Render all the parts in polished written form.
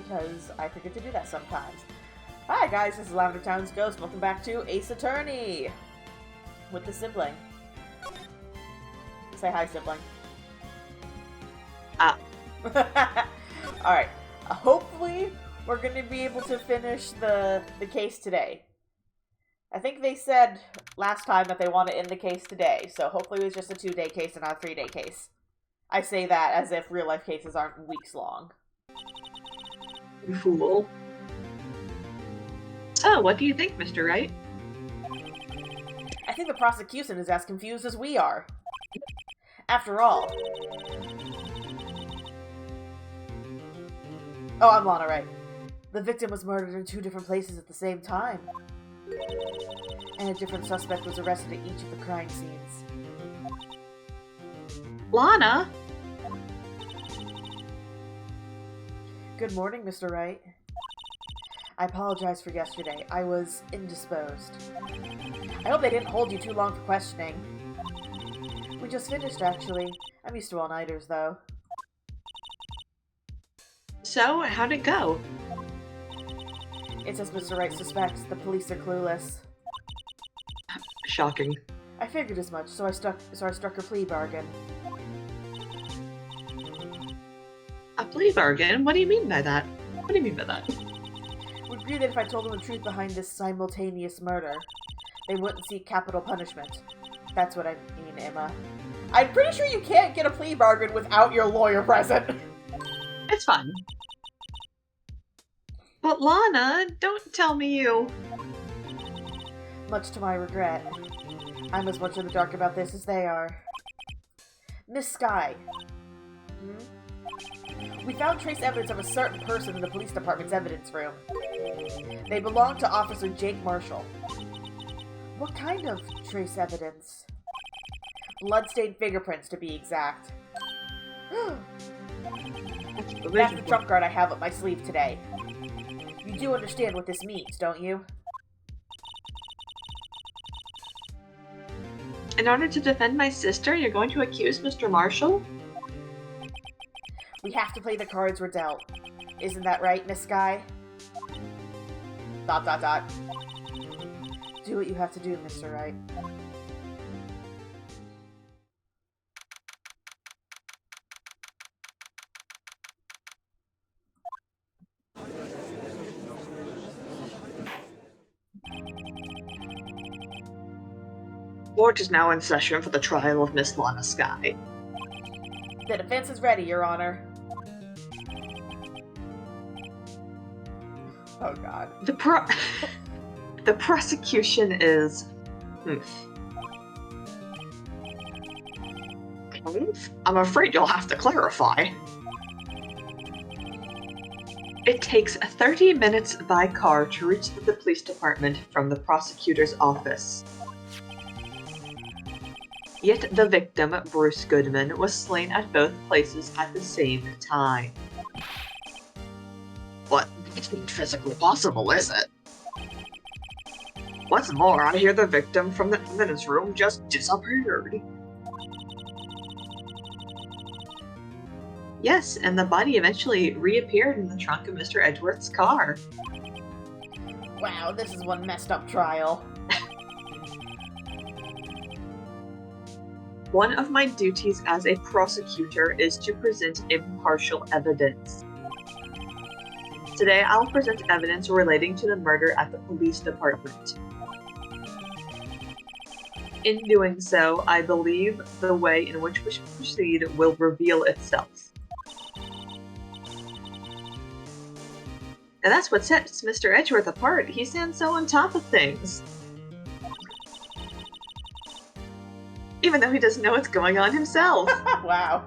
because I forget to do that sometimes. Hi guys, this is Lavender Town's Ghost. Welcome back to Ace Attorney with the Sibling. Say hi, Sibling. Ah. Alright, hopefully we're going to be able to finish the case today. I think they said last time that they want to end the case today, so hopefully it was just a 2-day case and not a 3-day case. I say that as if real-life cases aren't weeks long. You fool. So, what do you think, Mr. Wright? I think the prosecution is as confused as we are. After all... Oh, I'm Lana, right. The victim was murdered in 2 different places at the same time. And a different suspect was arrested at each of the crime scenes. Lana? Good morning, Mr. Wright. I apologize for yesterday. I was indisposed. I hope they didn't hold you too long for questioning. We just finished, actually. I'm used to all-nighters, though. So, how'd it go? It's as Mr. Wright suspects. The police are clueless. Shocking. I figured as much, so I struck a plea bargain. A plea bargain? What do you mean by that? What do you mean by that? We agreed that if I told them the truth behind this simultaneous murder, they wouldn't seek capital punishment. That's what I mean, Emma. I'm pretty sure you can't get a plea bargain without your lawyer present. It's fine. But Lana, don't tell me you... Much to my regret. I'm as much in the dark about this as they are. Miss Skye. We found trace evidence of a certain person in the police department's evidence room. They belong to Officer Jake Marshall. What kind of trace evidence? Bloodstained fingerprints, to be exact. That's the trump card I have up my sleeve today. You do understand what this means, don't you? In order to defend my sister, you're going to accuse Mr. Marshall? We have to play the cards we're dealt. Isn't that right, Miss Skye? ... Do what you have to do, Mr. Wright. Court is now in session for the trial of Miss Lana Skye. The defense is ready, Your Honor. Oh god. The prosecution is... I'm afraid you'll have to clarify. It takes 30 minutes by car to reach the police department from the prosecutor's office. Yet the victim, Bruce Goodman, was slain at both places at the same time. But it's not physically possible, is it? What's more, I hear the victim from the evidence room just disappeared. Yes, and the body eventually reappeared in the trunk of Mr. Edgeworth's car. Wow, this is one messed up trial. One of my duties as a prosecutor is to present impartial evidence. Today, I'll present evidence relating to the murder at the police department. In doing so, I believe the way in which we should proceed will reveal itself. And that's what sets Mr. Edgeworth apart. He stands so on top of things. Even though he doesn't know what's going on himself. Wow.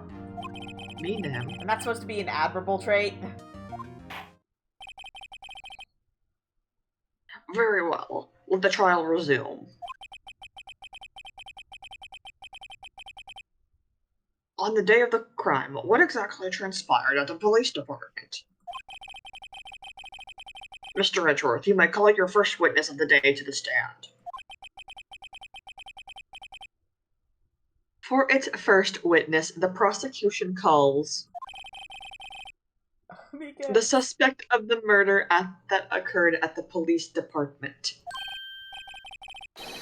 Mean to him. And that's supposed to be an admirable trait? Very well. Let the trial resume. On the day of the crime, what exactly transpired at the police department? Mr. Edgeworth, you may call your first witness of the day to the stand. For its first witness, the prosecution calls... Make Gant. The suspect of the murder that occurred at the police department.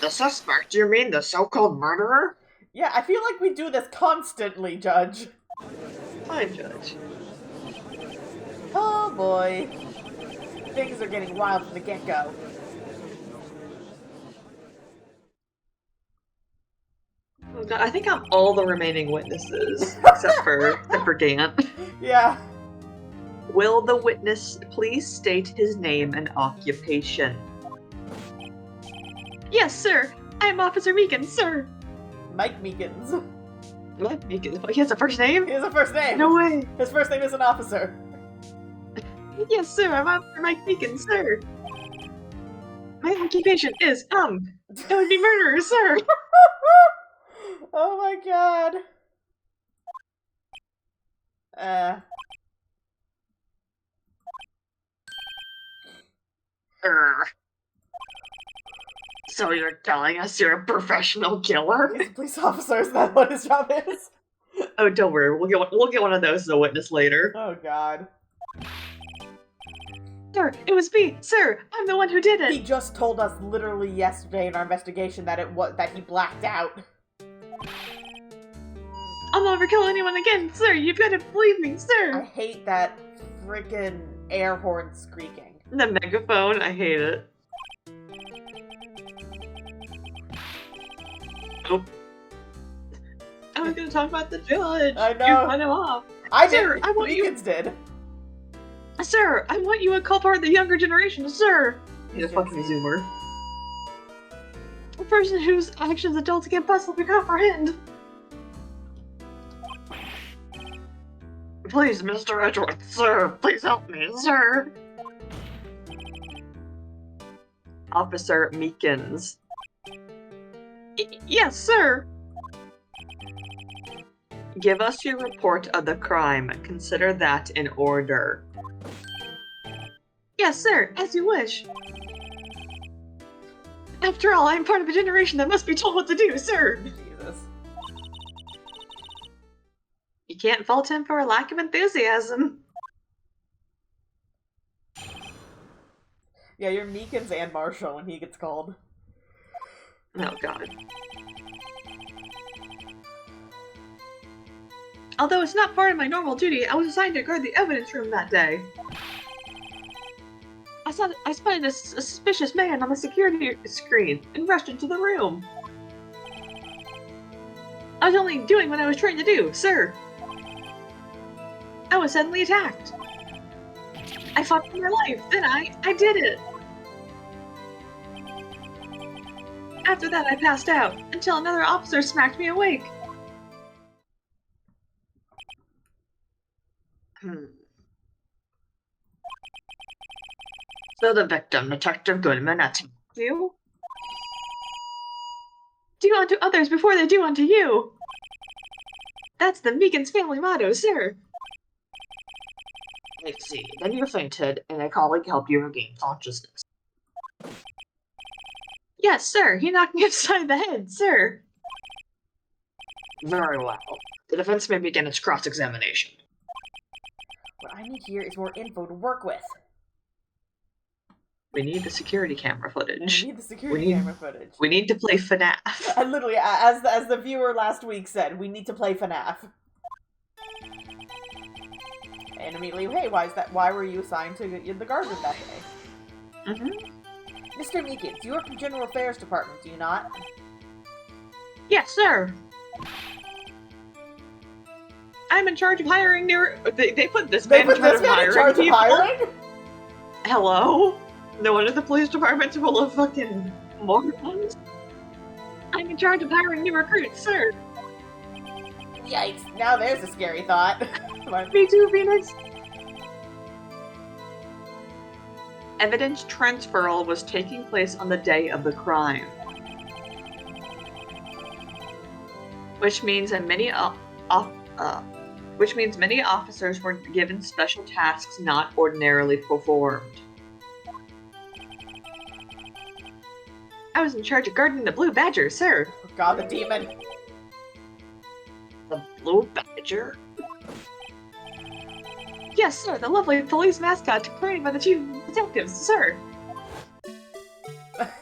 The suspect? You mean the so-called murderer? Yeah, I feel like we do this constantly, Judge. Fine, Judge. Oh boy. Things are getting wild from the get-go. Oh God, I think I'm all the remaining witnesses, except for Gant. Yeah. Will the witness please state his name and occupation? Yes, sir. I'm Officer Meekins, sir. Mike Meekins. What? Meekins? He has a first name? He has a first name. No way. His first name is an officer. Yes, sir. I'm Officer Mike Meekins, sir. My occupation is, that would be murderer, sir. Oh my god. So you're telling us you're a professional killer? He's a police officer, is that what his job is? Oh, don't worry. We'll get one of those as a witness later. Oh god. Sir, it was me, sir. I'm the one who did it. He just told us literally yesterday in our investigation that that he blacked out. I'll never kill anyone again, sir. You've got to believe me, I sir. hate that freaking air horn squeaking. The megaphone, I hate it. Oh. I was gonna talk about the judge. I know. You cut him off. I Sir, did. I want you- Meekins did. Sir, I want you to call part of the younger generation, sir. He's a Yes. fucking zoomer. A person whose actions adults can't possibly comprehend. Please, Mr. Edgeworth, sir, please help me, sir. Officer Meekins. Yes, sir. Give us your report of the crime. Consider that in order. Yes, sir, as you wish. After all, I'm part of a generation that must be told what to do, sir. Jesus. You can't fault him for a lack of enthusiasm. Yeah, you're Meekins and Marshall when he gets called. Oh, God. Although it's not part of my normal duty, I was assigned to guard the evidence room that day. I spotted a suspicious man on the security screen and rushed into the room. I was only doing what I was trained to do, sir. I was suddenly attacked. I fought for my life, then I did it. After that, I passed out until another officer smacked me awake. So the victim, Detective Goodman, attacked you? Do unto others before they do unto you. That's the Meekins family motto, sir. I see. Then you fainted, and a colleague helped you regain consciousness. Yes, sir. He knocked me upside the head, sir. Very well. The defense may begin its cross-examination. What I need here is more info to work with. We need the security camera footage. We need the security camera footage. We need to play FNAF. And literally, as the viewer last week said, we need to play FNAF. And immediately, hey, why were you assigned to the guard room that day? Mr. Meekins, you work in General Affairs Department, do you not? Yes, sir. I'm in charge of hiring new. They put this man in charge of hiring. Hello? No wonder the police department's full of fucking morons. I'm in charge of hiring new recruits, sir. Yikes! Now there's a scary thought. Me too, Phoenix. Evidence transferal was taking place on the day of the crime, which means that many officers were given special tasks not ordinarily performed. I was in charge of guarding the Blue Badger, sir. Oh God, the demon. The Blue Badger? Yes, sir, the lovely police mascot created by the chief of detectives, sir.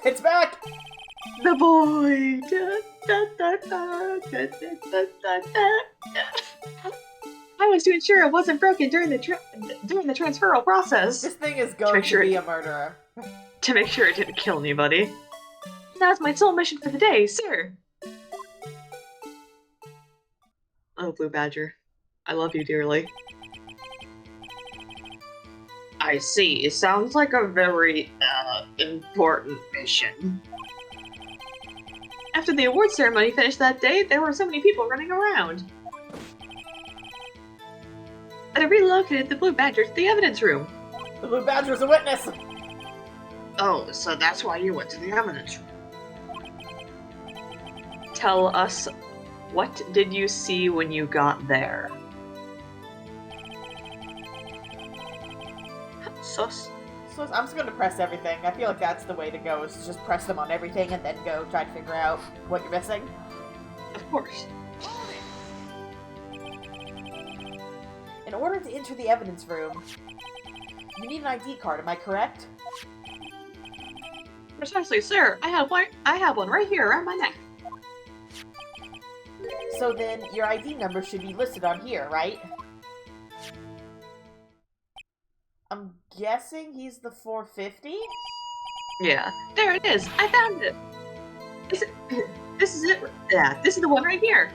It's back! The boy! I was to ensure it wasn't broken during the transferal process. This thing is going to be a murderer. To make sure it didn't kill anybody. That was my sole mission for the day, sir. Oh, Blue Badger. I love you dearly. I see. It sounds like a very, important mission. After the award ceremony finished that day, there were so many people running around. And I relocated the Blue Badger to the evidence room. The Blue Badger's a witness! Oh, so that's why you went to the evidence room. Tell us, what did you see when you got there? Sus. So I'm just gonna press everything. I feel like that's the way to go, is to just press them on everything and then go try to figure out what you're missing. Of course. In order to enter the evidence room, you need an ID card, am I correct? Precisely, sir. I have one right here around my neck. So then, your ID number should be listed on here, right? I'm guessing he's the 450? Yeah, there it is. I found it. This is it. Yeah, this is the one right here.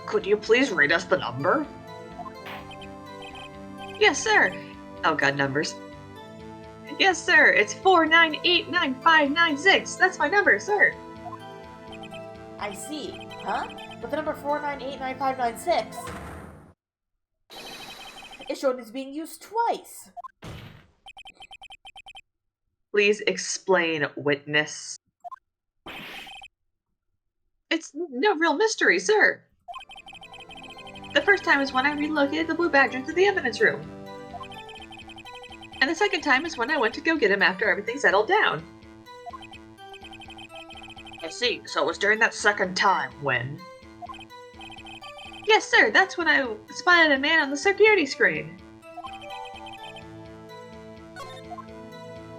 Could you please read us the number? Yes, sir. Oh god, numbers. Yes, sir. It's 4989596. That's my number, sir. I see. Huh? But the number 4989596 is shown as being used twice. Please explain, witness. It's no real mystery, sir. The first time is when I relocated the Blue Badger to the evidence room. And the second time is when I went to go get him after everything settled down. I see. So it was during that second time when... Yes, sir. That's when I spotted a man on the security screen.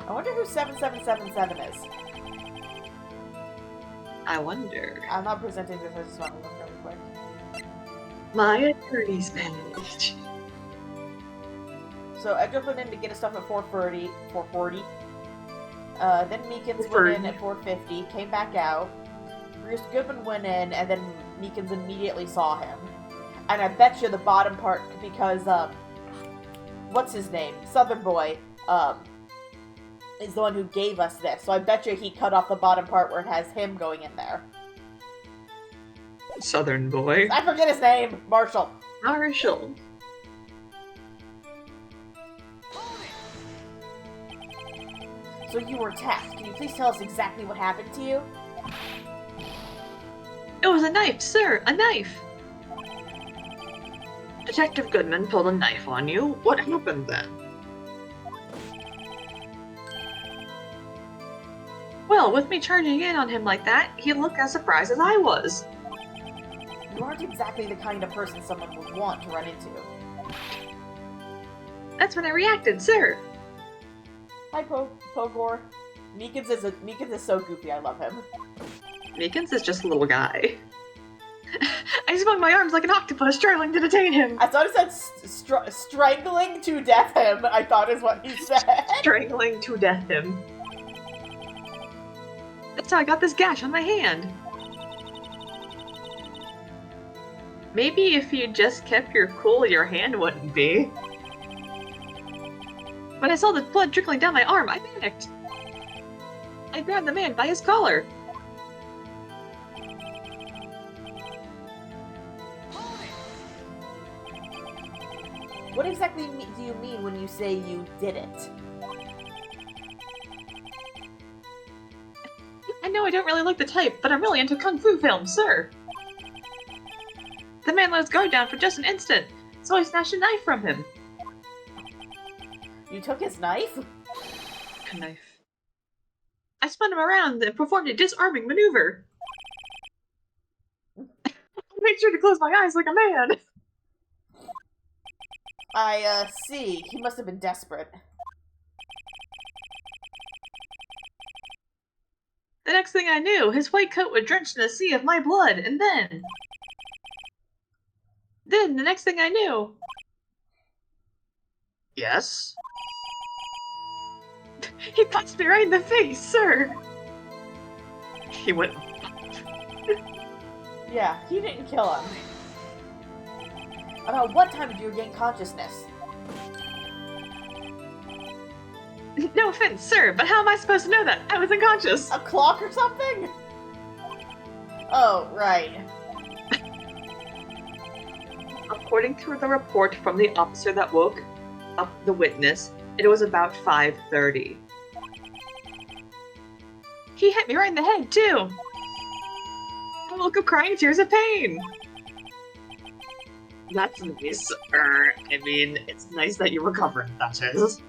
I wonder who 7777 is. I wonder. I'm not presenting this, I just want to look really quick. My attorney's page. So Edgar went in to get his stuff at 440. Then Meekins went in at 450, came back out. Bruce Goodman went in, and then Meekins immediately saw him. And I bet you the bottom part, because, what's his name? Southern Boy, is the one who gave us this. So I bet you he cut off the bottom part where it has him going in there. Southern Boy. I forget his name! Marshall. Marshall. So you were attacked. Can you please tell us exactly what happened to you? It was a knife, sir! A knife! Detective Goodman pulled a knife on you. What happened then? Well, with me charging in on him like that, he looked as surprised as I was. You aren't exactly the kind of person someone would want to run into. That's when I reacted, sir. Hi, Pogor. Meekins is so goofy, I love him. Meekins is just a little guy. I swung my arms like an octopus, struggling to detain him. I thought it said strangling to death him, I thought is what he said. Strangling to death him. That's how I got this gash on my hand. Maybe if you just kept your cool, your hand wouldn't be. When I saw the blood trickling down my arm, I panicked. I grabbed the man by his collar. What exactly do you mean when you say you did it? I know I don't really like the type, but I'm really into kung fu films, sir. The man let his guard down for just an instant, so I snatched a knife from him. You took his knife? A knife. I spun him around and performed a disarming maneuver. I made sure to close my eyes like a man. I see. He must have been desperate. The next thing I knew, his white coat was drenched in a sea of my blood, and then the next thing I knew... Yes? He punched me right in the face, sir! He went... Yeah, he didn't kill him. About what time did you regain consciousness? No offense, sir, but how am I supposed to know that? I was unconscious! A clock or something? Oh, right. According to the report from the officer that woke up the witness, it was about 5:30. He hit me right in the head, too! I woke up crying tears of pain! That's nice. I mean, it's nice that you recovered, that is.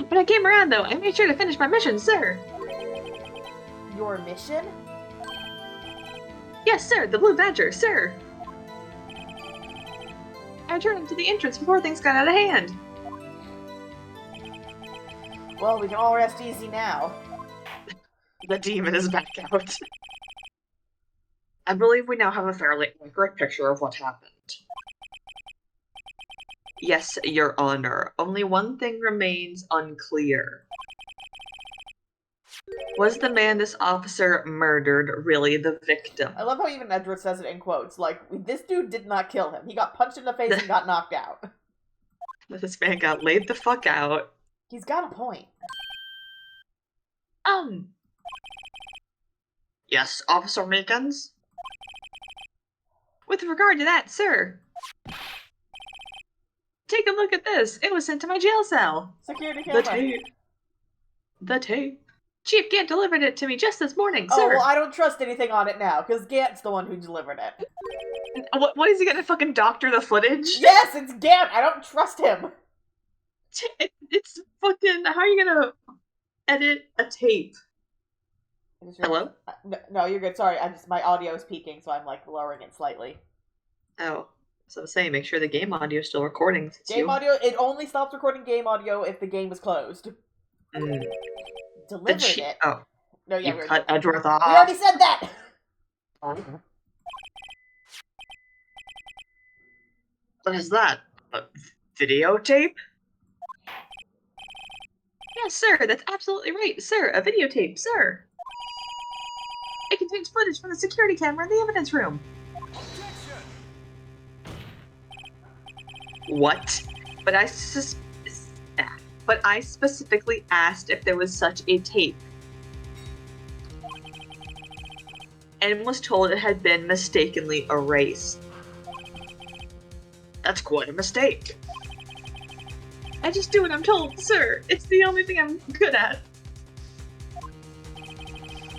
But I came around, though. I made sure to finish my mission, sir! Your mission? Yes, sir! The Blue Badger, sir! I returned him to the entrance before things got out of hand. Well, we can all rest easy now. The demon is back out. I believe we now have a fairly accurate picture of what happened. Yes, Your Honor. Only one thing remains unclear. Was the man this officer murdered really the victim? I love how even Edward says it in quotes. Like, this dude did not kill him. He got punched in the face and got knocked out. This man got laid the fuck out. He's got a point. Yes, Officer Meekins? With regard to that, sir, take a look at this. It was sent to my jail cell. Security camera. The tape. Chief Gant delivered it to me just this morning, sir. Oh, well, I don't trust anything on it now, because Gant's the one who delivered it. What is he gonna fucking doctor the footage? Yes, it's Gant! I don't trust him! It's fucking... How are you gonna edit a tape? Hello? No, you're good. Sorry, my audio is peaking, so I'm, like, lowering it slightly. Oh. So I'm saying, make sure the game audio is still recording. Audio, it only stops recording game audio if the game is closed. Delivered it? Oh. No, yeah, you cut Edgeworth off. We already said that! What is that? A videotape? Yes, sir, that's absolutely right, sir. A videotape, sir. It contains footage from the security camera in the evidence room. What? But I specifically asked if there was such a tape. And was told it had been mistakenly erased. That's quite a mistake. I just do what I'm told, sir. It's the only thing I'm good at.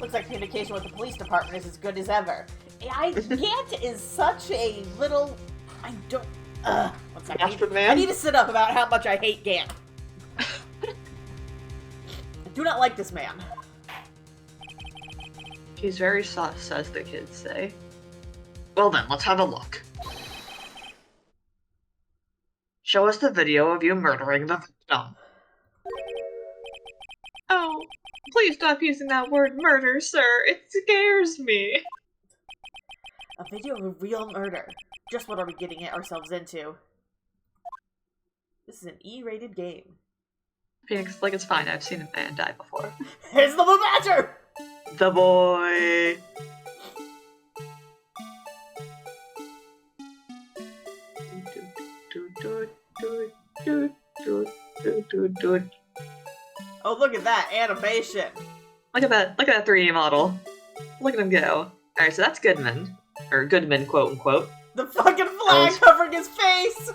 Looks like communication with the police department is as good as ever. Gant is such a little... I don't... one second. I need to sit up about how much I hate Gant. I do not like this man. He's very sus, as the kids say. Well then, let's have a look. Show us the video of you murdering the victim. Oh, please stop using that word murder, sir. It scares me. A video of a real murder. Just what are we getting ourselves into? This is an E-rated game. Phoenix, like, it's fine. I've seen a man die before. Here's the Blue Badger! The boy! Oh, look at that animation! Look at that 3D model. Look at him go. Alright, so that's Goodman. Or Goodman, quote unquote. The fucking flag covering his face!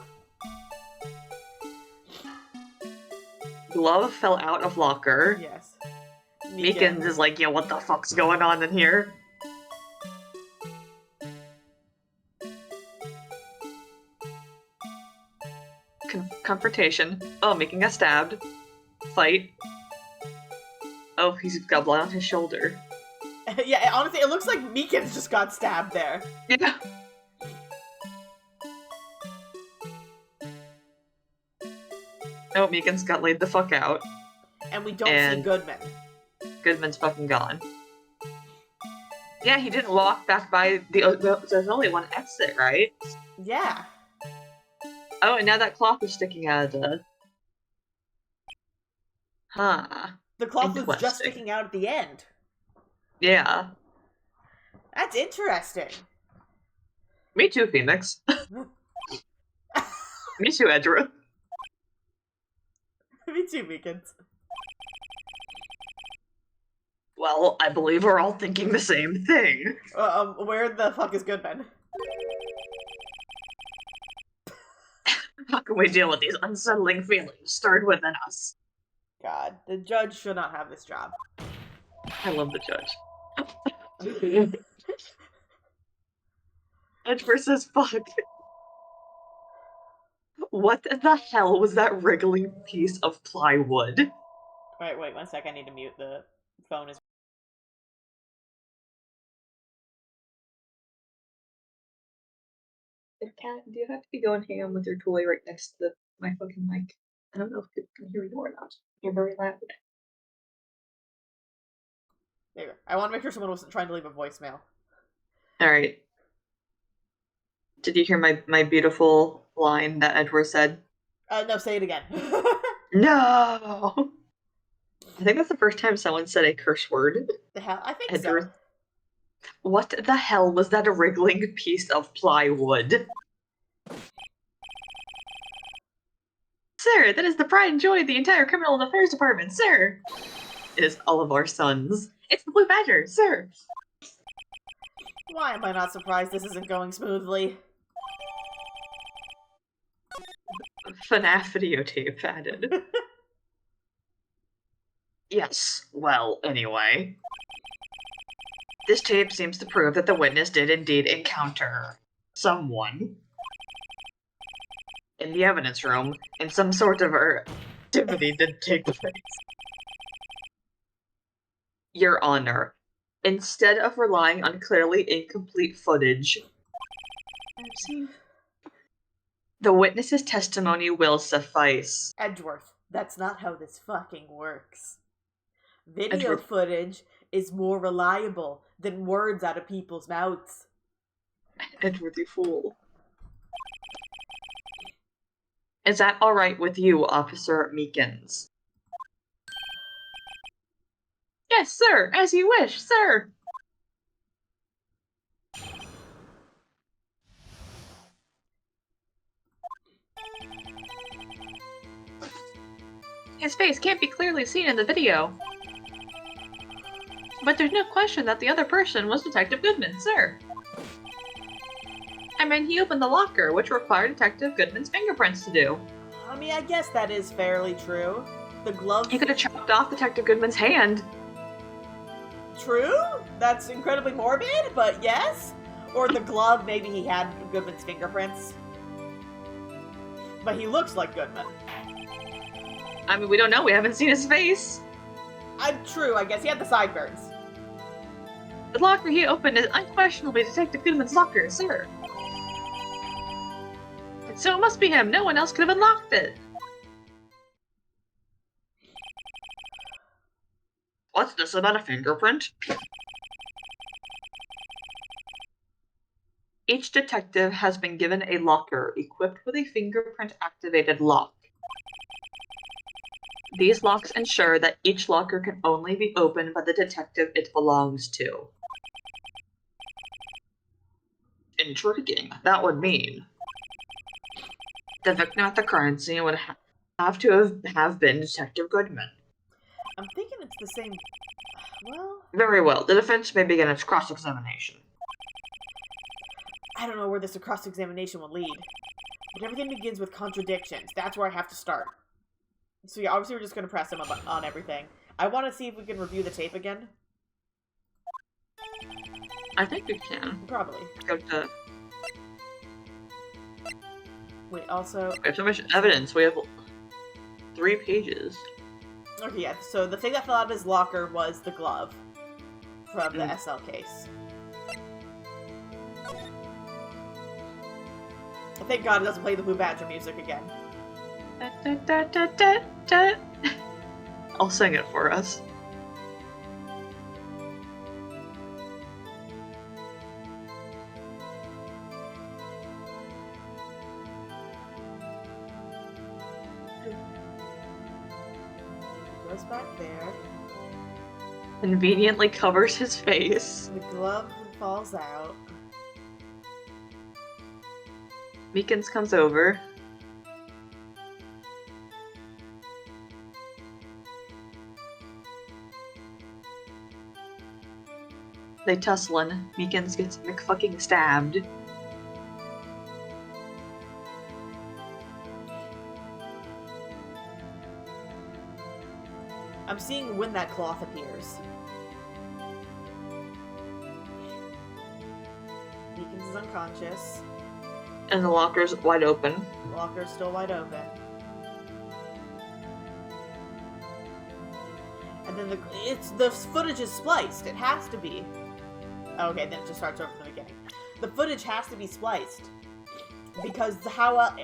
Glove fell out of locker. Yes. Meekins is like, yo, what the fuck's going on in here? Confrontation. Oh, making us stabbed. Fight. Oh, he's got blood on his shoulder. Yeah, honestly, it looks like Meekins just got stabbed there. Yeah. Oh, Meekins got laid the fuck out. And we don't see Goodman. Goodman's fucking gone. Yeah, he didn't walk back by the... there's only one exit, right? Yeah. Oh, and now that cloth is sticking out of the... Huh. The cloth was just sticking out at the end. Yeah. That's interesting. Me too, Phoenix. Me too, Edra. Me too, Meekins. Well, I believe we're all thinking the same thing. Where the fuck is Goodman? How can we deal with these unsettling feelings stirred within us? God, the judge should not have this job. I love the judge. Edward says, fuck. What the hell was that wriggling piece of plywood? Wait, 1 sec, I need to mute the phone. Cat, do you have to be going ham with your toy right next to my fucking mic? I don't know if people can hear you or not. You're very loud. There you go. I want to make sure someone wasn't trying to leave a voicemail. Alright. Did you hear my beautiful line that Edward said? No, say it again. No! I think that's the first time someone said a curse word. The hell? I think Edward. so. What the hell was that a wriggling piece of plywood? Sir, that is the pride and joy of the entire criminal affairs department, sir! It is all of our sons. It's the Blue Badger, sir! Why am I not surprised this isn't going smoothly? FNAF videotape added. Yes, well, anyway. This tape seems to prove that the witness did indeed encounter someone in the evidence room, and some sort of activity did take place. Your Honor, instead of relying on clearly incomplete footage, the witness's testimony will suffice. Edgeworth, that's not how this fucking works. Video footage is more reliable than words out of people's mouths. Edward, you fool. Is that alright with you, Officer Meekins? Yes, sir! As you wish, sir! His face can't be clearly seen in the video. But there's no question that the other person was Detective Goodman, sir. I mean, he opened the locker, which required Detective Goodman's fingerprints to do. I mean, I guess that is fairly true. The glove... He could have chopped off Detective Goodman's hand. True? That's incredibly morbid, but yes. Or the glove, maybe he had Goodman's fingerprints. But he looks like Goodman. I mean, we don't know. We haven't seen his face. True, I guess. He had the sideburns. The locker he opened is unquestionably Detective Goodman's locker, sir. And so it must be him. No one else could have unlocked it. What's this about a fingerprint? Each detective has been given a locker equipped with a fingerprint-activated lock. These locks ensure that each locker can only be opened by the detective it belongs to. Intriguing. That would mean the victim at the crime scene would have to have been Detective Goodman. I'm thinking it's the same... Well... Very well. The defense may begin its cross-examination. I don't know where this cross-examination will lead. But everything begins with contradictions. That's where I have to start. So yeah, obviously we're just going to press him on everything. I want to see if we can review the tape again. I think we can. Probably. Go to... Wait, also... We have so much evidence. We have 3 pages. Okay, yeah. So the thing that fell out of his locker was the glove from the SL case. Thank God it doesn't play the Blue Badger music again. Da, da, da, da, da. I'll sing it for us. Goes back there. Conveniently covers his face. The glove falls out. Meekins comes over. They tusslin'. Meekins gets McFucking stabbed. I'm seeing when that cloth appears. Meekins is unconscious. And the locker's wide open. The locker's still wide open. And then the footage is spliced. It has to be. Okay, then it just starts over from the beginning. The footage has to be spliced. Because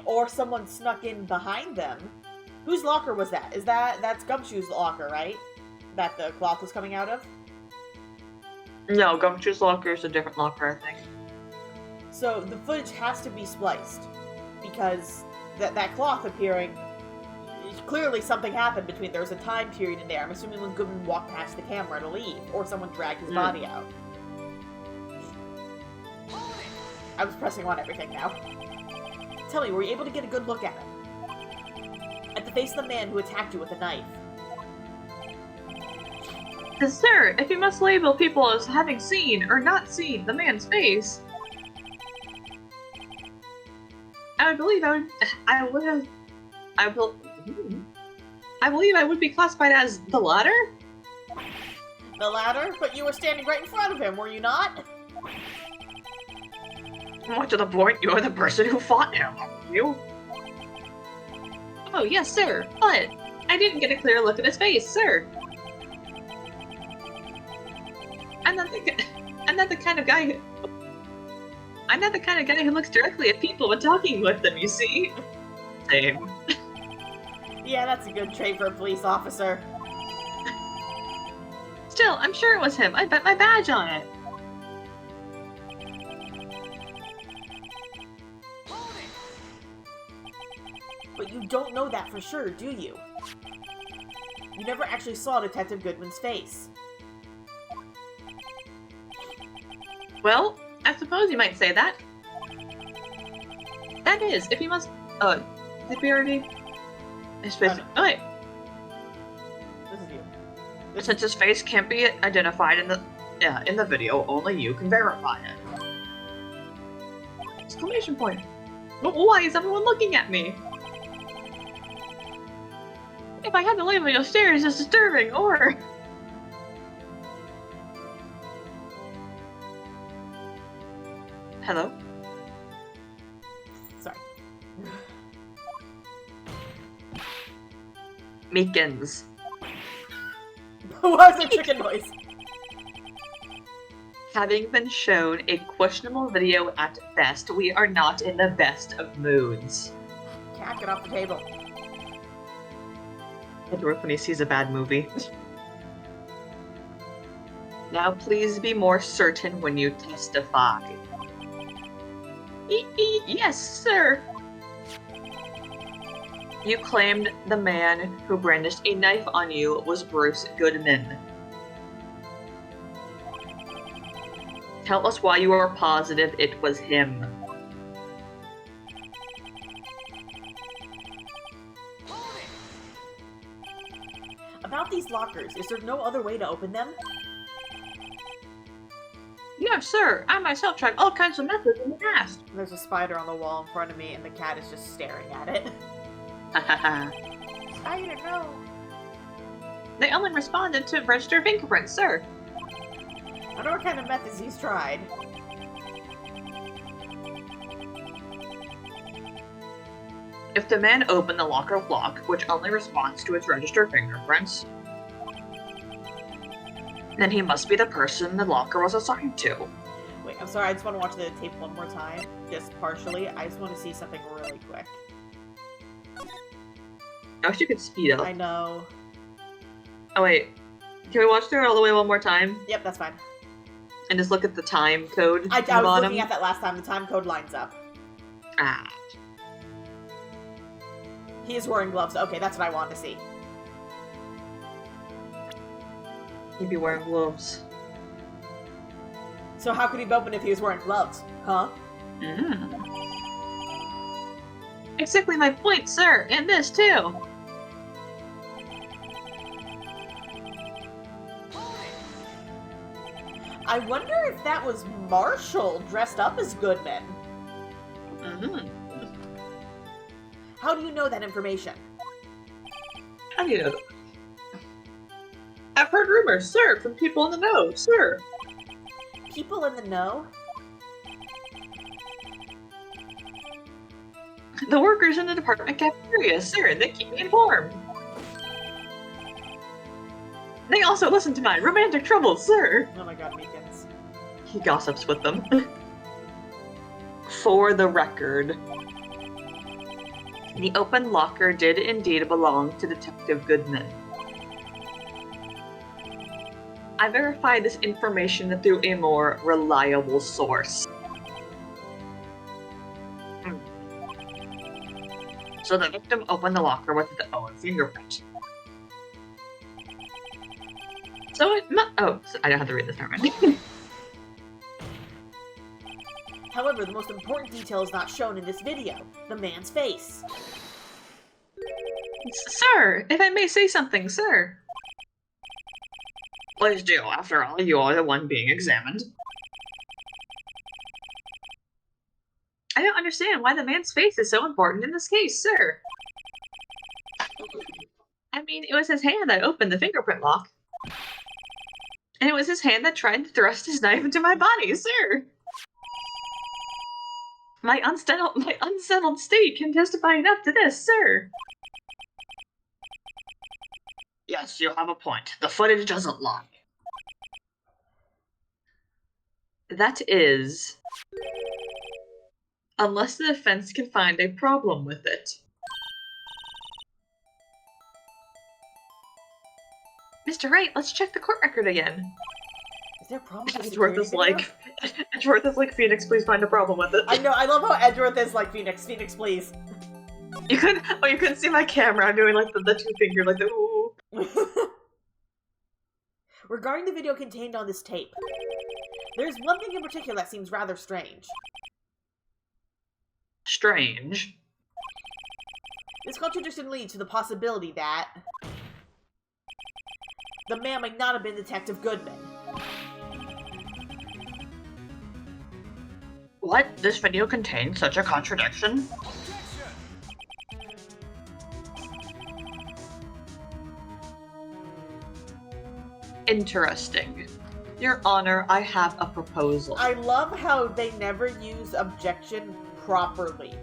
or someone snuck in behind them. Whose locker was that? That's Gumshoe's locker, right? That the cloth was coming out of? No, Gumshoe's locker is a different locker, I think. So the footage has to be spliced. Because that cloth appearing, clearly something happened there was a time period in there. I'm assuming when Goodman walked past the camera to leave, or someone dragged his body out. I was pressing on everything now. Tell me, were you able to get a good look at him? At the face of the man who attacked you with a knife? Sir, if you must label people as having seen or not seen the man's face, I believe I would be classified as the latter? The latter? But you were standing right in front of him, were you not? More to the point, you're the person who fought him, aren't you? Oh, yes, sir, but I didn't get a clear look at his face, sir. I'm not the kind of guy who looks directly at people when talking with them, you see? Same. Yeah, that's a good trait for a police officer. Still, I'm sure it was him. I bet my badge on it. But you don't know that for sure, do you? You never actually saw Detective Goodman's face. Well, I suppose you might say that. That is, if you must... did we already... His face... Oh, wait. This is you. Since his face can't be identified in the video, only you can verify it. Exclamation point. But why is everyone looking at me? If I had to label your stares as disturbing, or... Hello? Sorry. Meekins. What was the chicken noise? Having been shown a questionable video at best, we are not in the best of moods. Cat, get off the table. Edward when he sees a bad movie. Now please be more certain when you testify. Yes, sir. You claimed the man who brandished a knife on you was Bruce Goodman. Tell us why you are positive it was him. About these lockers, is there no other way to open them? Yes, sir. I myself tried all kinds of methods in the past. There's a spider on the wall in front of me, and the cat is just staring at it. I don't know. They only responded to registered fingerprints, sir. I wonder what kind of methods he's tried. If the man opened the locker lock, which only responds to its registered fingerprints, then he must be the person the locker was assigned to. Wait, I'm sorry, I just want to watch the tape one more time. Just partially. I just want to see something really quick. I wish you could speed up. I know. Oh wait, can we watch through it all the way one more time? Yep, that's fine. And just look at the time code I at the was bottom? looking at that last time. The time code lines up. Ah. He is wearing gloves. Okay, that's what I wanted to see. He'd be wearing gloves. So how could he be open if he was wearing gloves? Huh? Exactly my point, sir, and this too. I wonder if that was Marshall dressed up as Goodman. How do you know that information? How do you know that? I've heard rumors, sir, from people in the know, sir. People in the know? The workers in the department cafeteria, sir, they keep me informed. They also listen to my romantic troubles, sir. Oh my god, Meekins. He gossips with them. For the record, the open locker did indeed belong to Detective Goodman. I verified this information through a more reliable source. So the victim opened the locker with his own fingerprint. So it I don't have to read this, never mind. However, the most important detail is not shown in this video. The man's face. Sir, if I may say something, sir. Please do. After all, you are the one being examined. I don't understand why the man's face is so important in this case, sir. I mean, it was his hand that opened the fingerprint lock. And it was his hand that tried to thrust his knife into my body, sir. My unsettled state can testify enough to this, sir. Yes, you have a point. The footage doesn't lie. That is, unless the defense can find a problem with it. Mr. Wright, let's check the court record again. Is there a problem with Edgeworth is like, Phoenix, please find a problem with it. I know, I love how Edgeworth is like, Phoenix, please. You couldn't see my camera. I'm doing like the two finger, like the ooh. Regarding the video contained on this tape, there's one thing in particular that seems rather strange. Strange? This contradiction leads to the possibility that the man might not have been Detective Goodman. What? This video contains such a contradiction? Interesting. Your Honor, I have a proposal. I love how they never use objection properly.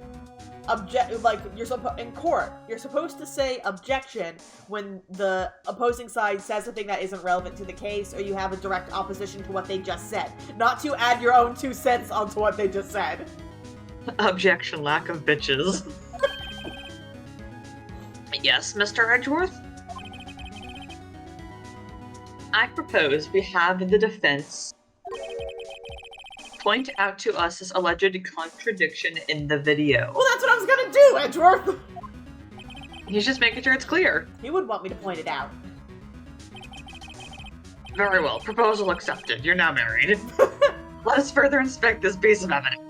In court, you're supposed to say objection when the opposing side says something that isn't relevant to the case, or you have a direct opposition to what they just said. Not to add your own 2 cents onto what they just said. Objection, lack of bitches. Yes, Mr. Edgeworth? I propose we have the defense point out to us this alleged contradiction in the video. Well, that's what I was gonna do, Edgeworth! He's just making sure it's clear. He would want me to point it out. Very well. Proposal accepted. You're now married. Let us further inspect this piece of evidence.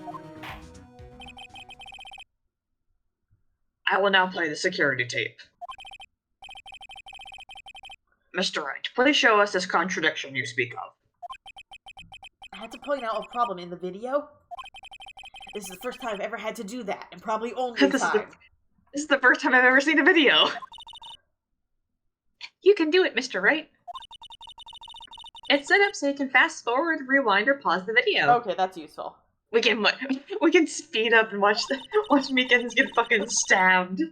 I will now play the security tape. Mr. Wright, please show us this contradiction you speak of. I had to point out a problem in the video. This is the first time I've ever had to do that, and probably only time. This is the first time I've ever seen a video. You can do it, Mr. Wright. It's set up so you can fast forward, rewind, or pause the video. Okay, that's useful. We can speed up and watch Meekins get fucking stabbed.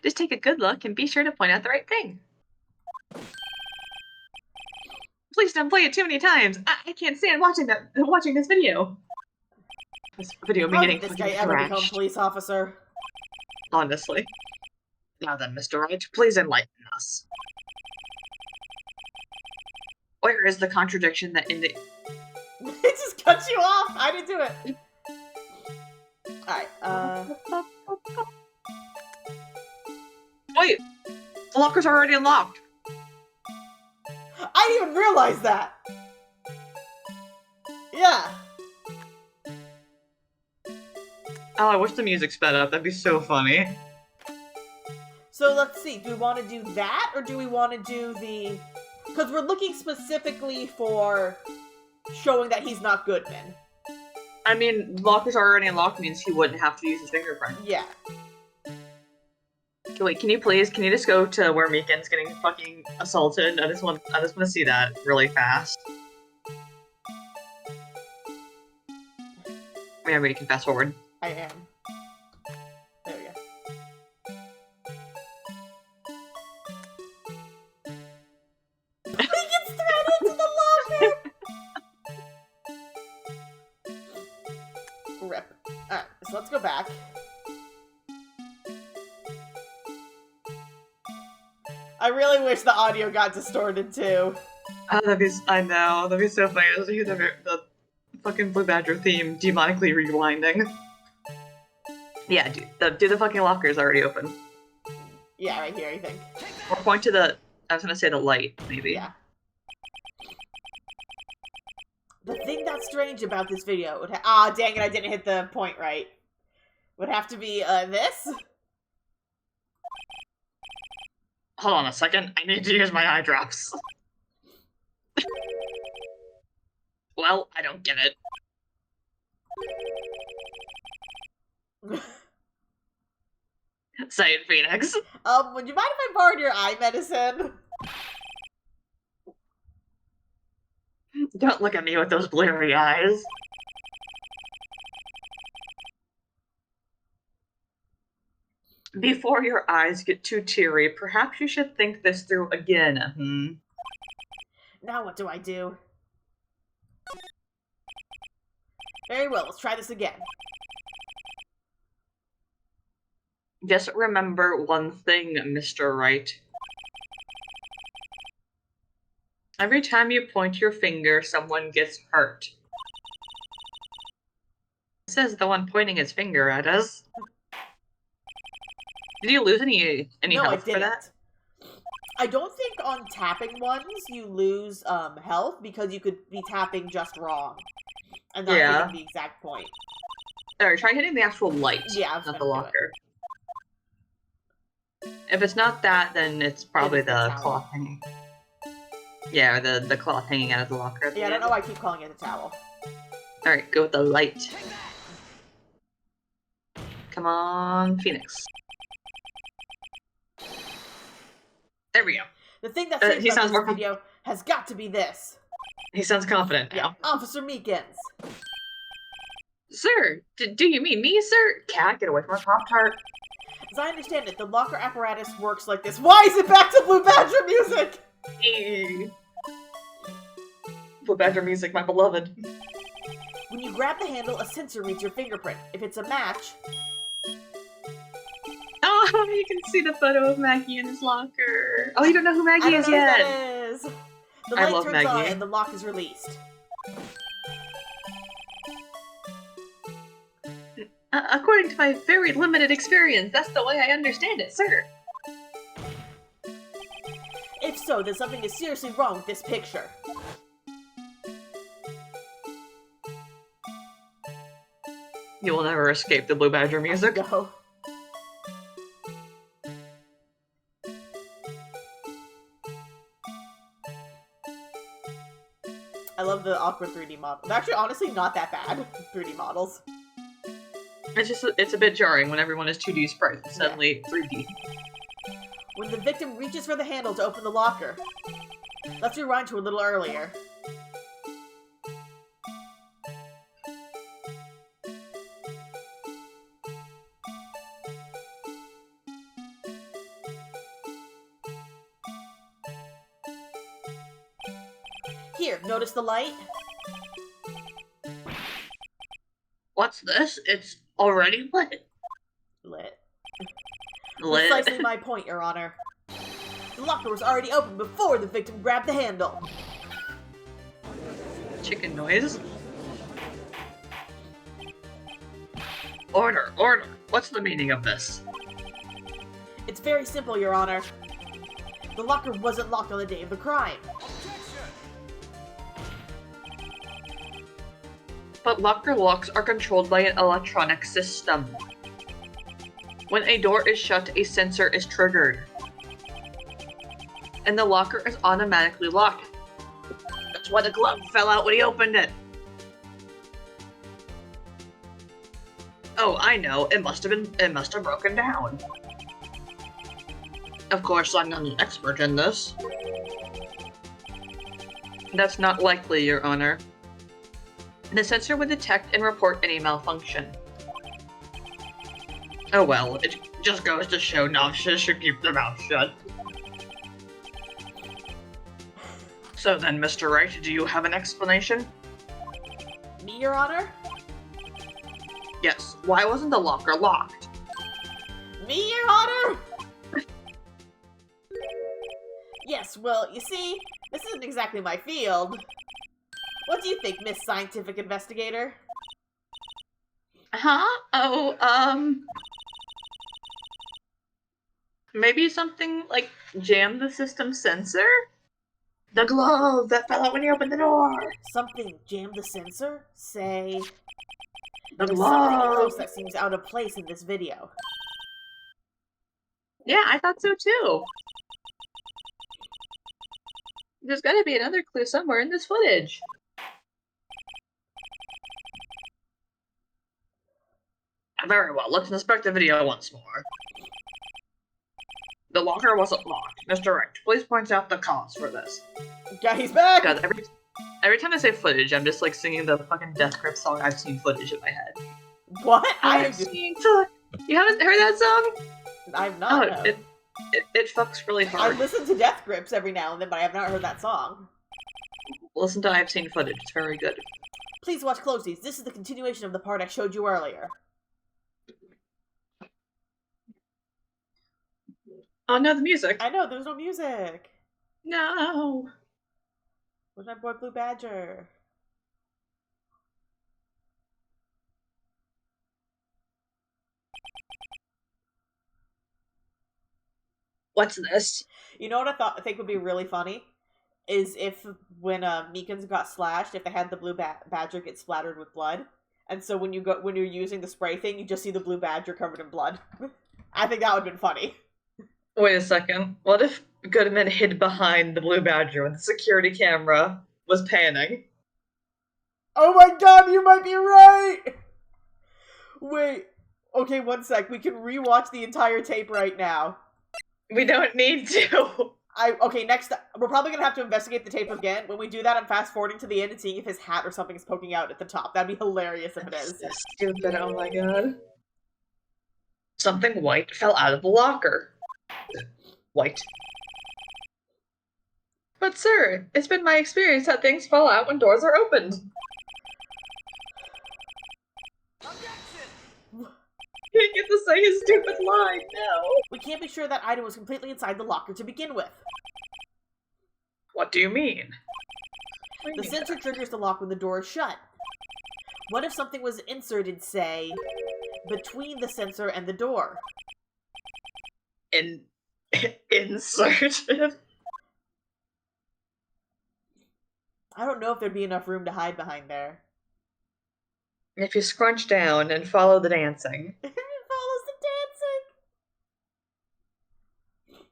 Just take a good look and be sure to point out the right thing. Please don't play it too many times. I can't stand watching this video. This video be getting this fucking guy ever become thrashed. police officer? Honestly. Now then, Mr. Wright, please enlighten us. Where is the contradiction that in the... It just cut you off! I didn't do it! Alright, Wait! The locker's already unlocked! I didn't even realize that! Yeah! Oh, I wish the music sped up. That'd be so funny. So let's see, do we want to do that, or do we want to do the... Because we're looking specifically for showing that he's not Goodman. I mean, lockers already unlocked means he wouldn't have to use his fingerprint. Yeah. Wait, can you just go to where Meekin's getting fucking assaulted? I just want to see that really fast. Yeah, we can fast forward. I am. There we go. He gets thrown into the locker! Rip. Alright, so let's go back. I really wish the audio got distorted too. Oh, I know, that'd be so funny. Let's hear the fucking Blue Badger theme demonically rewinding. Yeah, dude, the fucking locker's already open. Yeah, right here, I think. Or point to the, I was gonna say the light, maybe. Yeah. The thing that's strange about this video would dang it, I didn't hit the point right. Would have to be, this? Hold on a second, I need to use my eye drops. Well, I don't get it. Say it, Phoenix. Would you mind if I borrowed your eye medicine? Don't look at me with those bleary eyes. Before your eyes get too teary, perhaps you should think this through again. Now what do I do? Very well, let's try this again. Just remember one thing, Mr. Wright. Every time you point your finger, someone gets hurt. Says the one pointing his finger at us. Did you lose any health for that? I don't think on tapping ones you lose health because you could be tapping just wrong and not hitting the exact point. Alright, try hitting the actual light, not the locker. If it's not that, then it's probably the cloth hanging. Yeah, or the cloth hanging out of the locker. Yeah, I don't know why I keep calling it a towel. Alright, go with the light. Come on, Phoenix. There we go. The thing that saves about this video has got to be this. He sounds confident now. Yeah, Officer Meekins. Sir, do you mean me, sir? Cat, get away from my Pop-Tart. As I understand it, the locker apparatus works like this. Why is it back to Blue Badger music? Blue Badger music, my beloved. When you grab the handle, a sensor reads your fingerprint. If it's a match... Oh, you can see the photo of Maggie in his locker. Oh, you don't know who Maggie is yet? I don't know who that is. The light turns on and the lock is released. According to my very limited experience, that's the way I understand it, sir. If so, then something is seriously wrong with this picture. You will never escape the Blue Badger music. No. I love the awkward 3D model. They're actually, honestly, not that bad, 3D models. It's a bit jarring when everyone is 2D sprites and suddenly 3D. When the victim reaches for the handle to open the locker. Let's rewind to a little earlier. Here, notice the light? What's this? It's already lit. Lit. Lit. Precisely my point, Your Honor. The locker was already open before the victim grabbed the handle. Chicken noise. Order, order. What's the meaning of this? It's very simple, Your Honor. The locker wasn't locked on the day of the crime. But locker locks are controlled by an electronic system. When a door is shut, a sensor is triggered. And the locker is automatically locked. That's why the glove fell out when he opened it. Oh, I know. It must have broken down. Of course, I'm not an expert in this. That's not likely, Your Honor. The sensor would detect and report any malfunction. Oh well, it just goes to show novices should keep their mouth shut. So then, Mr. Wright, do you have an explanation? Me, Your Honor? Yes. Why wasn't the locker locked? Me, Your Honor? Yes, well, you see, this isn't exactly my field. What do you think, Miss Scientific Investigator? Huh? Oh, maybe something like jam the system sensor? The glove that fell out when you opened the door! Something jammed the sensor? Say... The There's glove! something else that seems out of place in this video. Yeah, I thought so too. There's gotta be another clue somewhere in this footage. Very well, let's inspect the video once more. The locker wasn't locked. Mr. Wright, please point out the cause for this. Yeah, he's back! God, every time I say footage, I'm just like singing the fucking Death Grip song I've Seen Footage in my head. What? I've seen footage. You haven't heard that song? I've not. Oh, it fucks really I hard. listen to Death Grips every now and then, but I have not heard that song. Listen to I've Seen Footage, it's very good. Please watch closely. This is the continuation of the part I showed you earlier. Oh no, the music. I know, there's no music. No. Where's my boy Blue Badger? What's this? You know what I think would be really funny? Is if when Meekins got slashed, if they had the Blue Badger get splattered with blood. And so when you're using the spray thing, you just see the Blue Badger covered in blood. I think that would have been funny. Wait a second. What if Goodman hid behind the Blue Badger when the security camera was panning? Oh my god, you might be right! Wait. Okay, one sec. We can rewatch the entire tape right now. We don't need to. Okay, next, we're probably gonna have to investigate the tape again. When we do that, I'm fast-forwarding to the end and seeing if his hat or something is poking out at the top. That'd be hilarious if it is. So stupid, oh my god. Something white fell out of the locker. White. But sir, it's been my experience that things fall out when doors are opened. He didn't get to say his stupid line, no. We can't be sure that item was completely inside the locker to begin with. What do you mean? The sensor triggers the lock when the door is shut. What if something was inserted, say, between the sensor and the door? Inserted? I don't know if there'd be enough room to hide behind there. If you scrunch down and follow the dancing. It follows the dancing!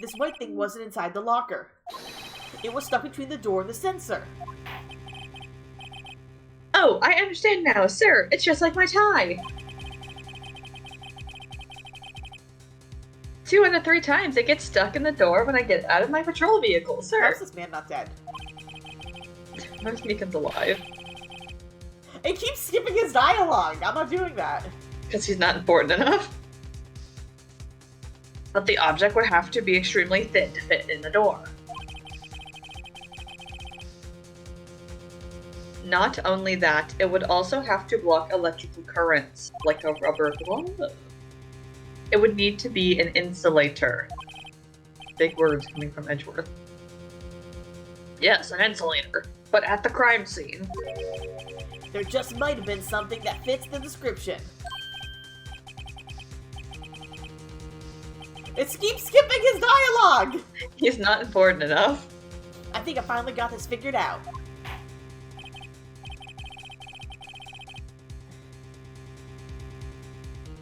This white thing wasn't inside the locker. It was stuck between the door and the sensor. Oh, I understand now, sir. It's just like my tie. 2 out of 3 times it gets stuck in the door when I get out of my patrol vehicle, sir. How's this man not dead? Most Meekin's alive. It keeps skipping his dialogue! I'm not doing that. Because he's not important enough. But the object would have to be extremely thin to fit in the door. Not only that, it would also have to block electrical currents, like a rubber glove. It would need to be an insulator. Big words coming from Edgeworth. Yes, an insulator, but at the crime scene. There just might have been something that fits the description. It keeps skipping his dialogue! He's not important enough. I think I finally got this figured out.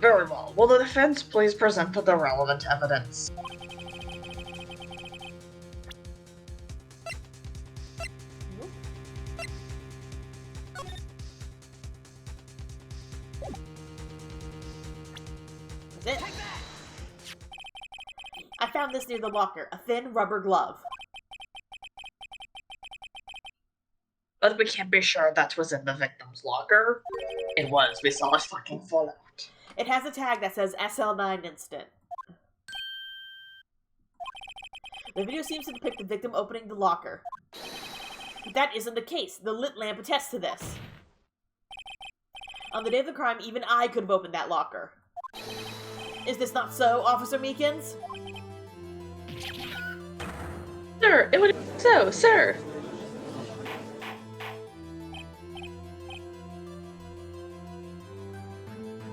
Very well. Will the defense please present the relevant evidence? That's it. I found this near the locker, a thin rubber glove. But we can't be sure that was in the victim's locker. It was. We saw it fucking fall out. It has a tag that says SL9 incident. The video seems to depict the victim opening the locker. But that isn't the case. The lit lamp attests to this. On the day of the crime, even I could have opened that locker. Is this not so, Officer Meekins? Sir, it would be so, sir.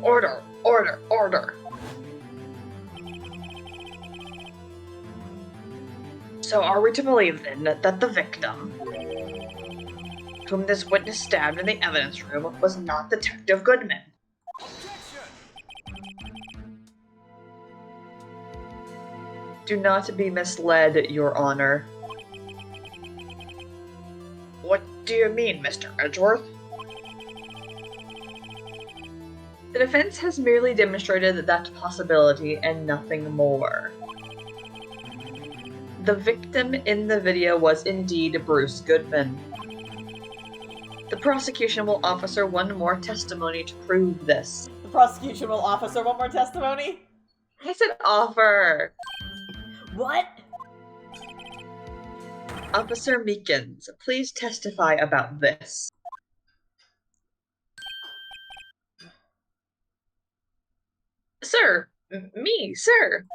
Order, order, order. So are we to believe then that the victim, whom this witness stabbed in the evidence room, was not Detective Goodman? Do not be misled, Your Honor. What do you mean, Mr. Edgeworth? The defense has merely demonstrated that possibility and nothing more. The victim in the video was indeed Bruce Goodman. The prosecution will offer one more testimony to prove this. The prosecution will offer one more testimony? I said offer! What? Officer Meekins, please testify about this. Sir! Me, sir!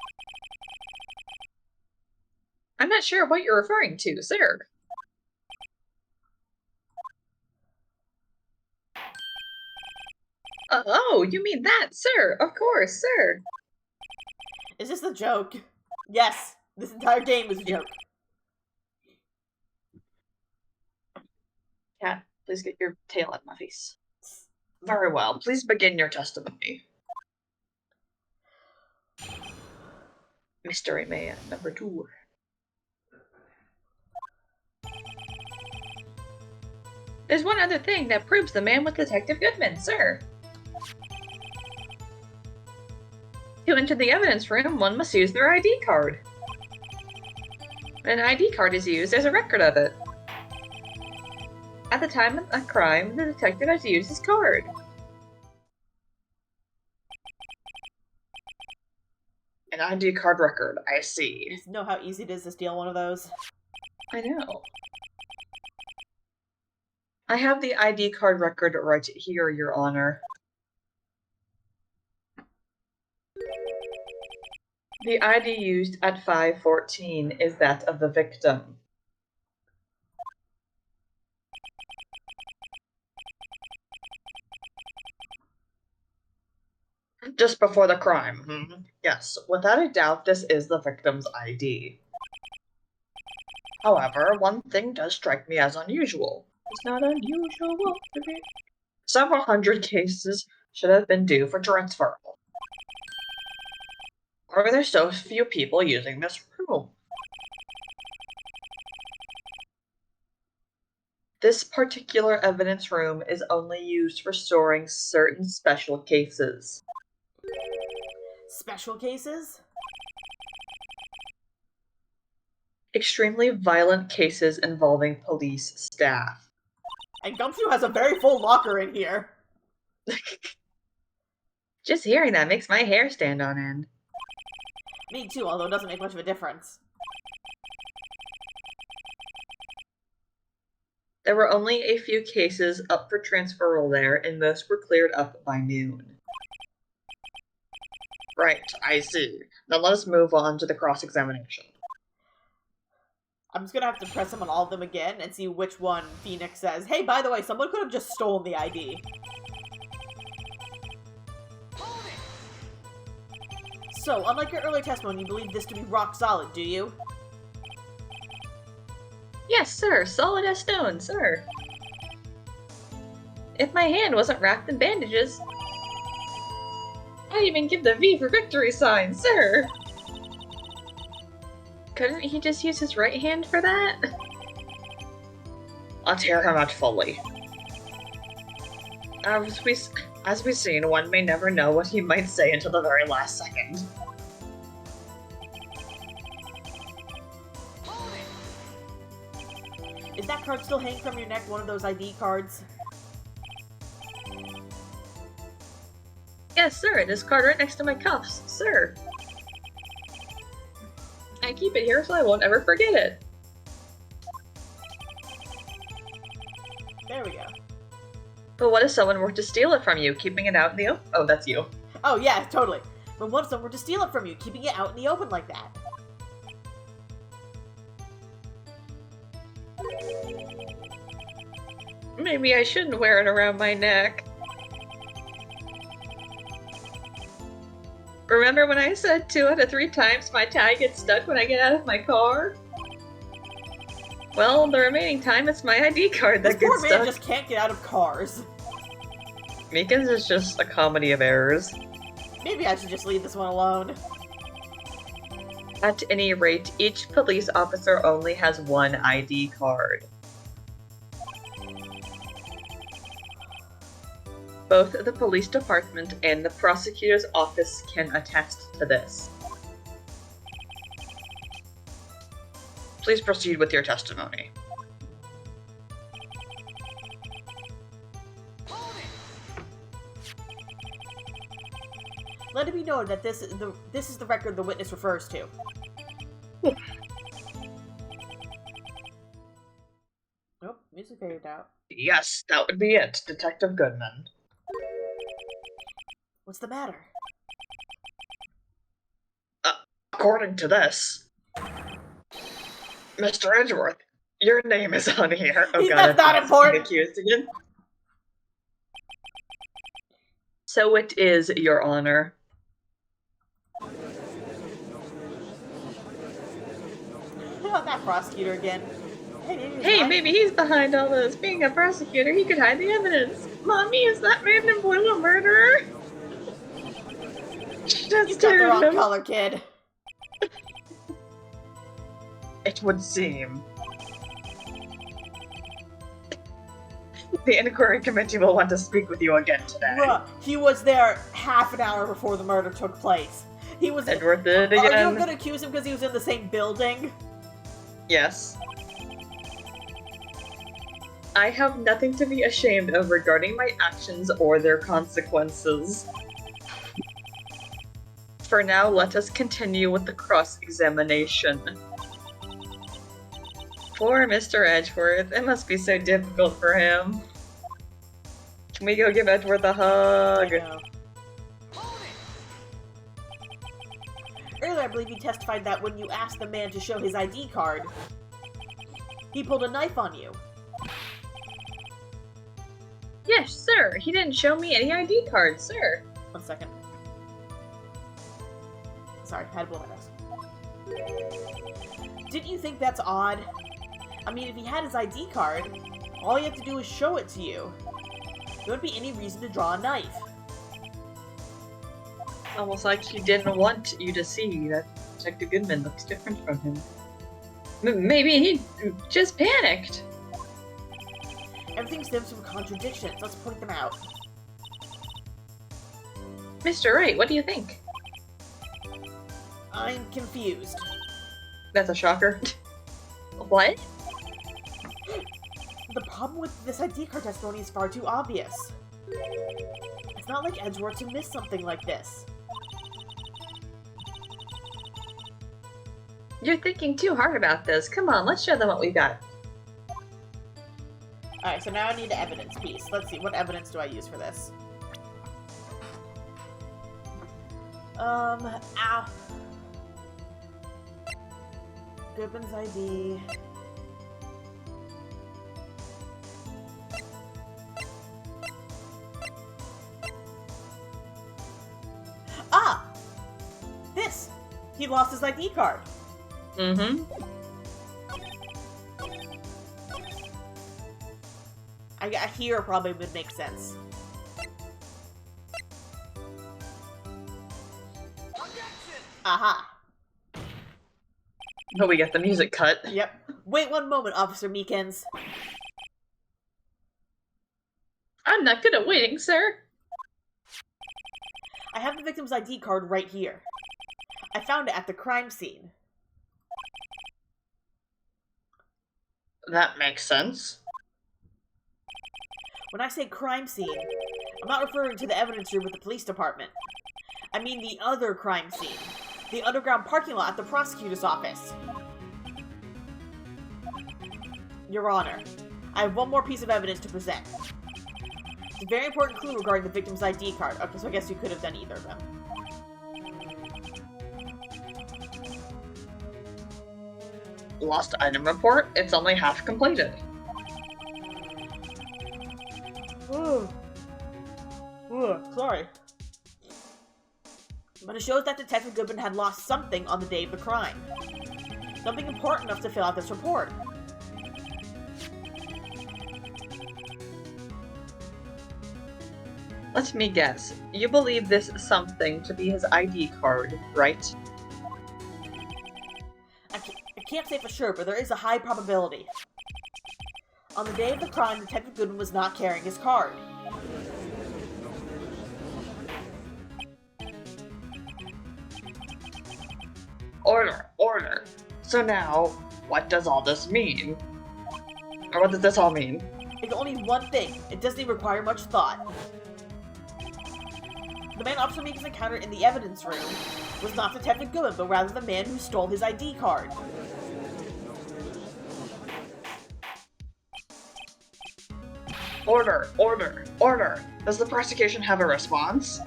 I'm not sure what you're referring to, sir. Oh, you mean that, sir? Of course, sir. Is this a joke? Yes, this entire game is a joke. Cat, please get your tail out of my face. Very well, please begin your testimony. Mystery Man, number 2. There's one other thing that proves the man was Detective Goodman, sir. To enter the evidence room, one must use their ID card. When an ID card is used, there's a record of it. At the time of a crime, the detective has used his card. An ID card record, I see. You know how easy it is to steal one of those? I know. I have the ID card record right here, Your Honor. The ID used at 5:14 is that of the victim. Just before the crime. Yes, without a doubt, this is the victim's ID. However, one thing does strike me as unusual. It's not unusual to me. Several hundred cases should have been due for transfer. Why are there so few people using this room? This particular evidence room is only used for storing certain special cases. Special cases? Extremely violent cases involving police staff. And Gumshoe has a very full locker in here. Just hearing that makes my hair stand on end. Me too, although it doesn't make much of a difference. There were only a few cases up for transferal there, and most were cleared up by noon. Right, I see. Now let us move on to the cross-examination. I'm just gonna have to press him on all of them again and see which one Phoenix says, hey, by the way, someone could have just stolen the ID. So, unlike your earlier testimony, you believe this to be rock solid, do you? Yes, sir. Solid as stone, sir. If my hand wasn't wrapped in bandages, I'd even give the V for victory sign, sir. Couldn't he just use his right hand for that? Let's hear him out fully. As we've seen, one may never know what he might say until the very last second. Is that card still hanging from your neck, one of those ID cards? Yes, sir. This card right next to my cuffs, sir. I keep it here so I won't ever forget it. There we go. But what if someone were to steal it from you, keeping it out in the open? Oh, that's you. Oh, yeah, totally. But what if someone were to steal it from you, keeping it out in the open like that? Maybe I shouldn't wear it around my neck. Remember when I said 2 out of 3 times my tag gets stuck when I get out of my car? Well, the remaining time it's my ID card that gets stuck. This poor man just can't get out of cars. Meekins is just a comedy of errors. Maybe I should just leave this one alone. At any rate, each police officer only has 1 ID card. Both the police department and the prosecutor's office can attest to this. Please proceed with your testimony. Let it be known that this is the record the witness refers to. Nope, music faded out. Yes, that would be it, Detective Goodman. What's the matter? According to this, Mr. Edgeworth, your name is on here. Oh god, that's not important. Accused again. So it is, Your Honor. Not that prosecutor again. Hey, maybe he's behind all this. Being a prosecutor, he could hide the evidence. Mommy, is that man in blue a murderer? You got the wrong color, kid. It would seem. The inquiry committee will want to speak with you again today. Bruh, he was there half an hour before the murder took place. He was. Edward did it again. Are you gonna accuse him because he was in the same building? Yes. I have nothing to be ashamed of regarding my actions or their consequences. For now, let us continue with the cross-examination. Poor Mr. Edgeworth, it must be so difficult for him. Can we go give Edgeworth a hug? Earlier, I believe you testified that when you asked the man to show his ID card, he pulled a knife on you. Yes, sir. He didn't show me any ID cards, sir. 1 second. Sorry, I had to blow my nose. Didn't you think that's odd? I mean, if he had his ID card, all he had to do is show it to you. There wouldn't be any reason to draw a knife. Almost like he didn't want you to see that Detective Goodman looks different from him. Maybe he just panicked. Everything stems from contradictions. Let's point them out. Mr. Wright, what do you think? I'm confused. That's a shocker. What? The problem with this ID card testimony is far too obvious. It's not like Edgeworth to miss something like this. You're thinking too hard about this. Come on, let's show them what we got. Alright, so now I need the evidence piece. Let's see, what evidence do I use for this? Ow. Goodman's ID. Ah! This! He lost his ID card. Mm-hmm. I here probably would make sense. Aha. But we get the music cut. Yep. Wait one moment, Officer Meekins. I'm not good at waiting, sir. I have the victim's ID card right here. I found it at the crime scene. That makes sense. When I say crime scene, I'm not referring to the evidence room with the police department. I mean the other crime scene. The underground parking lot at the prosecutor's office. Your Honor, I have one more piece of evidence to present. It's a very important clue regarding the victim's ID card. Okay, so I guess you could have done either of them. Lost item report. It's only half completed. Sorry. But it shows that Detective Goodman had lost something on the day of the crime. Something important enough to fill out this report. Let me guess. You believe this something to be his ID card, right? I can't say for sure, but there is a high probability. On the day of the crime, Detective Goodman was not carrying his card. Order, order. So now, what does all this mean? Or what does this all mean? It's only one thing. It doesn't even require much thought. The man Officer Meekins encountered in the evidence room was not Detective Goodman, but rather the man who stole his ID card. Order, order, order. Does the prosecution have a response?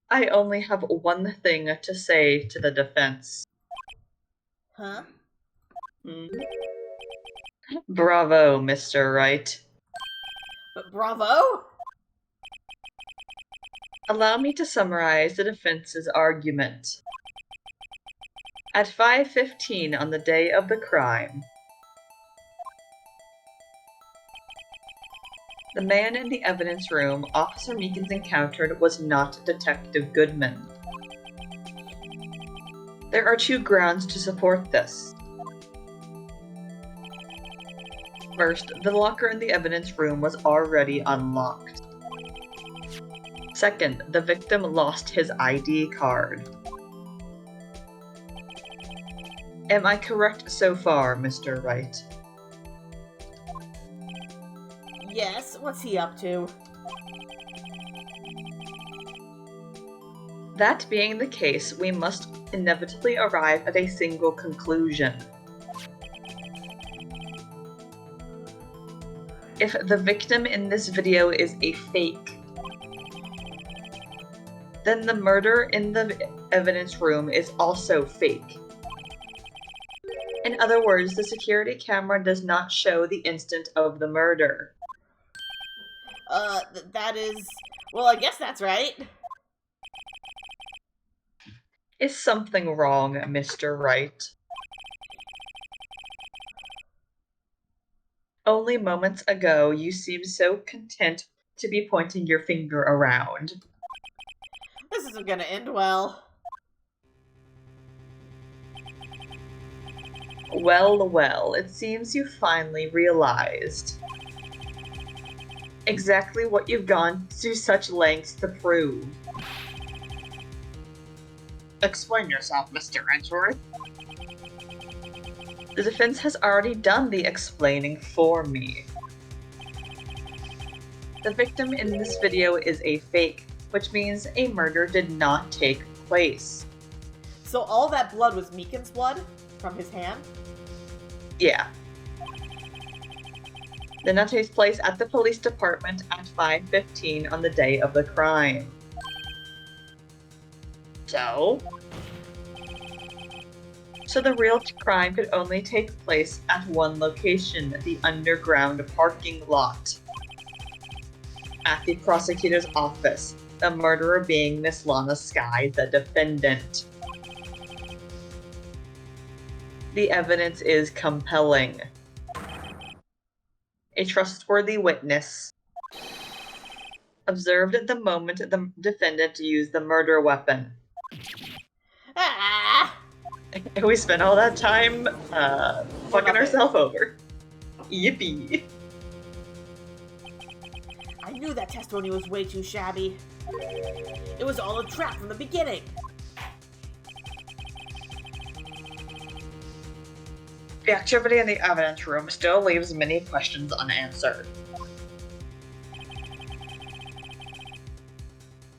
I only have one thing to say to the defense. Huh? Bravo, Mr. Wright. But bravo? Allow me to summarize the defense's argument. At 5:15 on the day of the crime, the man in the evidence room Officer Meekins encountered was not Detective Goodman. There are two grounds to support this. First, the locker in the evidence room was already unlocked. Second, the victim lost his ID card. Am I correct so far, Mr. Wright? Yes, what's he up to? That being the case, we must inevitably arrive at a single conclusion. If the victim in this video is a fake, then the murder in the evidence room is also fake. In other words, the security camera does not show the instant of the murder. That is... Well, I guess that's right. Is something wrong, Mr. Wright? Only moments ago, you seemed so content to be pointing your finger around. This isn't gonna end well. Well, well, it seems you finally realized exactly what you've gone to such lengths to prove. Explain yourself, Mr. Edgeworth. The defense has already done the explaining for me. The victim in this video is a fake, which means a murder did not take place. So all that blood was Meekins' blood? From his hand? Yeah. The night takes place at the police department at 5:15 on the day of the crime. So the real crime could only take place at one location, the underground parking lot. At the prosecutor's office, the murderer being Miss Lana Skye, the defendant. The evidence is compelling. A trustworthy witness observed at the moment the defendant used the murder weapon. Ah! We spent all that time fucking ourselves over. Yippee. I knew that testimony was way too shabby. It was all a trap from the beginning. The activity in the evidence room still leaves many questions unanswered.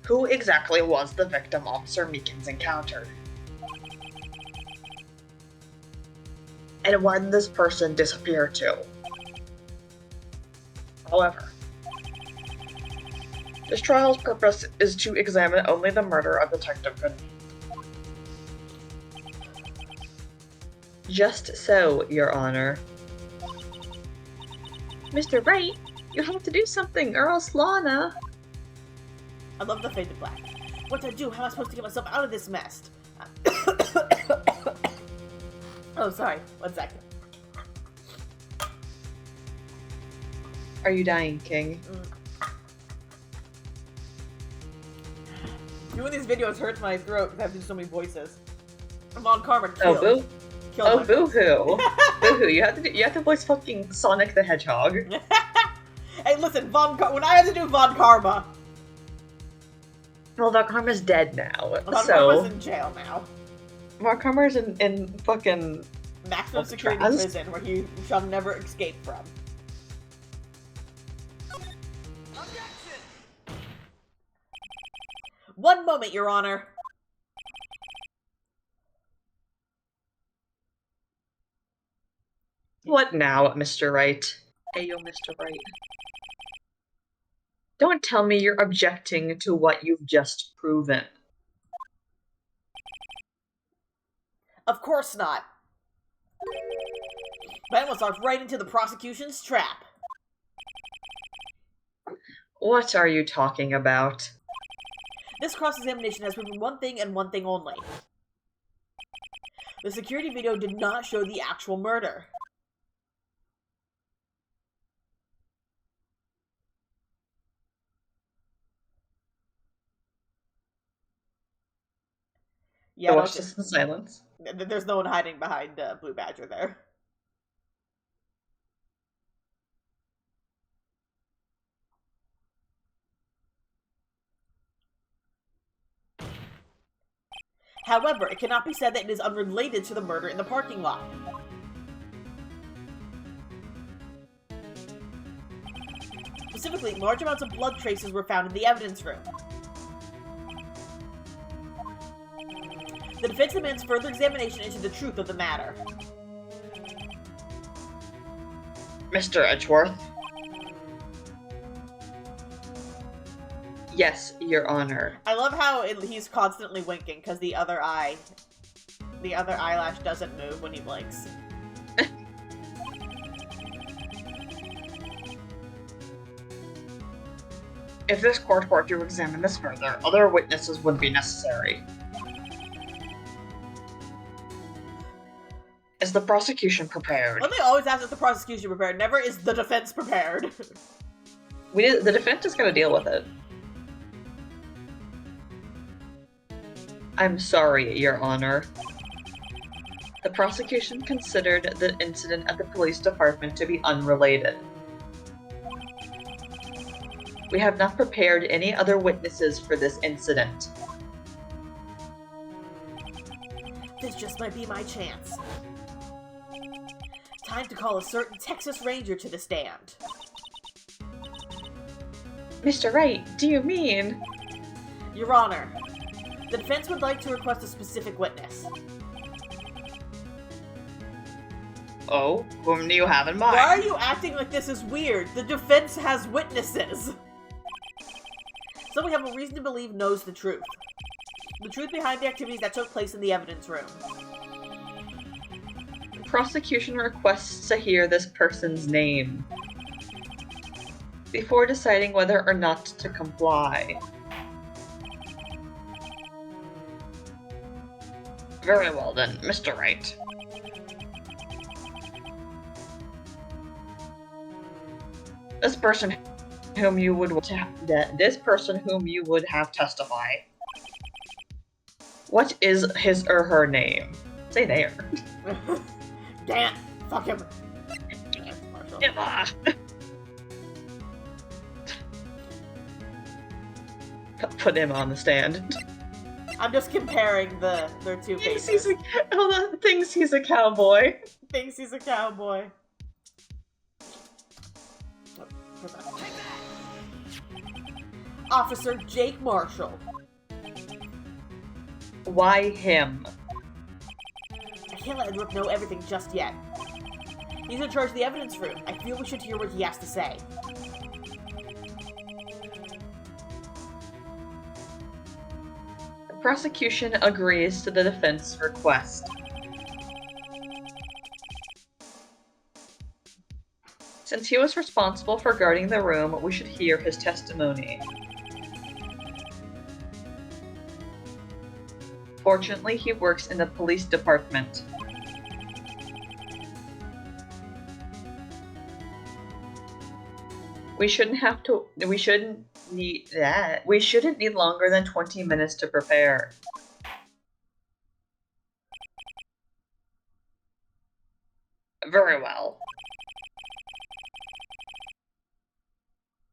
Who exactly was the victim Officer Meekins encountered? And why did this person disappear too? However, this trial's purpose is to examine only the murder of Detective Goodman. Just so, Your Honor. Mr. Wright, you have to do something, or else Lana... I love the fade to black. What do I do? How am I supposed to get myself out of this mess? Oh, sorry. 1 second. Are you dying, King? Doing these videos hurts my throat because I have to do so many voices. Von Karma killed. Oh, boo. Oh, boo-hoo. Boo-hoo, you have to voice fucking Sonic the Hedgehog. Hey, listen, when I had to do Von Karma... Well, Von Karma's dead now, Von Karma's in jail now. Von Karma's in fucking... maximum security prison where he shall never escape from. Objection! One moment, Your Honor. What now, Mr. Wright? Ayo, Mr. Wright. Don't tell me you're objecting to what you've just proven. Of course not. But I almost walked right into the prosecution's trap. What are you talking about? This cross-examination has proven one thing and one thing only. The security video did not show the actual murder. Yeah, I watched this in silence. There's no one hiding behind Blue Badger there. However, it cannot be said that it is unrelated to the murder in the parking lot. Specifically, large amounts of blood traces were found in the evidence room. The defense demands further examination into the truth of the matter. Mr. Edgeworth? Yes, Your Honor. I love how he's constantly winking because the other eyelash doesn't move when he blinks. If this court were to examine this further, other witnesses would be necessary. Is the prosecution prepared? Let me always ask, is the prosecution prepared? Never is the defense prepared. The defense is going to deal with it. I'm sorry, Your Honor. The prosecution considered the incident at the police department to be unrelated. We have not prepared any other witnesses for this incident. This just might be my chance. Time to call a certain Texas Ranger to the stand. Mr. Wright, do you mean? Your Honor, the defense would like to request a specific witness. Oh, whom do you have in mind? Why are you acting like this is weird? The defense has witnesses. Someone we have a reason to believe knows the truth. The truth behind the activities that took place in the evidence room. The prosecution requests to hear this person's name before deciding whether or not to comply. Very well then, Mr. Wright. This person whom you would have testify. What is his or her name? Say there. Gant. Fuck him. Gant, Marshall. Yeah. Put him on the stand. I'm just comparing their two faces. Thinks he's a cowboy. Thinks he's a cowboy. Officer Jake Marshall. Why him? I can't let Edward know everything just yet. He's in charge of the evidence room. I feel we should hear what he has to say. The prosecution agrees to the defense request. Since he was responsible for guarding the room, we should hear his testimony. Fortunately, he works in the police department. We shouldn't need longer than 20 minutes to prepare. Very well.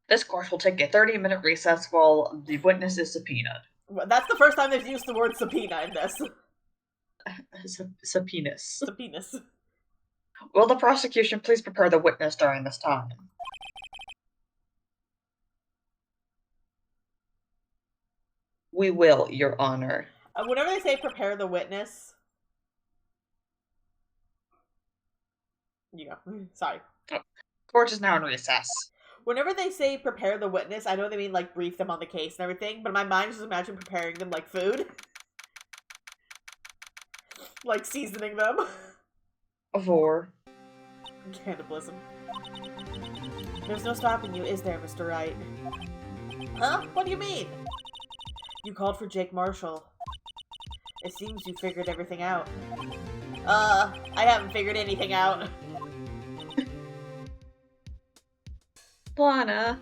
This course will take a 30-minute recess while the witness is subpoenaed. That's the first time they've used the word subpoena in this. Subpoenas. Subpoenas. Will the prosecution please prepare the witness during this time? We will, Your Honor. Whenever they say prepare the witness... You go. Sorry. Court is now in recess. Whenever they say prepare the witness, I know they mean, like, brief them on the case and everything, but in my mind, just imagine preparing them like food. Like, seasoning them. For Cannibalism. There's no stopping you, is there, Mr. Wright? Huh? What do you mean? You called for Jake Marshall. It seems you figured everything out. I haven't figured anything out. Lana.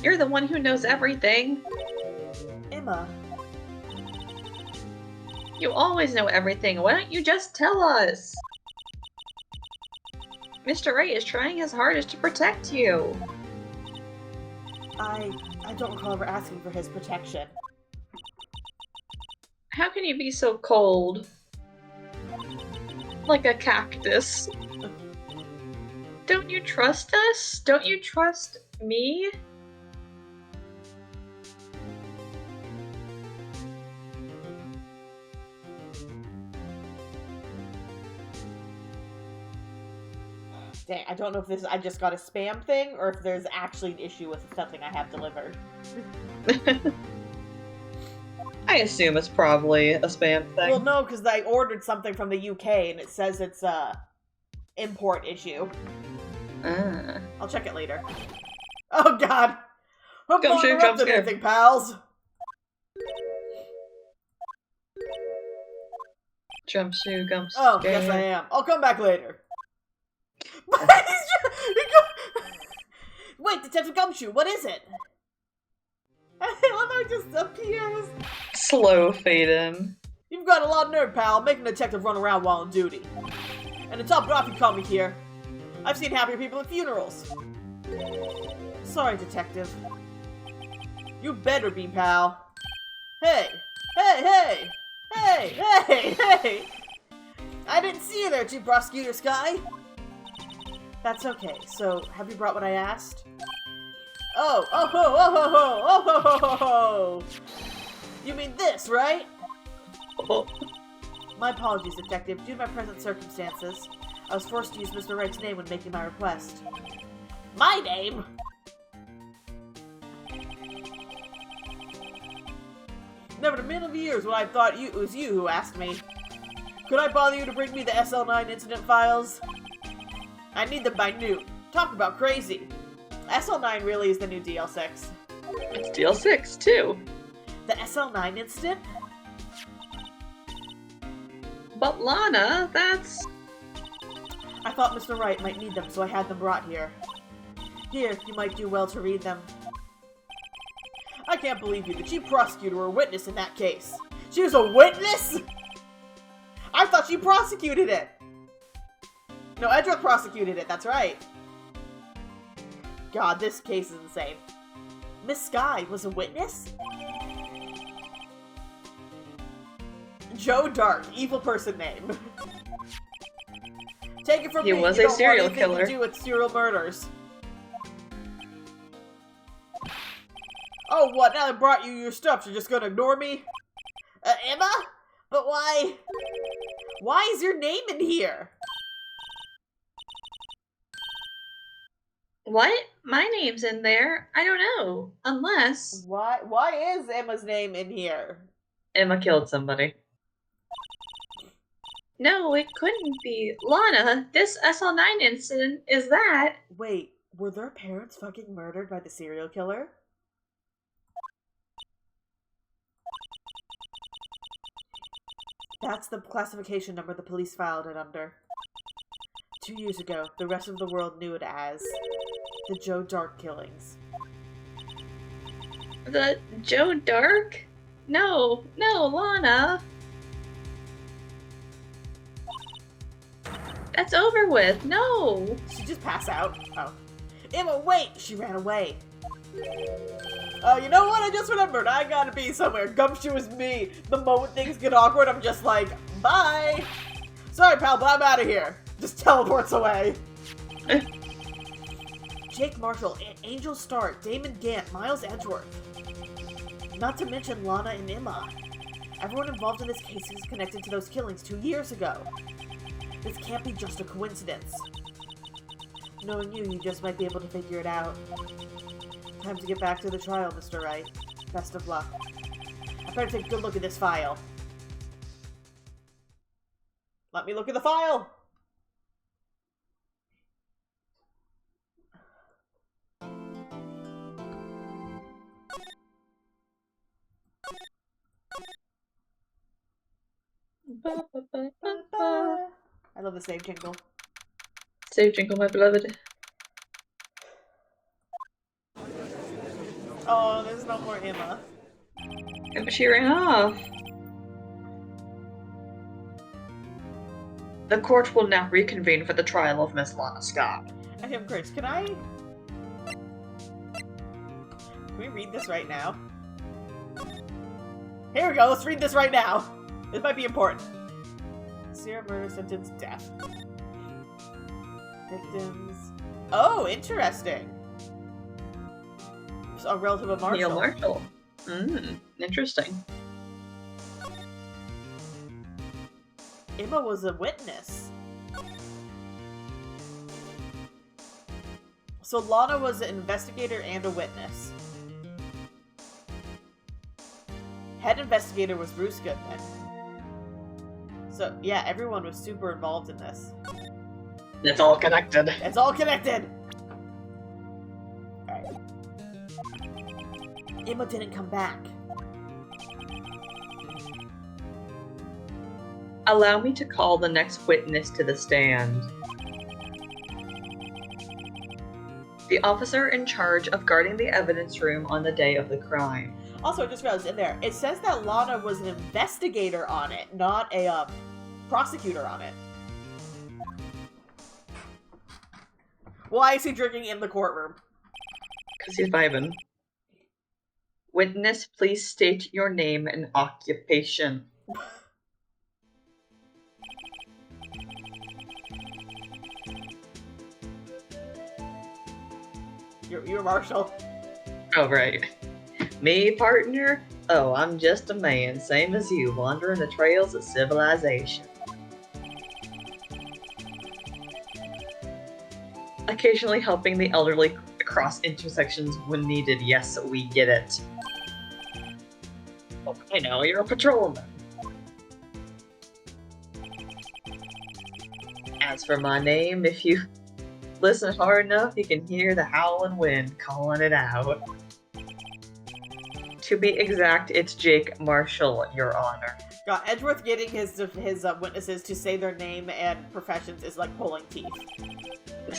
You're the one who knows everything. Emma. You always know everything. Why don't you just tell us? Mr. Wright is trying his hardest to protect you. I don't recall ever asking for his protection. How can you be so cold? Like a cactus. Don't you trust us? Don't you trust me? Dang, I don't know if this is I just got a spam thing or if there's actually an issue with something I have delivered. I assume it's probably a spam thing. Well, no, because I ordered something from the UK and it says it's a import issue. I'll check it later. Oh god! Hope not interrupted anything, pals! Jumpsuit, gumshoe. Oh, yes I am. I'll come back later. Wait, Detective Gumshoe, what is it? I love how it just appears. Slow fade in. You've got a lot of nerve, pal, making a detective run around while on duty. And it's top it off you caught me here. I've seen happier people at funerals. Sorry, detective. You better be, pal. Hey! Hey, hey! Hey, hey, hey! I didn't see you there, Chief Prosecutor Sky! That's okay. So, have you brought what I asked? Oh, oh ho, oh ho ho, oh ho ho ho ho! You mean this, right? Oh. My apologies, Detective. Due to my present circumstances, I was forced to use Mr. Wright's name when making my request. My name? Never in a million years would I have thought it was you who asked me. Could I bother you to bring me the SL9 incident files? I need them by noon. Talk about crazy. SL9 really is the new DL6. It's DL6, too. The SL9 incident? But Lana, that's... I thought Mr. Wright might need them, so I had them brought here. Here, you might do well to read them. I can't believe you, the chief prosecutor or witness in that case. She was a witness?! I thought she prosecuted it! No, Edgeworth prosecuted it, that's right. God, this case is insane. Miss Skye was a witness? Joe Dark, evil person name. Take it from me, he was you a don't serial want anything killer. to do with serial murders. Oh, what? Now I brought you your stuff, you're just gonna ignore me? Emma? But why? Why is your name in here? What? My name's in there? I don't know. Unless... Why is Emma's name in here? Emma killed somebody. No, it couldn't be. Lana, this SL9 incident is that... Wait, were their parents fucking murdered by the serial killer? That's the classification number the police filed it under. 2 years ago, the rest of the world knew it as the Joe Dark killings. The Joe Dark? No, Lana. That's over with. No. She just passed out. Oh. Emma, wait! She ran away. Oh, you know what? I just remembered. I gotta be somewhere. Gumshoe is me. The moment things get awkward, I'm just like, bye! Sorry, pal, but I'm out of here. Just teleports away. Jake Marshall, Angel Stark, Damon Gant, Miles Edgeworth. Not to mention Lana and Emma. Everyone involved in this case is connected to those killings 2 years ago. This can't be just a coincidence. Knowing you just might be able to figure it out. Time to get back to the trial, Mr. Wright. Best of luck. I better take a good look at this file. Let me look at the file! I love the save jingle. Save jingle, my beloved. Oh, there's no more Emma. But she ran off. The court will now reconvene for the trial of Miss Lana Scott. I am Chris. Can we read this right now? Here we go. Let's read this right now. This might be important. Serial murder sentence, death. Victims. Oh, interesting. A relative of Marshall. Neil Marshall. Interesting. Emma was a witness. So Lana was an investigator and a witness. Head investigator was Bruce Goodman. So, yeah, everyone was super involved in this. It's all connected. It's all connected! Alright. Emma didn't come back. Allow me to call the next witness to the stand. The officer in charge of guarding the evidence room on the day of the crime. Also, I just realized in there, it says that Lana was an investigator on it, not a prosecutor on it. Why is he drinking in the courtroom? Because he's vibing. Witness, please state your name and occupation. You're Marshall. Oh, right. Me, partner? Oh, I'm just a man, same as you, wandering the trails of civilization. Occasionally helping the elderly across intersections when needed. Yes, we get it. Oh, I know, you're a patrolman. As for my name, if you listen hard enough, you can hear the howling wind calling it out. To be exact, it's Jake Marshall, Your Honor. God, Edgeworth getting his witnesses to say their name and professions is like pulling teeth.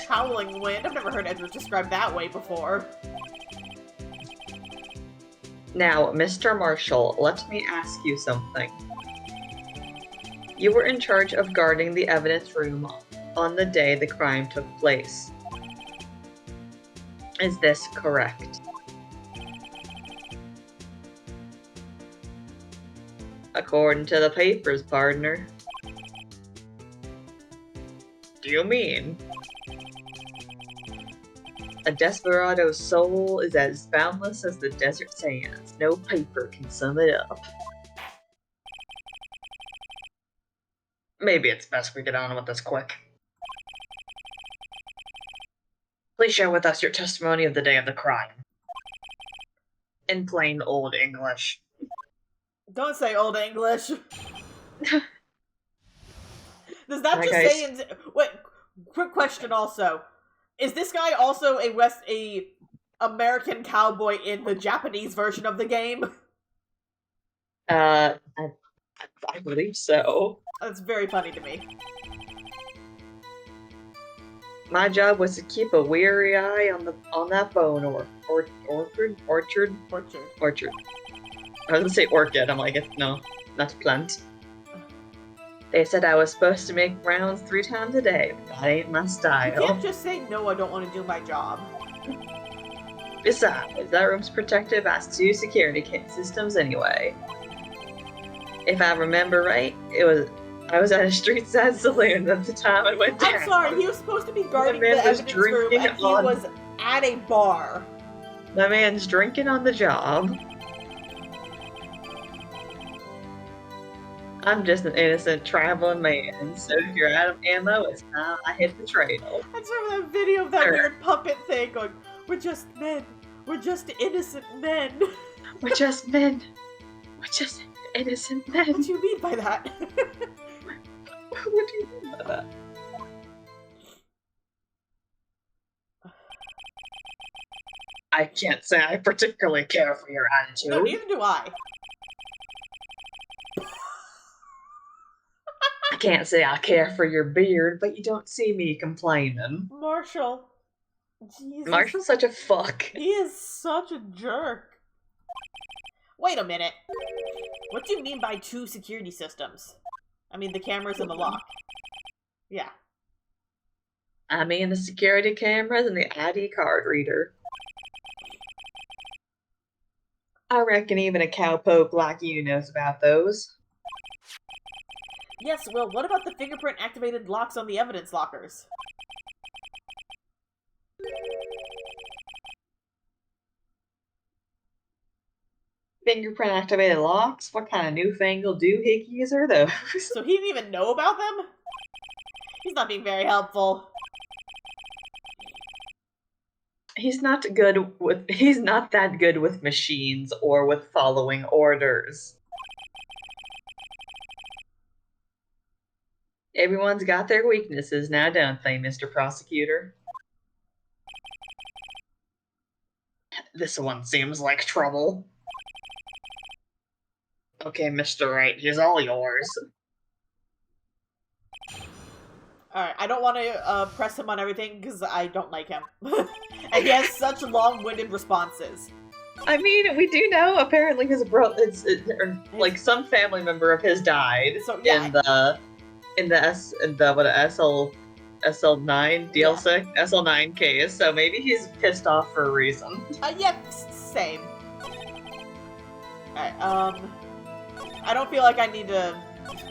Howling wind. I've never heard Edgeworth described that way before. Now, Mr. Marshall, let me ask you something. You were in charge of guarding the evidence room on the day the crime took place. Is this correct? According to the papers, partner. Do you mean? A desperado's soul is as boundless as the desert sands. No paper can sum it up. Maybe it's best we get on with this quick. Please share with us your testimony of the day of the crime. In plain old English. Don't say old English. Does that just say in... Wait, quick question also. Is this guy also a American cowboy in the Japanese version of the game? I believe so. That's very funny to me. My job was to keep a weary eye on that phone orchard. I was gonna say orchid. I'm like, no, not a plant. They said I was supposed to make rounds 3 times a day, but that ain't my style. You can't just say, no, I don't want to do my job. Besides, that room's protected by 2 security systems anyway. If I remember right, I was at a street-side saloon at the time it went down. I'm sorry, he was supposed to be guarding the evidence room, and he was at a bar. My man's drinking on the job. I'm just an innocent traveling man, so if you're out of ammo, it's time I hit the trail. I just remember that video of that weird puppet thing going, we're just men. We're just innocent men. We're just men. We're just innocent men. What do you mean by that? What do you mean by that? I can't say I particularly care for your attitude. No, neither do I. I can't say I care for your beard, but you don't see me complaining. Marshall. Jesus. Marshall's such a fuck. He is such a jerk. Wait a minute. What do you mean by 2 security systems? I mean the cameras and the lock. Yeah. I mean the security cameras and the ID card reader. I reckon even a cowpoke like you knows about those. Yes, well, what about the fingerprint-activated locks on the evidence lockers? Fingerprint-activated locks? What kind of newfangled doohickeys are those? So he didn't even know about them? He's not being very helpful. He's not that good with machines or with following orders. Everyone's got their weaknesses now, don't they, Mr. Prosecutor? This one seems like trouble. Okay, Mr. Wright, he's all yours. Alright, I don't want to press him on everything because I don't like him. And he has such long-winded responses. I mean, we do know apparently his brother, like some family member of his died so, yeah. in the SL9 DLC, SL9 case. So maybe he's pissed off for a reason. Yeah, same. Alright, I don't feel like I need to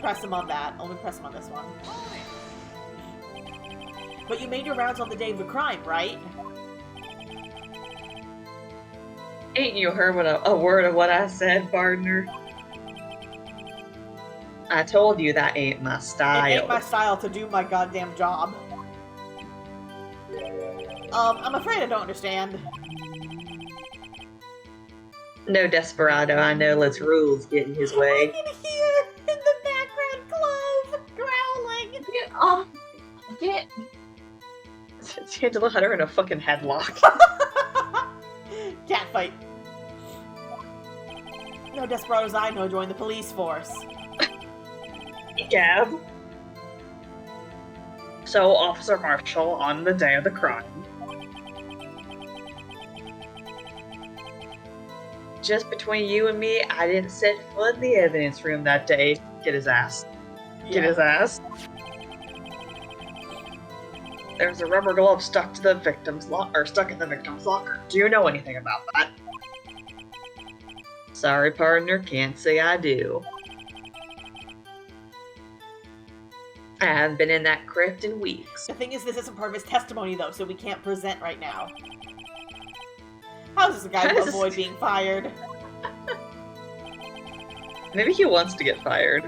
press him on that. Only press him on this one. But you made your rounds on the day of the crime, right? Ain't you heard a word of what I said, partner? I told you that ain't my style. It ain't my style to do my goddamn job. I'm afraid I don't understand. No desperado, I know lets rules get in his way. I can hear in the background Clove growling. Get Angela had her in a fucking headlock. Cat fight. No desperados I know join the police force. Gab. So, Officer Marshall, on the day of the crime, just between you and me, I didn't set foot in the evidence room that day. Get his ass. Yeah. Get his ass. There's a rubber glove stuck to the victim's stuck in the victim's locker. Do you know anything about that? Sorry, partner, can't say I do. I haven't been in that crypt in weeks. The thing is, this isn't part of his testimony, though, so we can't present right now. How does the guy avoid being fired? Maybe he wants to get fired.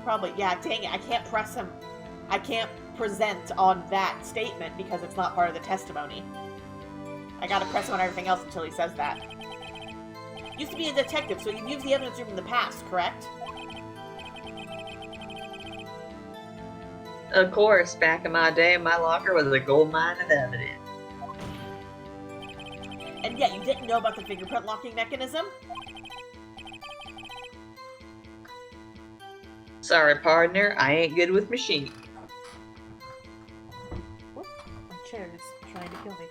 Probably, yeah, dang it, I can't press him. I can't present on that statement because it's not part of the testimony. I gotta press him on everything else until he says that. Used to be a detective, so you've used the evidence room in the past, correct? Of course, back in my day, my locker was a gold mine of evidence. And yet, you didn't know about the fingerprint locking mechanism? Sorry, partner, I ain't good with machines. Whoop, my chair is trying to kill me.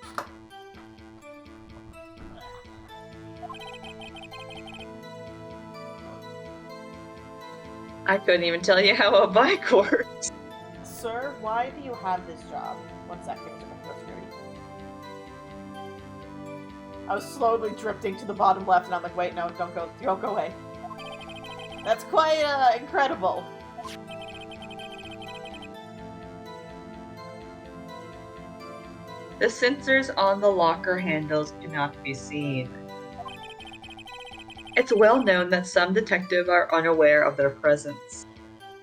I couldn't even tell you how a bike works. Sir, why do you have this job? 1 second. I was slowly drifting to the bottom left, and I'm like, wait, no, don't go away. That's quite, incredible. The sensors on the locker handles cannot be seen. It's well known that some detectives are unaware of their presence.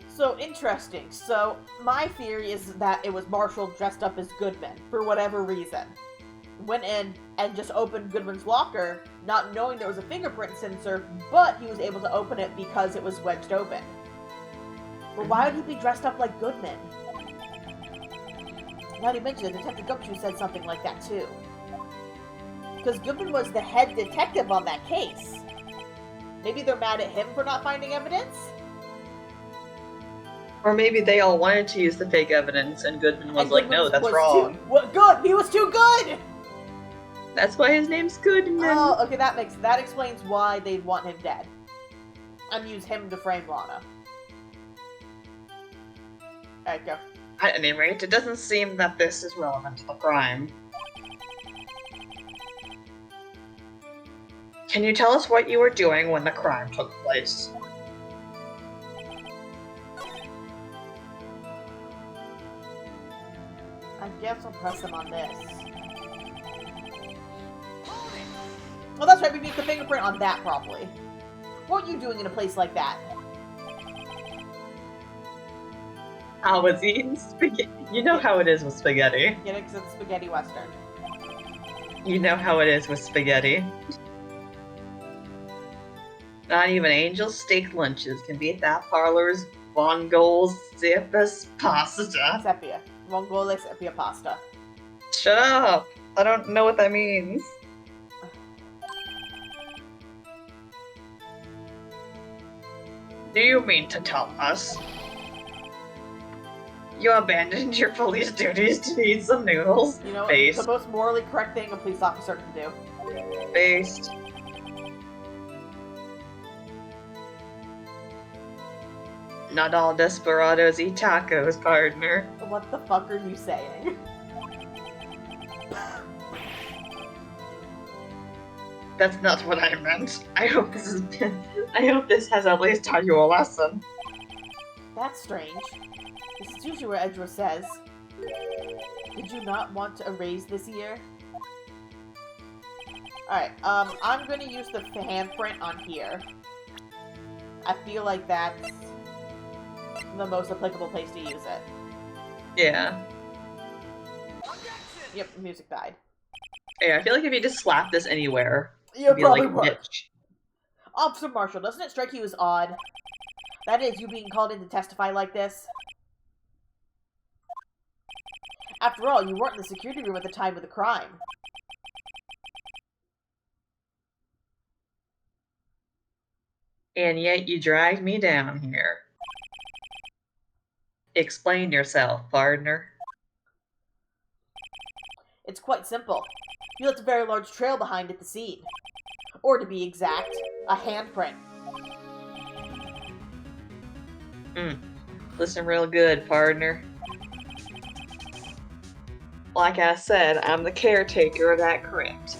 So, interesting. So, my theory is that it was Marshall dressed up as Goodman, for whatever reason. Went in and just opened Goodman's locker, not knowing there was a fingerprint sensor, but he was able to open it because it was wedged open. But why would he be dressed up like Goodman? Now you mentioned it, Detective Gumshoe said something like that too. Because Goodman was the head detective on that case. Maybe they're mad at him for not finding evidence? Or maybe they all wanted to use the fake evidence and Goodman was like, no, that's wrong. Good! He was too good! That's why his name's Goodman. Oh, okay, that explains why they'd want him dead. And use him to frame Lana. Alright, go. At any rate, it doesn't seem that this is relevant to the crime. Can you tell us what you were doing when the crime took place? I guess I'll press him on this. Well, that's right, we beat the fingerprint on that properly. What were you doing in a place like that? I was eating spaghetti. You know how it is with spaghetti. Get it? Because it's spaghetti western. You know how it is with spaghetti. Not even Angel's steak lunches can beat that parlor's Vongole Sepia pasta. Sepia. Vongole Sepia pasta. Shut up! I don't know what that means. Do you mean to tell us you abandoned your police duties to eat some noodles? You know, Based. the most morally correct thing a police officer can do. Based. Not all desperados eat tacos, partner. What the fuck are you saying? That's not what I meant. I hope this has at least taught you a lesson. That's strange. This is usually where Edra says, "Did you not want a raise this year?" Alright, I'm gonna use the handprint on here. I feel like that's the most applicable place to use it. Yeah. Yep, music died. Yeah, I feel like if you just slap this anywhere, You probably like, would. Officer Marshall, doesn't it strike you as odd? That is, you being called in to testify like this? After all, you weren't in the security room at the time of the crime. And yet you dragged me down here. Explain yourself, partner. It's quite simple. You left a very large trail behind at the scene. Or to be exact, a handprint. Listen real good, partner. Like I said, I'm the caretaker of that crypt.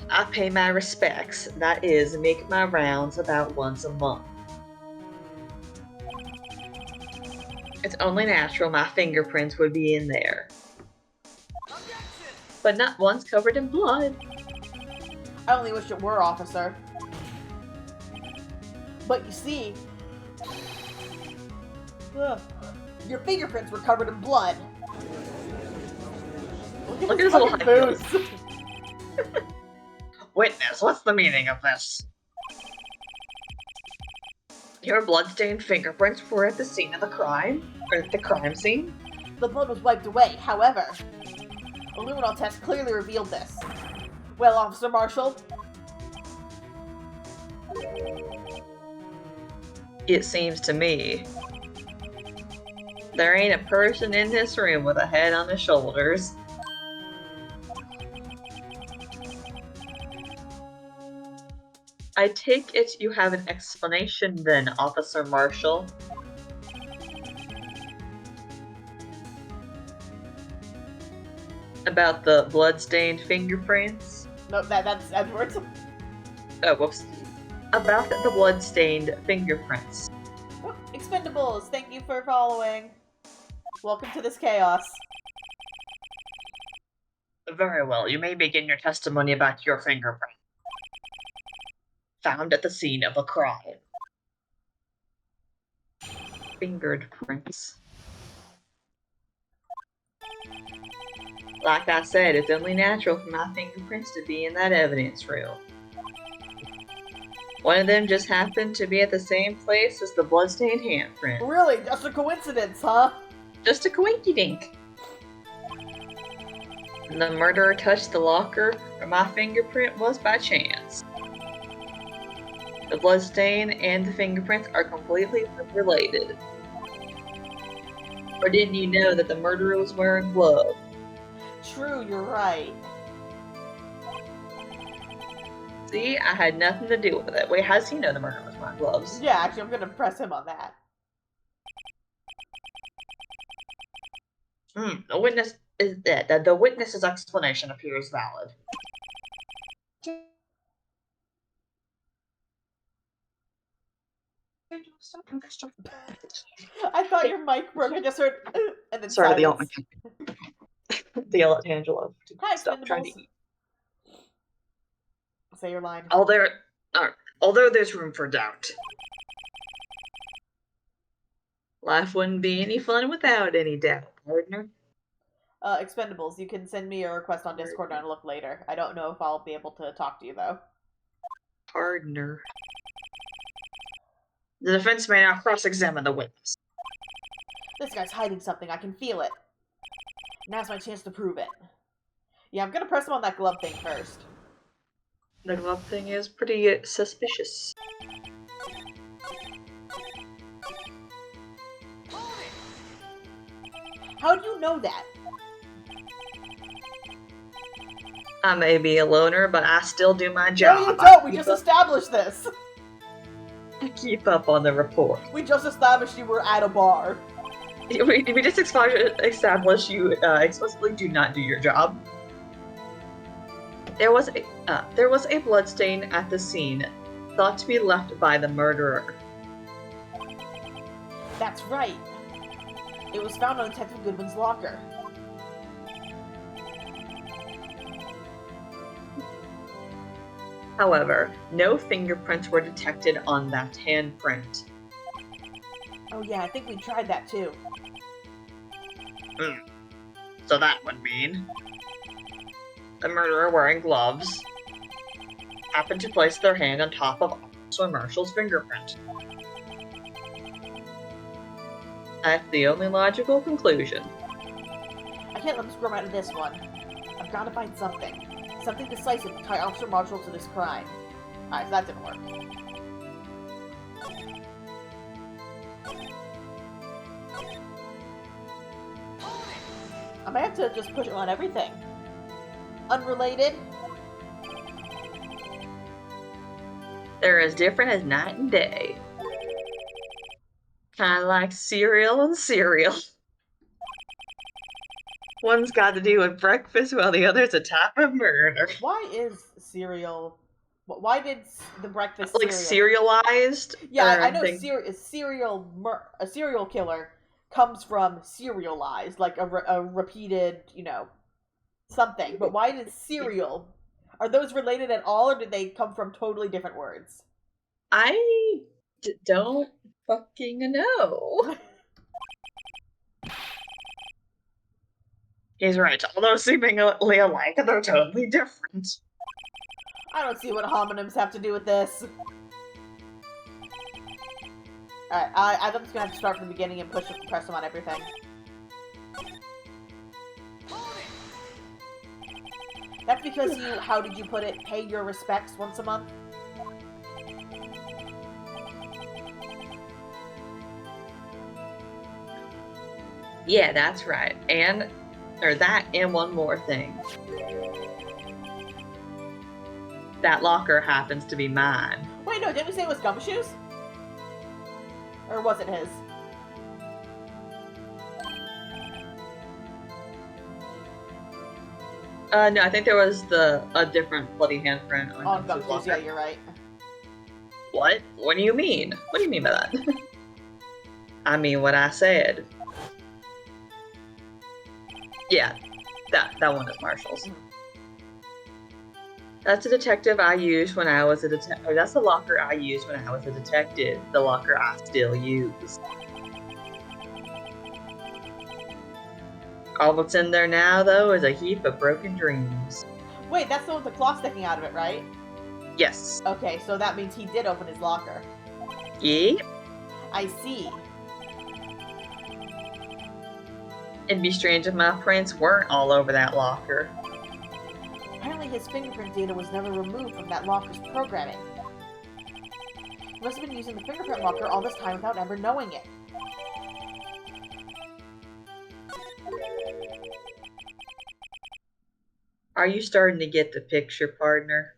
I pay my respects, that is, make my rounds about once a month. It's only natural my fingerprints would be in there. But not once covered in blood. I only wish it were, officer. But you see, your fingerprints were covered in blood. Look at his little boots. Witness, what's the meaning of this? Your bloodstained fingerprints were at the scene of the crime? Or the crime scene? The blood was wiped away, however. A luminol test clearly revealed this. Well, Officer Marshall? It seems to me there ain't a person in this room with a head on his shoulders. I take it you have an explanation then, Officer Marshall. About the blood-stained fingerprints? No, that's Edwards. Oh, whoops. About the blood-stained fingerprints. Oh, Expendables, thank you for following. Welcome to this chaos. Very well, you may begin your testimony about your fingerprint. Found at the scene of a crime. Fingered prints. Like I said, it's only natural for my fingerprints to be in that evidence room. One of them just happened to be at the same place as the bloodstained handprint. Really? Just a coincidence, huh? Just a coinky-dink. The murderer touched the locker where my fingerprint was by chance. The bloodstain and the fingerprints are completely unrelated. Or didn't you know that the murderer was wearing gloves? True, you're right. See, I had nothing to do with it. Wait, how does he know the murderer was wearing gloves? Yeah, actually, I'm gonna press him on that. The witness is dead. The witness's explanation appears valid. I thought your mic broke. I just heard, and then Sorry to yell silence. to yell at Angela to Hi, stop trying to Expendables. eat. Say your line. Although there's room for doubt. Life wouldn't be any fun without any doubt, partner. Expendables, you can send me a request on Discord and I'll look later. I don't know if I'll be able to talk to you, though. Partner. The defense may now cross-examine the witness. This guy's hiding something. I can feel it. Now's my chance to prove it. Yeah, I'm gonna press him on that glove thing first. The glove thing is pretty suspicious. How do you know that? I may be a loner, but I still do my job. No, you don't! We just established this! I keep up on the report. We just established you were at a bar. We just established you explicitly do not do your job. There was a bloodstain at the scene, thought to be left by the murderer. That's right. It was found on Detective Goodwin's locker. However, no fingerprints were detected on that handprint. Oh yeah, I think we tried that too. So that would mean the murderer wearing gloves happened to place their hand on top of Officer Marshall's fingerprint. That's the only logical conclusion. I can't let him squirm out of this one. I've got to find something. Something decisive to tie Officer Marshall to this crime. Alright, so that didn't work. I might have to just push it on everything. Unrelated. They're as different as night and day. Kind of like cereal and cereal. One's got to do with breakfast while the other's a type of murder. Why is cereal... Why did the breakfast like cereal... serialized? Yeah, I know a serial killer comes from serialized, like a repeated, you know, something. But why did cereal... Are those related at all, or did they come from totally different words? I don't fucking know. He's right. Although seemingly alike, they're totally different. I don't see what homonyms have to do with this. Alright, I'm just gonna have to start from the beginning and press them on everything. That's because you, how did you put it, pay your respects once a month? Yeah, that's right. And one more thing. That locker happens to be mine. Wait, no, didn't we say it was Gumshoes? Or was it his? No, I think there was a different bloody handprint on Gumshoes. Locker. Yeah, you're right. What? What do you mean? What do you mean by that? I mean what I said. Yeah, that one is Marshall's. That's a detective I used when I was a detective. That's the locker I used when I was a detective. The locker I still use. All that's in there now, though, is a heap of broken dreams. Wait, that's the one with the claw sticking out of it, right? Yes. Okay, so that means he did open his locker. Yeah. I see. It'd be strange if my prints weren't all over that locker. Apparently his fingerprint data was never removed from that locker's programming. He must have been using the fingerprint locker all this time without ever knowing it. Are you starting to get the picture, partner?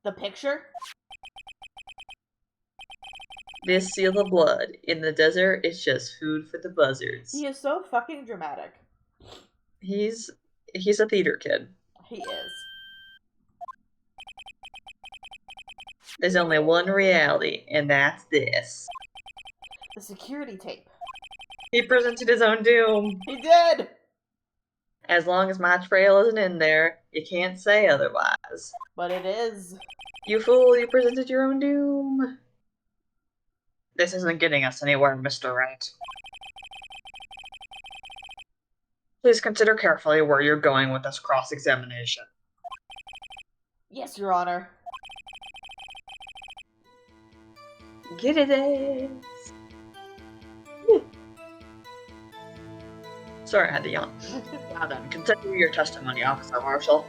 The picture? This seal of blood in the desert is just food for the buzzards. He is so fucking dramatic. He's a theater kid. He is. There's only one reality, and that's this. The security tape. He presented his own doom. He did! As long as my trail isn't in there, you can't say otherwise. But it is. You fool, you presented your own doom. This isn't getting us anywhere, Mr. Wright. Please consider carefully where you're going with this cross-examination. Yes, Your Honor. Get it, Sorry, I had to yawn. Now then, consider your testimony, Officer Marshall.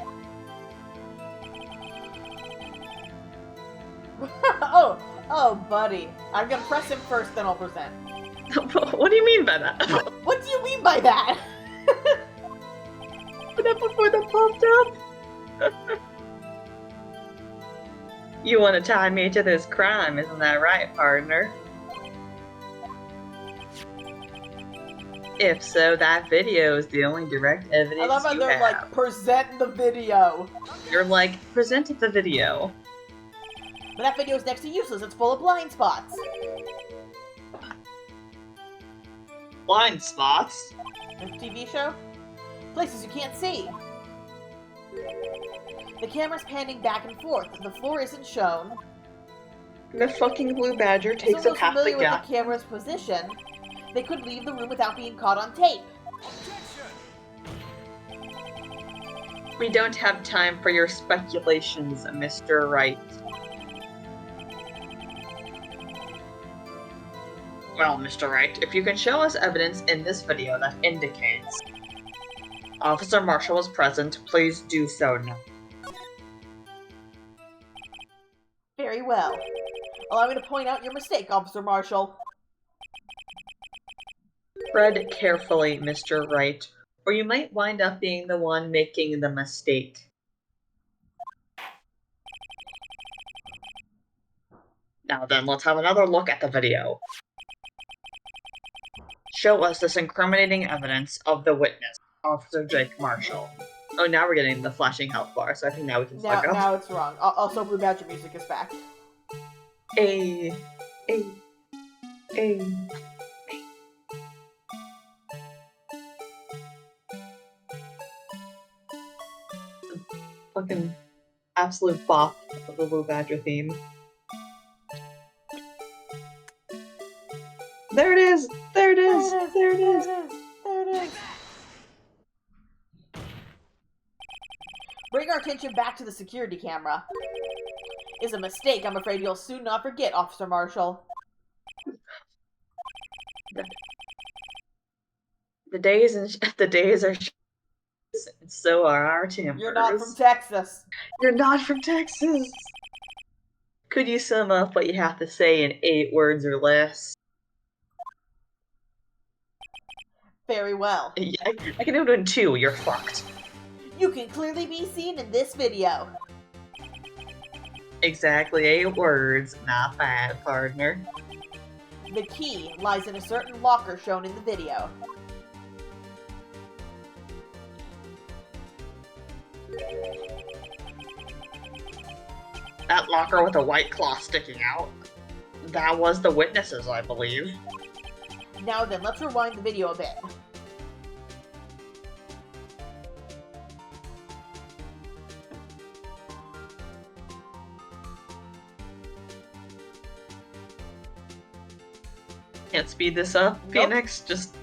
Oh, buddy. I'm gonna press him first, then I'll present. What do you mean by that? What do you mean by that? Put that before that popped up? You want to tie me to this crime, isn't that right, partner? If so, that video is the only direct evidence. I love how they're like, present the video. You're like, presented the video. But that video is next to useless. It's full of blind spots. Blind spots? A TV show? Places you can't see. The camera's panning back and forth. The floor isn't shown. The fucking blue badger takes up half the familiar with gap. the camera's position, they could leave the room without being caught on tape. We don't have time for your speculations, Mr. Wright. Well, Mr. Wright, if you can show us evidence in this video that indicates Officer Marshall was present, please do so now. Very well. Allow me to point out your mistake, Officer Marshall. Tread carefully, Mr. Wright, or you might wind up being the one making the mistake. Now then, let's have another look at the video. Show us this incriminating evidence of the witness, Officer Jake Marshall. Oh, now we're getting the flashing health bar, so I think now we can fuck up. Now it's wrong. Also, Blue Badger music is back. Fucking absolute bop of the Blue Badger theme. There it is! There it is! There it is! There it is! Bring our attention back to the security camera. Is a mistake I'm afraid you'll soon not forget, Officer Marshall. The days are so are our tempers. You're not from Texas. You're not from Texas! Could you sum up what you have to say in 8 words or less? Very well. Yeah, I can do it in 2, you're fucked. You can clearly be seen in this video. Exactly 8 words, not bad, partner. The key lies in a certain locker shown in the video. That locker with a white cloth sticking out. That was the witnesses, I believe. Now then, let's rewind the video a bit. Can't speed this up, Nope. Phoenix. Just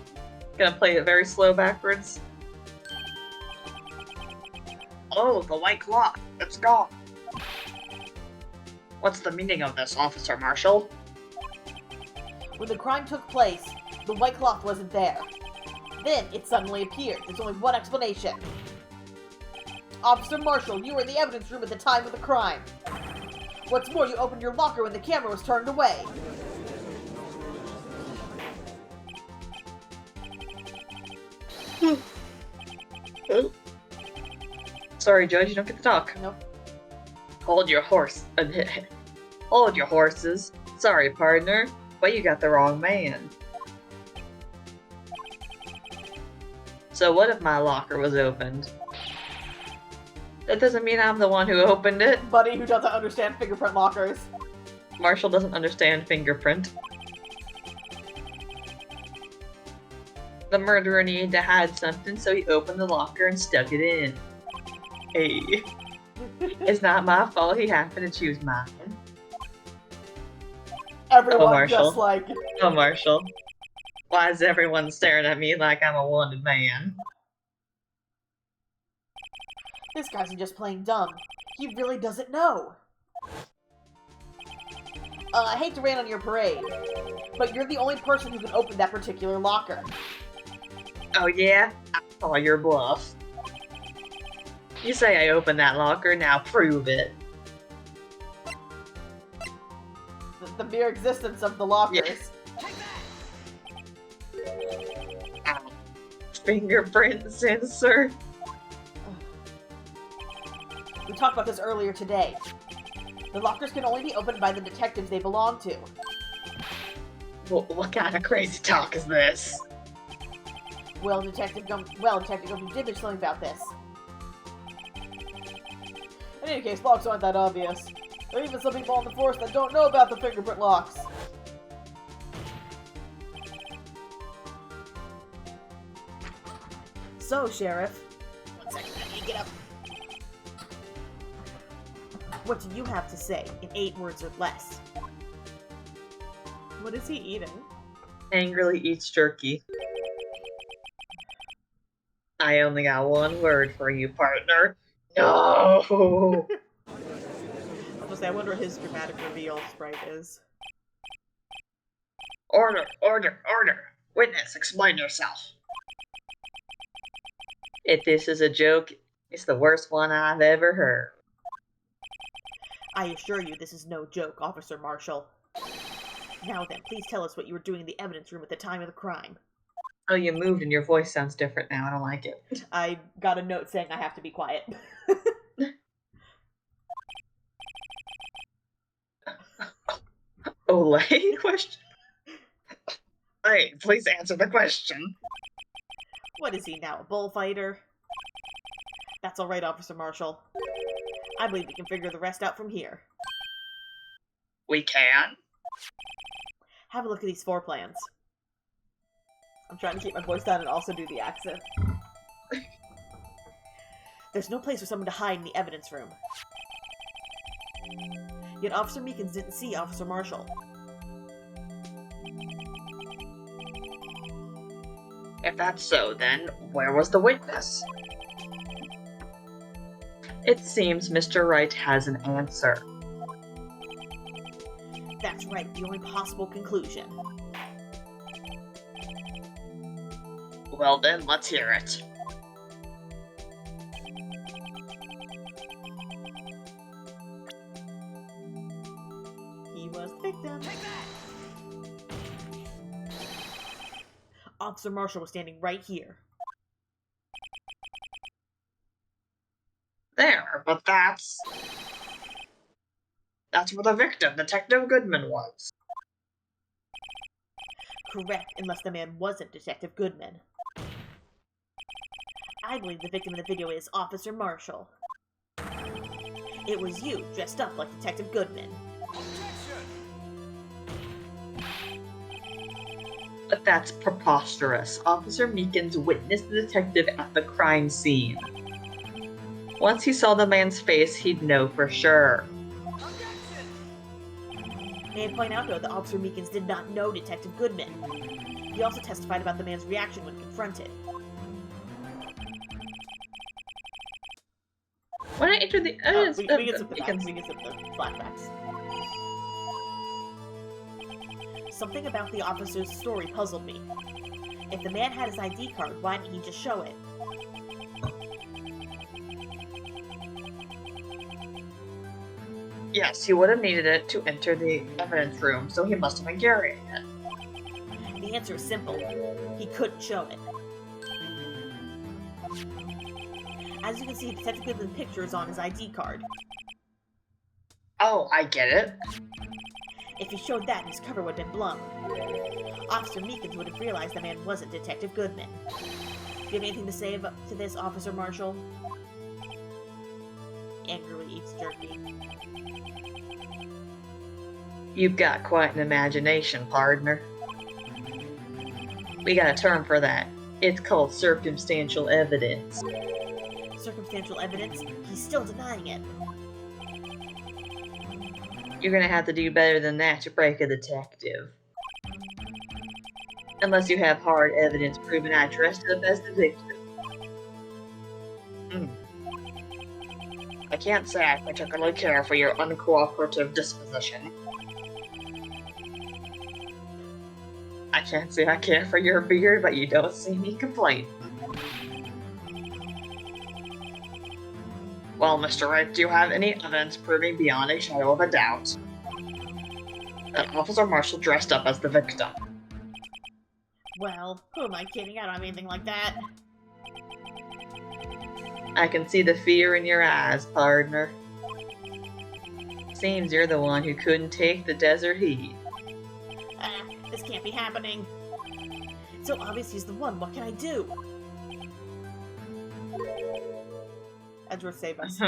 gonna play it very slow backwards. Oh, the white cloth. It's gone. What's the meaning of this, Officer Marshall? When the crime took place, the white cloth wasn't there. Then it suddenly appeared. There's only one explanation. Officer Marshall, you were in the evidence room at the time of the crime. What's more, you opened your locker when the camera was turned away. Oh. Sorry, Judge, you don't get to talk. Nope. Hold your horse. Hold your horses. Sorry, partner, but you got the wrong man. So what if my locker was opened? That doesn't mean I'm the one who opened it. Buddy who doesn't understand fingerprint lockers. Marshall doesn't understand fingerprint. The murderer needed to hide something, so he opened the locker and stuck it in. Hey. It's not my fault he happened to choose mine. Everyone Marshall. just like... Oh, Marshall. Why is everyone staring at me like I'm a wanted man? This guy's just playing dumb. He really doesn't know. I hate to rain on your parade, but you're the only person who can open that particular locker. Oh yeah? I saw your bluff. You say I opened that locker, now prove it. The mere existence of the lockers. Ow. Fingerprint sensor. We talked about this earlier today. The lockers can only be opened by the detectives they belong to. What kind of crazy talk is this? Well, Detective Gumby did mention something about this. In any case, locks aren't that obvious. There are even some people on the force that don't know about the fingerprint locks. So, Sheriff. 1 second, let me get up. What do you have to say in 8 words or less? What is he eating? Angrily eats jerky. I only got 1 word for you, partner. No! I wonder what his dramatic reveal sprite is. Order, order, order! Witness, explain yourself. If this is a joke, it's the worst one I've ever heard. I assure you this is no joke, Officer Marshall. Now then, please tell us what you were doing in the evidence room at the time of the crime. Oh, you moved and your voice sounds different now. I don't like it. I got a note saying I have to be quiet. Olay? Question? Hey, please answer the question. What is he now, a bullfighter? That's alright, Officer Marshall. I believe we can figure the rest out from here. We can? Have a look at these 4 plans. I'm trying to keep my voice down and also do the accent. There's no place for someone to hide in the evidence room. Yet Officer Meekins didn't see Officer Marshall. If that's so, then where was the witness? It seems Mr. Wright has an answer. That's right, the only possible conclusion. Well then, let's hear it. He was the victim. Officer Marshall was standing right here. There, but that's where the victim, Detective Goodman, was. Correct, unless the man wasn't Detective Goodman. I believe the victim in the video is Officer Marshall. It was you, dressed up like Detective Goodman. But that's preposterous. Officer Meekins witnessed the detective at the crime scene. Once he saw the man's face, he'd know for sure. May I point out, though, that Officer Meekins did not know Detective Goodman. He also testified about the man's reaction when confronted. When I entered the evidence, we can skip the facts. We can skip the flashbacks. Something about the officer's story puzzled me. If the man had his ID card, why didn't he just show it? Yes, he would have needed it to enter the evidence room, so he must have been carrying it. The answer is simple. He couldn't show it. As you can see, Detective Goodman's picture is on his ID card. Oh, I get it. If he showed that, his cover would have been blown. Officer Meekins would have realized the man wasn't Detective Goodman. Do you have anything to say to this, Officer Marshall? Angrily eats jerky. You've got quite an imagination, partner. We got a term for that. It's called circumstantial evidence. Circumstantial evidence? He's still denying it. You're gonna have to do better than that to break a detective. Unless you have hard evidence proving I dressed up as the victim. I can't say I particularly care for your uncooperative disposition. I can't say I care for your beard, but you don't see me complain. Well, Mr. Wright, do you have any evidence proving beyond a shadow of a doubt that Officer Marshall dressed up as the victim? Well, who am I kidding? I don't have anything like that. I can see the fear in your eyes, partner. Seems you're the one who couldn't take the desert heat. This can't be happening. It's so obvious he's the one. What can I do? Edgeworth, save us.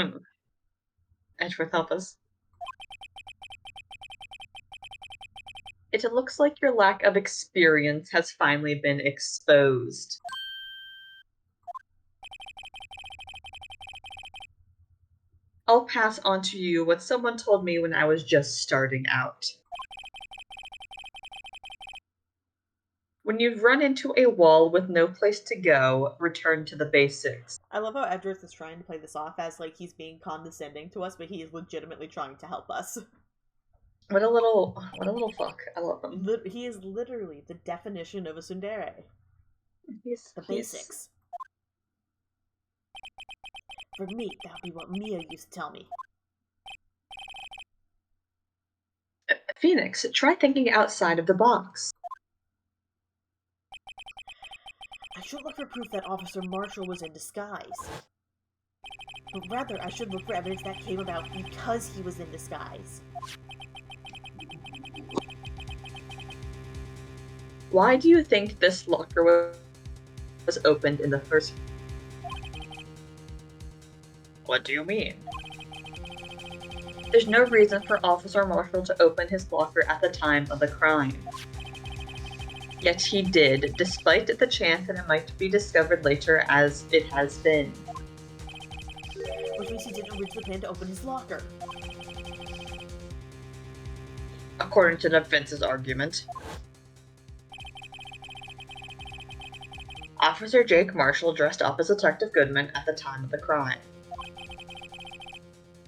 Edgeworth, help us. It looks like your lack of experience has finally been exposed. I'll pass on to you what someone told me when I was just starting out. When you've run into a wall with no place to go, return to the basics. I love how Edgeworth is trying to play this off as like he's being condescending to us, but he is legitimately trying to help us. What a little fuck. I love him. He is literally the definition of a tsundere. The basics. For me, that would be what Mia used to tell me. Phoenix, try thinking outside of the box. I should look for proof that Officer Marshall was in disguise. But rather, I should look for evidence that came about because he was in disguise. Why do you think this locker was opened in the first place? What do you mean? There's no reason for Officer Marshall to open his locker at the time of the crime. Yet he did, despite the chance that it might be discovered later as it has been. Which means he didn't originally plan to open his locker. According to the defense's argument. Officer Jake Marshall dressed up as Detective Goodman at the time of the crime.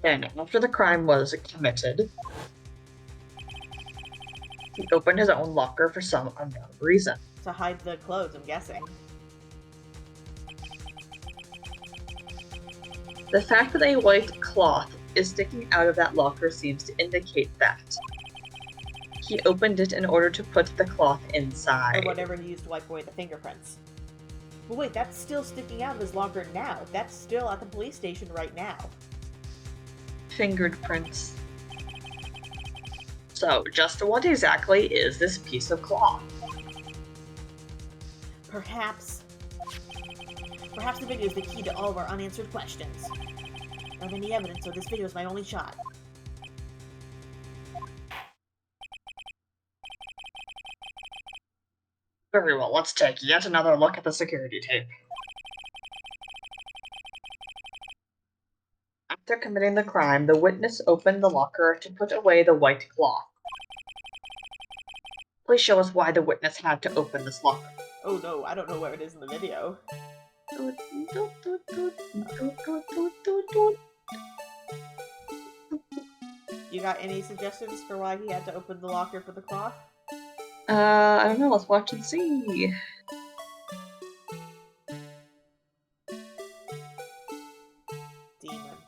Then, after the crime was committed, he opened his own locker for some unknown reason. To hide the clothes, I'm guessing. The fact that a white cloth is sticking out of that locker seems to indicate that. He opened it in order to put the cloth inside. Or whatever he used to wipe away the fingerprints. But wait, that's still sticking out of his locker now. That's still at the police station right now. Fingered prints. So, just what exactly is this piece of cloth? Perhaps the video is the key to all of our unanswered questions. Without any evidence, so this video is my only shot. Very well, let's take yet another look at the security tape. After committing the crime, the witness opened the locker to put away the white cloth. Please show us why the witness had to open this locker. Oh no, I don't know where it is in the video. You got any suggestions for why he had to open the locker for the cloth? I don't know, let's watch and see. Demon.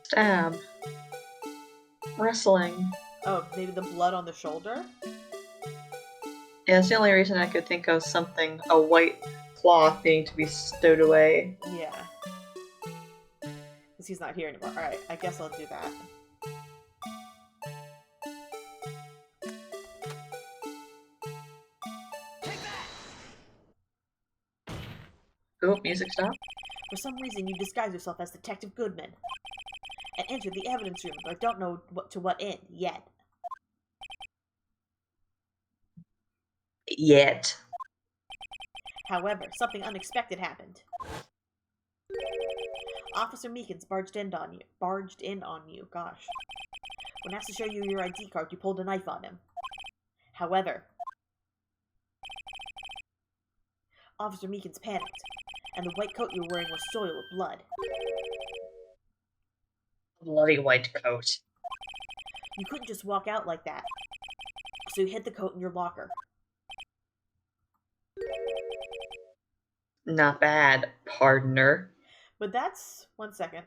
Stab. Wrestling. Oh, maybe the blood on the shoulder? Yeah, it's the only reason I could think of something, a white cloth needing to be stowed away. Yeah. Because he's not here anymore. Alright, I guess I'll do that. Oh, music stop. For some reason, you disguise yourself as Detective Goodman and enter the evidence room, but I don't know what end yet. However, something unexpected happened. Officer Meekins barged in on you. Gosh. When asked to show you your ID card, you pulled a knife on him. However, Officer Meekins panicked, and the white coat you were wearing was soiled with blood. Bloody white coat. You couldn't just walk out like that, so you hid the coat in your locker. Not bad, partner. But that's... one second.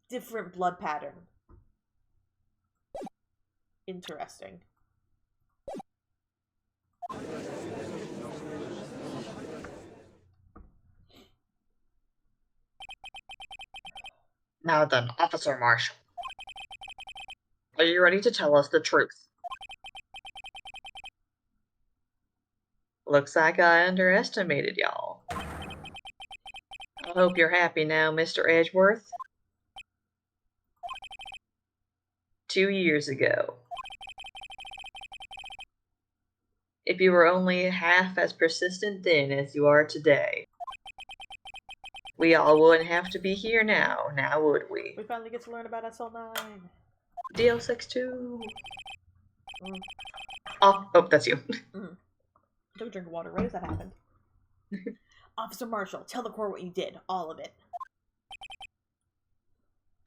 Different blood pattern. Interesting. Now then, Officer Marshall. Are you ready to tell us the truth? Looks like I underestimated y'all. I hope you're happy now, Mr. Edgeworth. 2 years ago. If you were only half as persistent then as you are today, we all wouldn't have to be here now would we? We finally get to learn about SL9. DL62. Oh, that's you. Don't drink water. Why does that happen? Officer Marshall, tell the court what you did. All of it.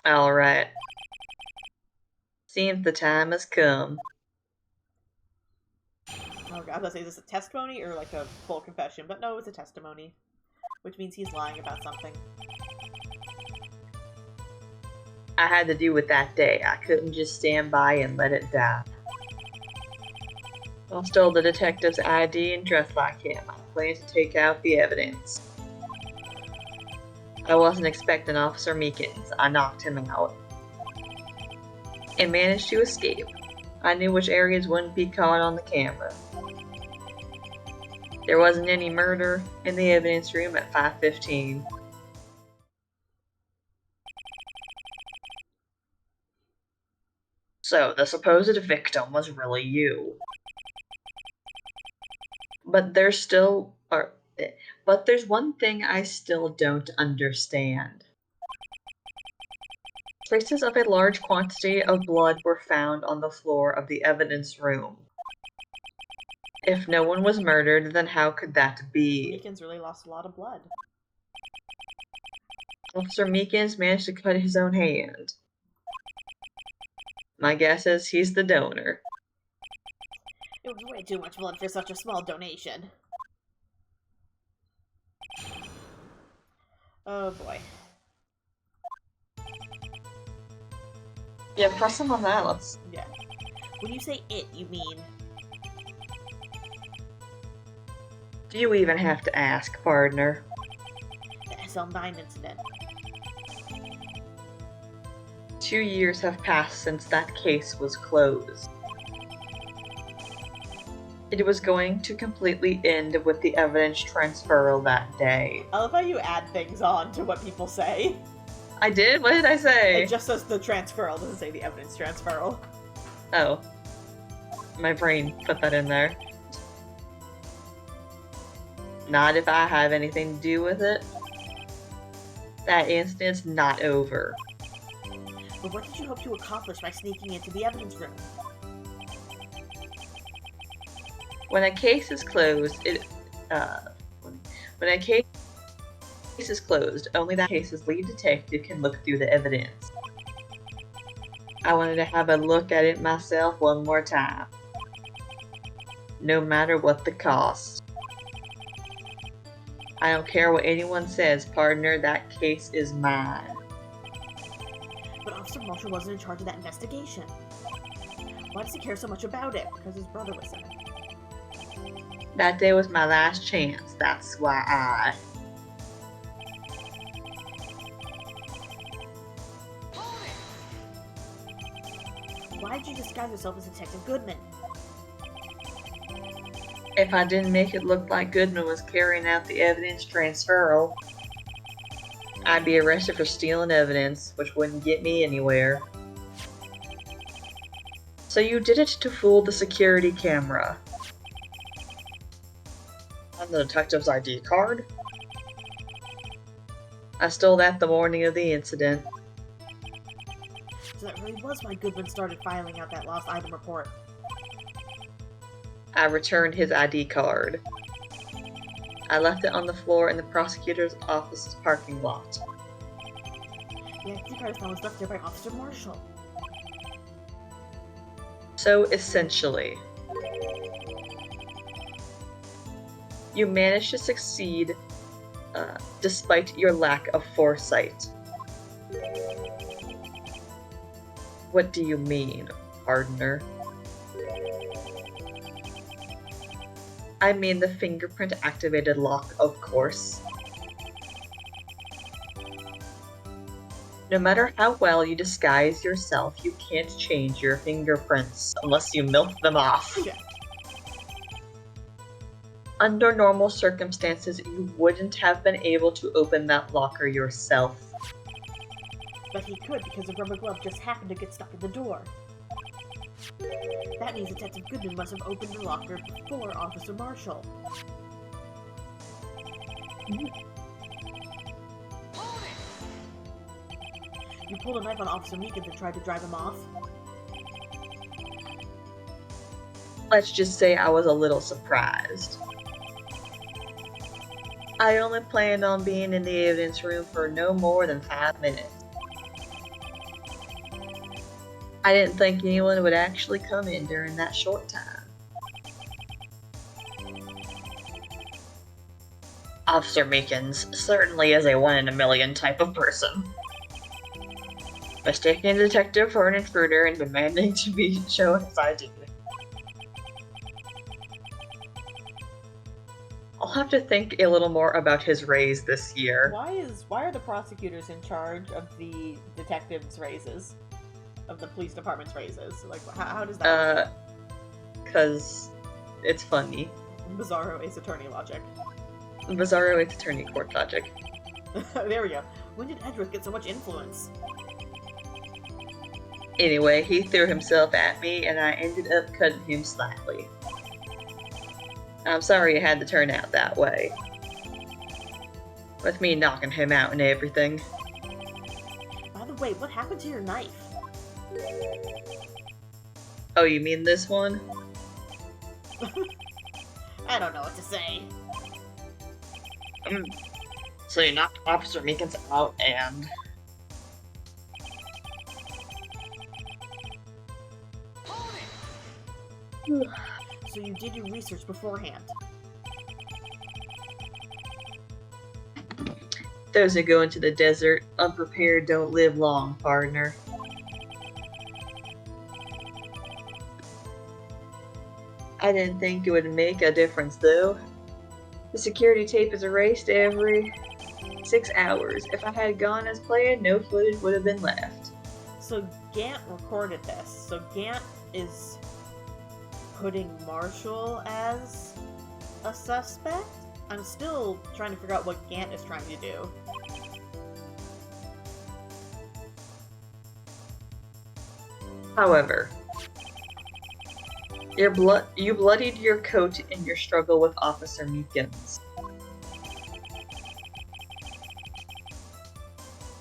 Alright. Seems the time has come. Oh god, I was gonna say, is this a testimony or like a full confession? But no, it's a testimony. Which means he's lying about something. I had to do with that day. I couldn't just stand by and let it die. I stole the detective's ID and dressed like him. I planned to take out the evidence. I wasn't expecting Officer Meekins. I knocked him out. And managed to escape. I knew which areas wouldn't be caught on the camera. There wasn't any murder in the evidence room at 5:15. So, the supposed victim was really you. But there's one thing I still don't understand. Traces of a large quantity of blood were found on the floor of the evidence room. If no one was murdered, then how could that be? Meekins really lost a lot of blood. Officer Meekins managed to cut his own hand. My guess is he's the donor. It was way too much blood for such a small donation. Oh boy. Yeah, press him on that. Let's. Yeah. When you say it, you mean... Do you even have to ask, partner? The SL9 incident. 2 years have passed since that case was closed. It was going to completely end with the evidence transferal that day. I love how you add things on to what people say. I did? What did I say? It just says the transferal, doesn't say the evidence transferal. Oh. My brain put that in there. Not if I have anything to do with it. That incident's not over. But what did you hope to accomplish by sneaking into the evidence room? When a case is closed, when a case is closed, only that case's lead detective can look through the evidence. I wanted to have a look at it myself one more time. No matter what the cost. I don't care what anyone says, partner, that case is mine. But Officer Marshall wasn't in charge of that investigation. Why does he care so much about it? Because his brother was in it. That day was my last chance, that's why I... Why did you disguise yourself as Detective Goodman? If I didn't make it look like Goodman was carrying out the evidence transferal, I'd be arrested for stealing evidence, which wouldn't get me anywhere. So you did it to fool the security camera. On the detective's ID card? I stole that the morning of the incident. So that really was why Goodman started filing out that lost item report. I returned his ID card. I left it on the floor in the prosecutor's office's parking lot. The ID card found was left there by Officer Marshall. So essentially, you managed to succeed despite your lack of foresight. What do you mean, partner? I mean the fingerprint-activated lock, of course. No matter how well you disguise yourself, you can't change your fingerprints unless you milk them off. Yeah. Under normal circumstances, you wouldn't have been able to open that locker yourself. But he could because the rubber glove just happened to get stuck in the door. That means Detective Goodman must have opened the locker before Officer Marshall. You pulled a knife on Officer Meekins and tried to drive him off? Let's just say I was a little surprised. I only planned on being in the evidence room for no more than 5 minutes. I didn't think anyone would actually come in during that short time. Officer Meekins certainly is a one-in-a-million type of person. Mistaking a detective for an intruder and demanding to be shown his ID. I'll have to think a little more about his raise this year. Why are the prosecutors in charge of the detectives' raises? Of the police department's raises? Like, how does that work? Because it's funny. Bizarro Ace Attorney logic. Bizarro Ace Attorney court logic. There we go. When did Edric get so much influence? Anyway, he threw himself at me and I ended up cutting him slightly. I'm sorry it had to turn out that way. With me knocking him out and everything. By the way, what happened to your knife? Oh, you mean this one? I don't know what to say. So you knocked Officer Meekins out and... So you did your research beforehand? Those who go into the desert unprepared don't live long, partner. I didn't think it would make a difference, though. The security tape is erased every 6 hours. If I had gone as planned, no footage would have been left. So Gant recorded this. So Gant is putting Marshall as a suspect? I'm still trying to figure out what Gant is trying to do. However, you bloodied your coat in your struggle with Officer Meekins.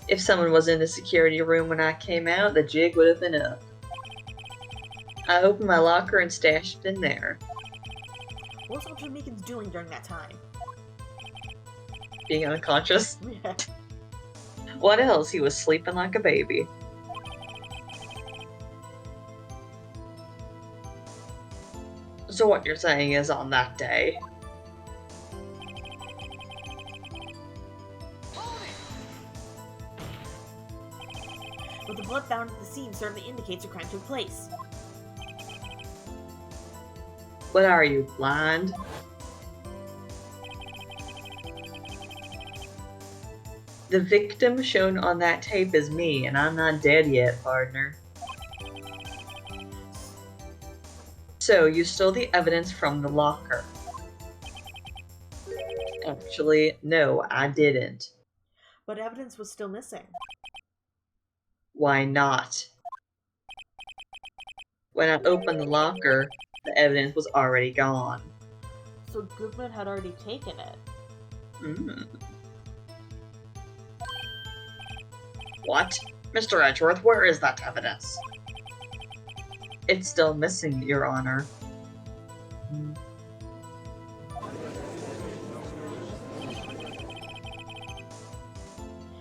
If someone was in the security room when I came out, the jig would have been up. I opened my locker and stashed it in there. What was Officer Meekins doing during that time? Being unconscious? Yeah. What else? He was sleeping like a baby. So what you're saying is on that day. But the blood found at the scene certainly indicates a crime took place. What are you, blind? The victim shown on that tape is me, and I'm not dead yet, partner. So, you stole the evidence from the locker. Actually, no, I didn't. But evidence was still missing. Why not? When I opened the locker, the evidence was already gone. So Goodman had already taken it. What? Mr. Edgeworth, where is that evidence? It's still missing, Your Honor.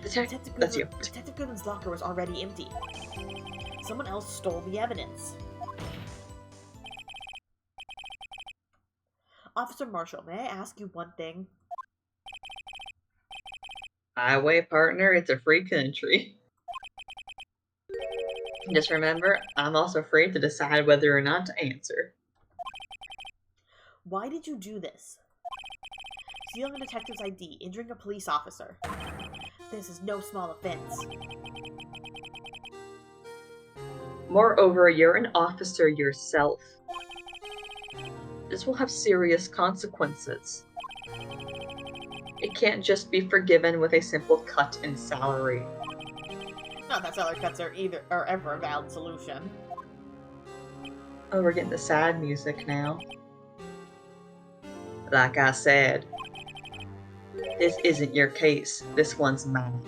That's you. Detective Goodman's locker was already empty. Someone else stole the evidence. Officer Marshall, may I ask you one thing? Highway, partner, it's a free country. Just remember, I'm also free to decide whether or not to answer. Why did you do this? Stealing a detective's ID, injuring a police officer. This is no small offense. Moreover, you're an officer yourself. This will have serious consequences. It can't just be forgiven with a simple cut in salary. Not that salary cuts are ever a valid solution. Oh, we're getting the sad music now. Like I said, this isn't your case. This one's mine.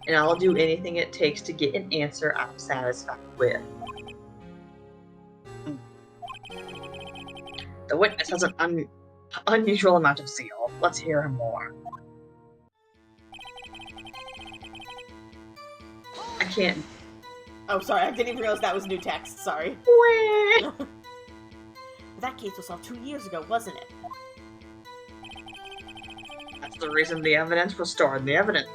And I'll do anything it takes to get an answer I'm satisfied with. The witness has an unusual amount of zeal. Let's hear him more. I can't. Oh, sorry, I didn't even realize that was new text. Sorry. That case was solved 2 years ago, wasn't it? That's the reason the evidence was stored in the evidence.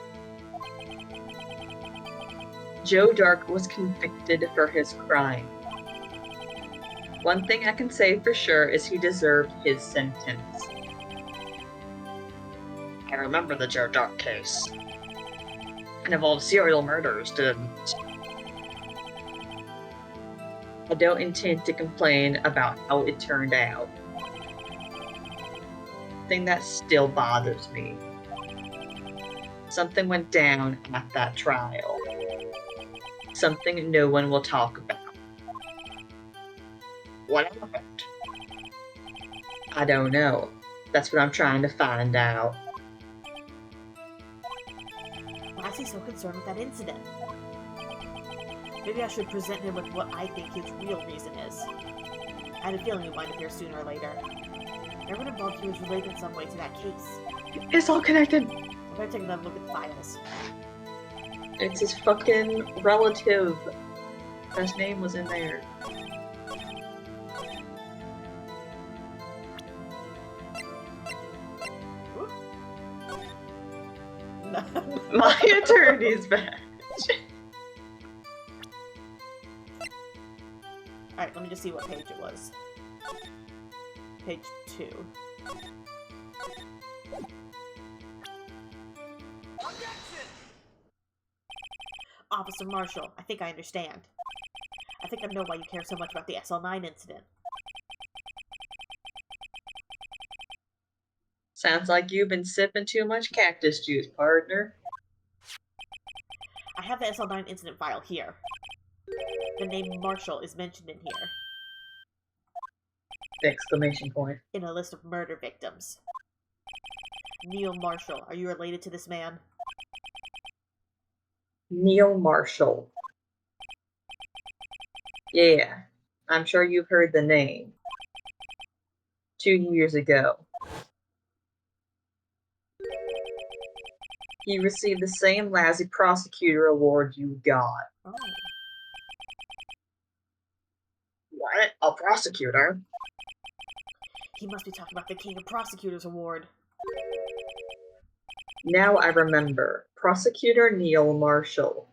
Joe Dark was convicted for his crime. One thing I can say for sure is he deserved his sentence. I remember the Joe Dark case. It involved serial murders, didn't it? I don't intend to complain about how it turned out. Thing that still bothers me. Something went down at that trial. Something no one will talk about. What happened? I don't know. That's what I'm trying to find out. Why is he so concerned with that incident? Maybe I should present him with what I think his real reason is. I had a feeling he'd wind up here sooner or later. Everyone involved here is related in some way to that case. It's all connected. I better take another look at the files. It's his fucking relative. His name was in there. My attorney's back. Alright, let me just see what page it was. Page 2. Officer Marshall, I think I understand. I think I know why you care so much about the SL9 incident. Sounds like you've been sipping too much cactus juice, partner. I have the SL9 incident file here. The name Marshall is mentioned in here. Exclamation point. In a list of murder victims. Neil Marshall, are you related to this man? Neil Marshall. Yeah, I'm sure you've heard the name. 2 years ago. He received the same lousy prosecutor award you got. Oh. What? A prosecutor? He must be talking about the King of Prosecutors Award. Now I remember. Prosecutor Neil Marshall.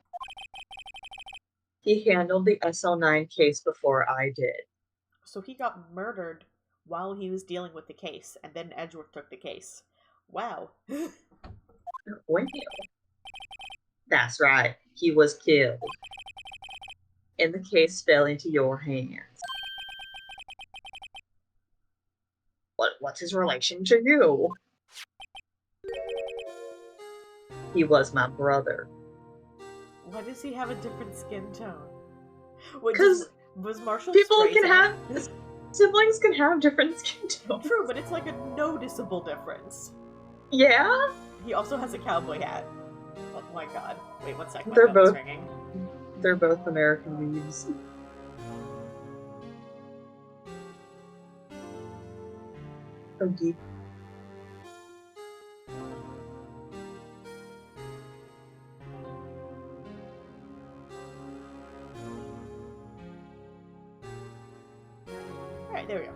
He handled the SL9 case before I did. So he got murdered while he was dealing with the case, and then Edgeworth took the case. Wow. When? That's right. He was killed. And the case fell into your hands. What's his relation to you? He was my brother. Why does he have a different skin tone? Because was Marshall people straight can have siblings can have different skin tones. True, but it's like a noticeable difference. Yeah. He also has a cowboy hat. Oh my god! Wait 1 second. They're My phone's both ringing. They're both American leaves. Oh, deep. Alright, there we go.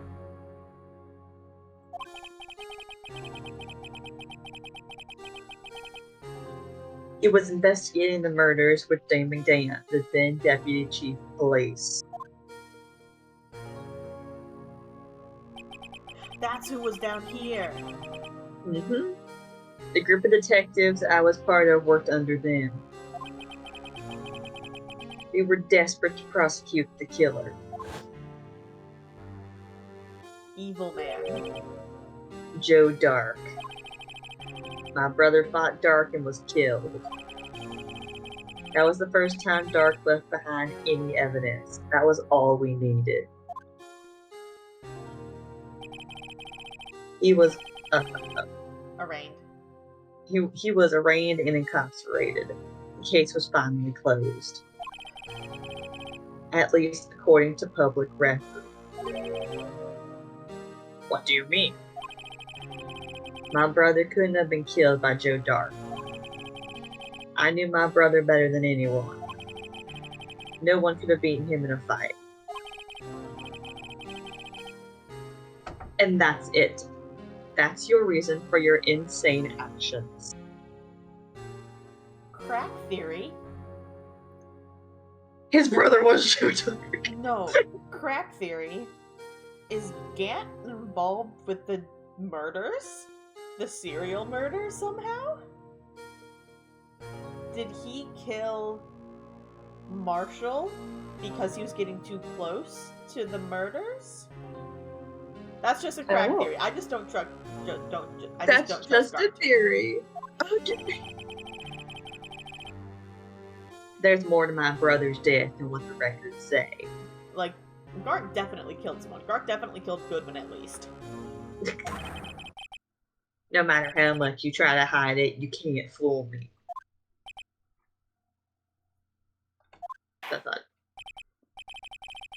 He was investigating the murders with Damon Gant, the then Deputy Chief of Police. That's who was down here. Mm-hmm. The group of detectives I was part of worked under them. We were desperate to prosecute the killer. evil man? Joe Dark. My brother fought Dark and was killed. That was the first time Dark left behind any evidence. That was all we needed. He was Arraigned. He was arraigned and incarcerated. The case was finally closed. At least according to public record. What do you mean? My brother couldn't have been killed by Joe Dark. I knew my brother better than anyone. No one could have beaten him in a fight. And that's it. That's your reason for your insane actions. Crack theory? His brother was Joe Dark. No. Crack theory? Is Gant involved with the murders? The serial murders somehow? Did he kill Marshall because he was getting too close to the murders? That's just a crack theory. I just don't trust. That's just a theory. Okay. There's more to my brother's death than what the records say. Like, Gart definitely killed someone. Gart definitely killed Goodman at least. No matter how much you try to hide it, you can't fool me. I thought.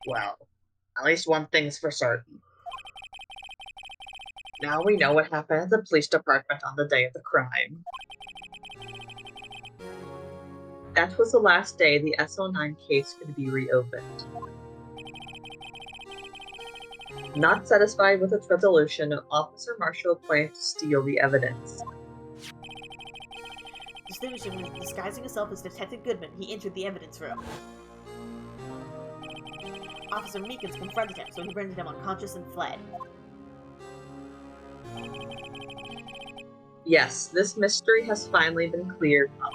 Well, at least one thing's for certain. Now we know what happened at the police department on the day of the crime. That was the last day the SL9 case could be reopened. Not satisfied with its resolution, Officer Marshall planned to steal the evidence. Disguising himself as Detective Goodman, he entered the evidence room. Officer Meekins confronted him, so he rendered him unconscious and fled. Yes, this mystery has finally been cleared up.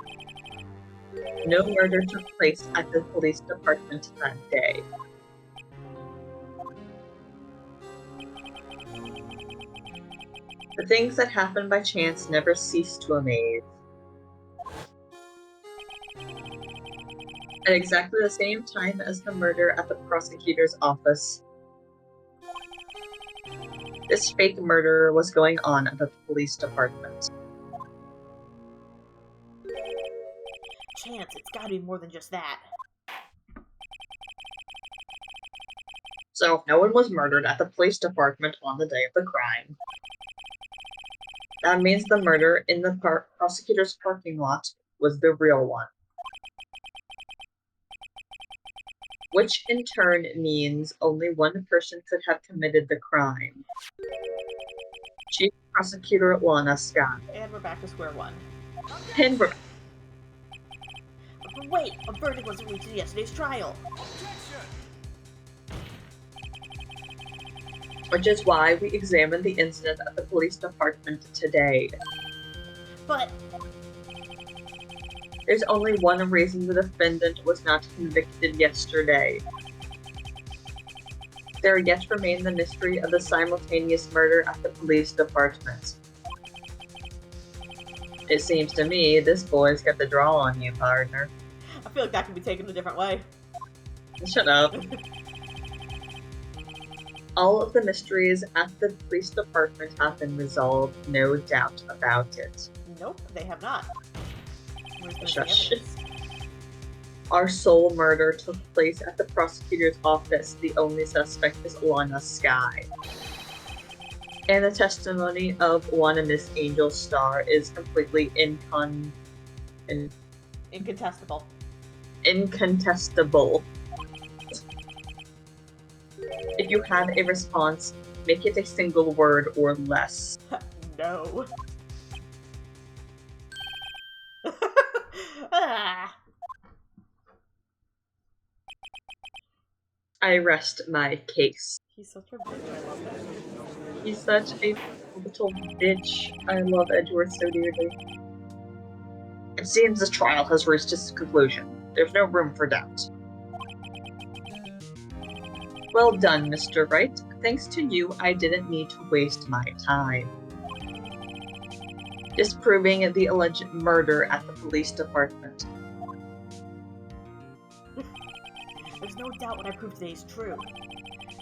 No murder took place at the police department that day. The things that happen by chance never cease to amaze. At exactly the same time as the murder at the prosecutor's office, this fake murder was going on at the police department. Chance, it's gotta be more than just that. So, if no one was murdered at the police department on the day of the crime, that means the murder in the prosecutor's parking lot was the real one. Which in turn means only one person could have committed the crime. Chief Prosecutor Lana Scott. And we're back to square one. And we're... But wait! A verdict wasn't reached in yesterday's trial! Which is why we examined the incident at the police department today. But... there's only one reason the defendant was not convicted yesterday. There yet remained the mystery of the simultaneous murder at the police department. It seems to me this boy's got the draw on you, partner. I feel like that can be taken a different way. Shut up. All of the mysteries at the police department have been resolved, no doubt about it. Nope, they have not. Shush. Our sole murder took place at the prosecutor's office. The only suspect is Lana Sky. And the testimony of one Miss Angel Star is completely incontestable. Incontestable. If you have a response, make it a single word or less. No. Ah. I rest my case. He's such a bitch, I love him. He's such a little bitch. I love Edgeworth so dearly. It seems the trial has reached its conclusion. There's no room for doubt. Well done, Mr. Wright. thanks to you, I didn't need to waste my time. Disproving the alleged murder at the police department. There's no doubt what I proved today is true.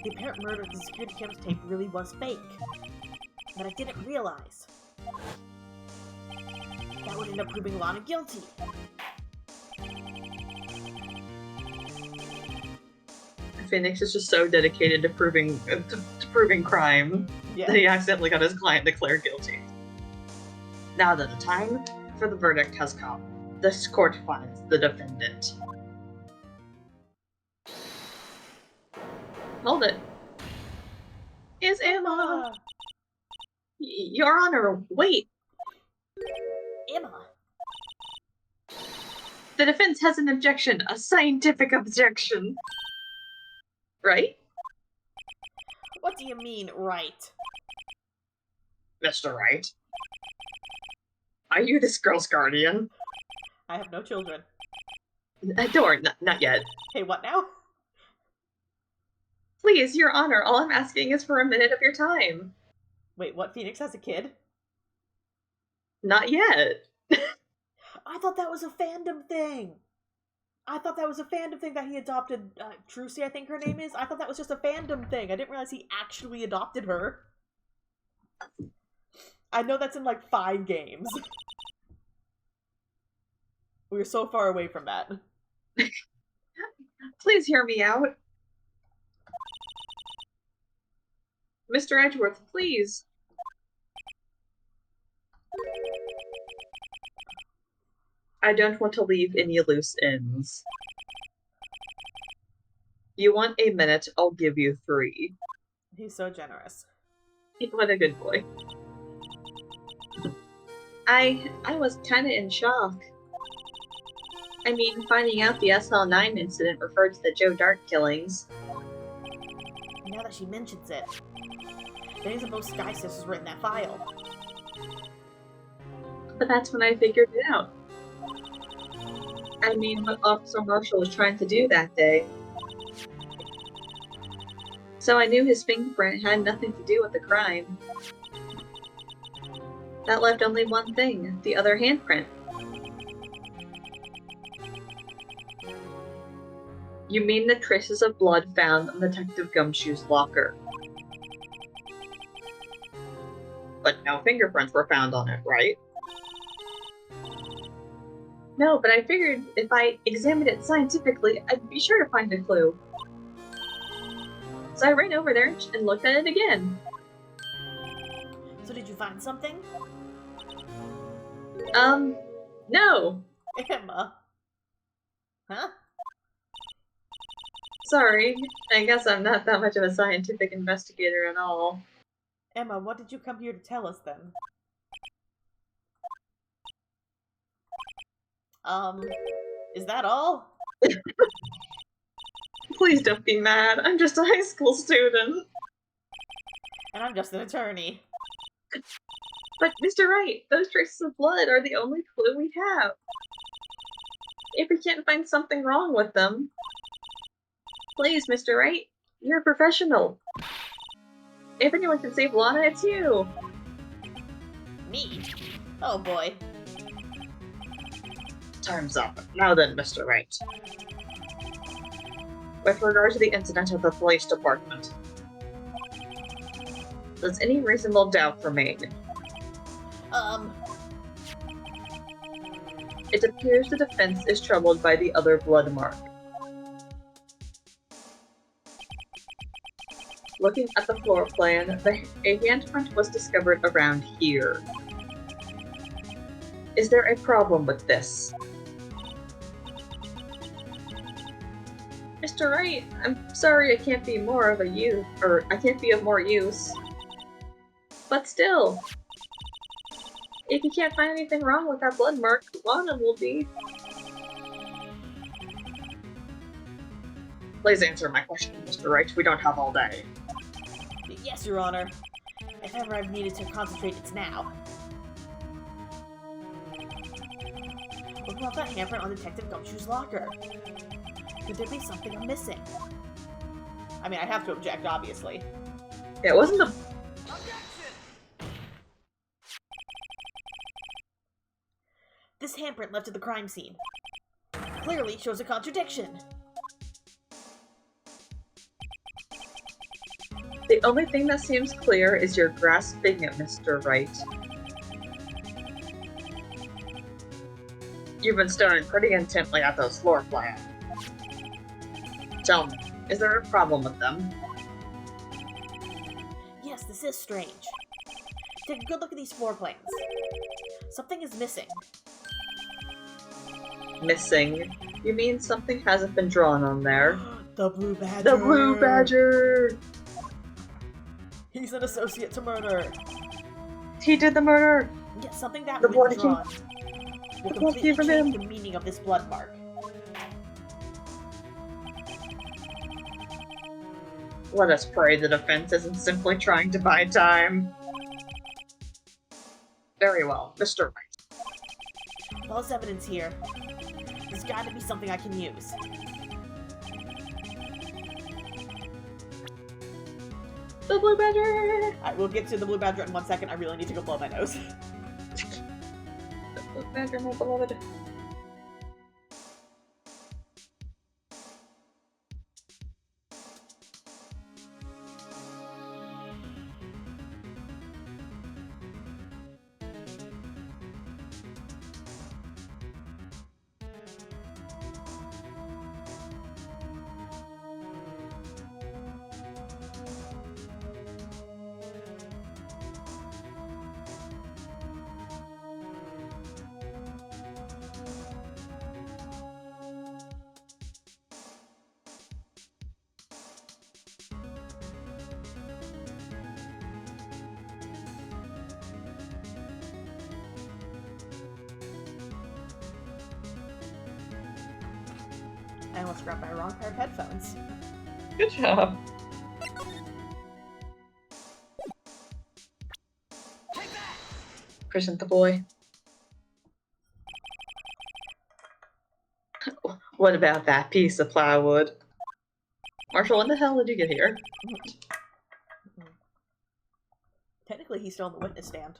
The apparent murder of the security camera tape really was fake. But I didn't realize. That would end up proving Lana guilty. Phoenix is just so dedicated to proving crime that he accidentally got his client declared guilty. Now that the time for the verdict has come, this court finds the defendant. Hold it. Is Emma? Your Honor, wait. Emma. The defense has an objection, a scientific objection. Right? What do you mean, right? Mr. Wright. Are you this girl's guardian? I have no children. Not yet. Hey, what now? Please, Your Honor, all I'm asking is for a minute of your time. Wait, what? Phoenix has a kid? Not yet. I thought that was a fandom thing. I thought that was a fandom thing that he adopted Trucy, I think her name is. I thought that was just a fandom thing. I didn't realize he actually adopted her. I know that's in like 5 games. We're so far away from that. Please hear me out. Mr. Edgeworth, please. I don't want to leave any loose ends. You want a minute, I'll give you 3. He's so generous. What a good boy. I was kinda in shock. I mean, finding out the SL9 incident referred to the Joe Dart killings. Now that she mentions it, names of both Sky Sisters were in that file. But that's when I figured it out. I mean, what Officer Marshall was trying to do that day. So I knew his fingerprint had nothing to do with the crime. That left only one thing, the other handprint. You mean the traces of blood found on Detective Gumshoe's locker? But no fingerprints were found on it, right? No, but I figured if I examined it scientifically, I'd be sure to find a clue. So I ran over there and looked at it again. So did you find something? No. Emma. Huh? Sorry, I guess I'm not that much of a scientific investigator at all. Emma, what did you come here to tell us then? Is that all? Please don't be mad, I'm just a high school student. And I'm just an attorney. But Mr. Wright, those traces of blood are the only clue we have. If we can't find something wrong with them... Please, Mr. Wright, you're a professional. If anyone can save Lana, it's you. Me? Oh boy. Time's up. Now then, Mr. Wright. With regard to the incident at the police department, does any reasonable doubt remain? It appears the defense is troubled by the other blood mark. Looking at the floor plan, a handprint was discovered around here. Is there a problem with this? Mr. Wright, I'm sorry I can't be more of a use, or I can't be of more use. But still, if you can't find anything wrong with that blood mark, Lana will be. Please answer my question, Mr. Wright. We don't have all day. Yes, Your Honor. If ever I've needed to concentrate, it's now. What about that handprint on Detective Gumshoe's locker? Could there be something I'm missing? I mean, I have to object, obviously. Yeah, it wasn't the... This handprint left at the crime scene clearly shows a contradiction. The only thing that seems clear is your grasping at Mr. Wright. You've been staring pretty intently at those floor plans. Tell me, is there a problem with them? Yes, this is strange. Take a good look at these floor plans. Something is missing. Missing? You mean something hasn't been drawn on there? The Blue Badger! The Blue Badger! He's an associate to murder. He did the murder! Yes, something that The was blood drawn will the blood completely came from change him. the meaning of this blood mark. Let us pray the defense isn't simply trying to buy time. Very well, Mr. Wright. All this evidence here. There's got to be something I can use. The Blue Badger! Alright, we'll get to the Blue Badger in 1 second. I really need to go blow my nose. The Blue Badger, my beloved. I almost grabbed my wrong pair of headphones. Good job. Present the boy. What about that piece of plywood? Marshall, when the hell did you get here? Technically, he's still on the witness stand.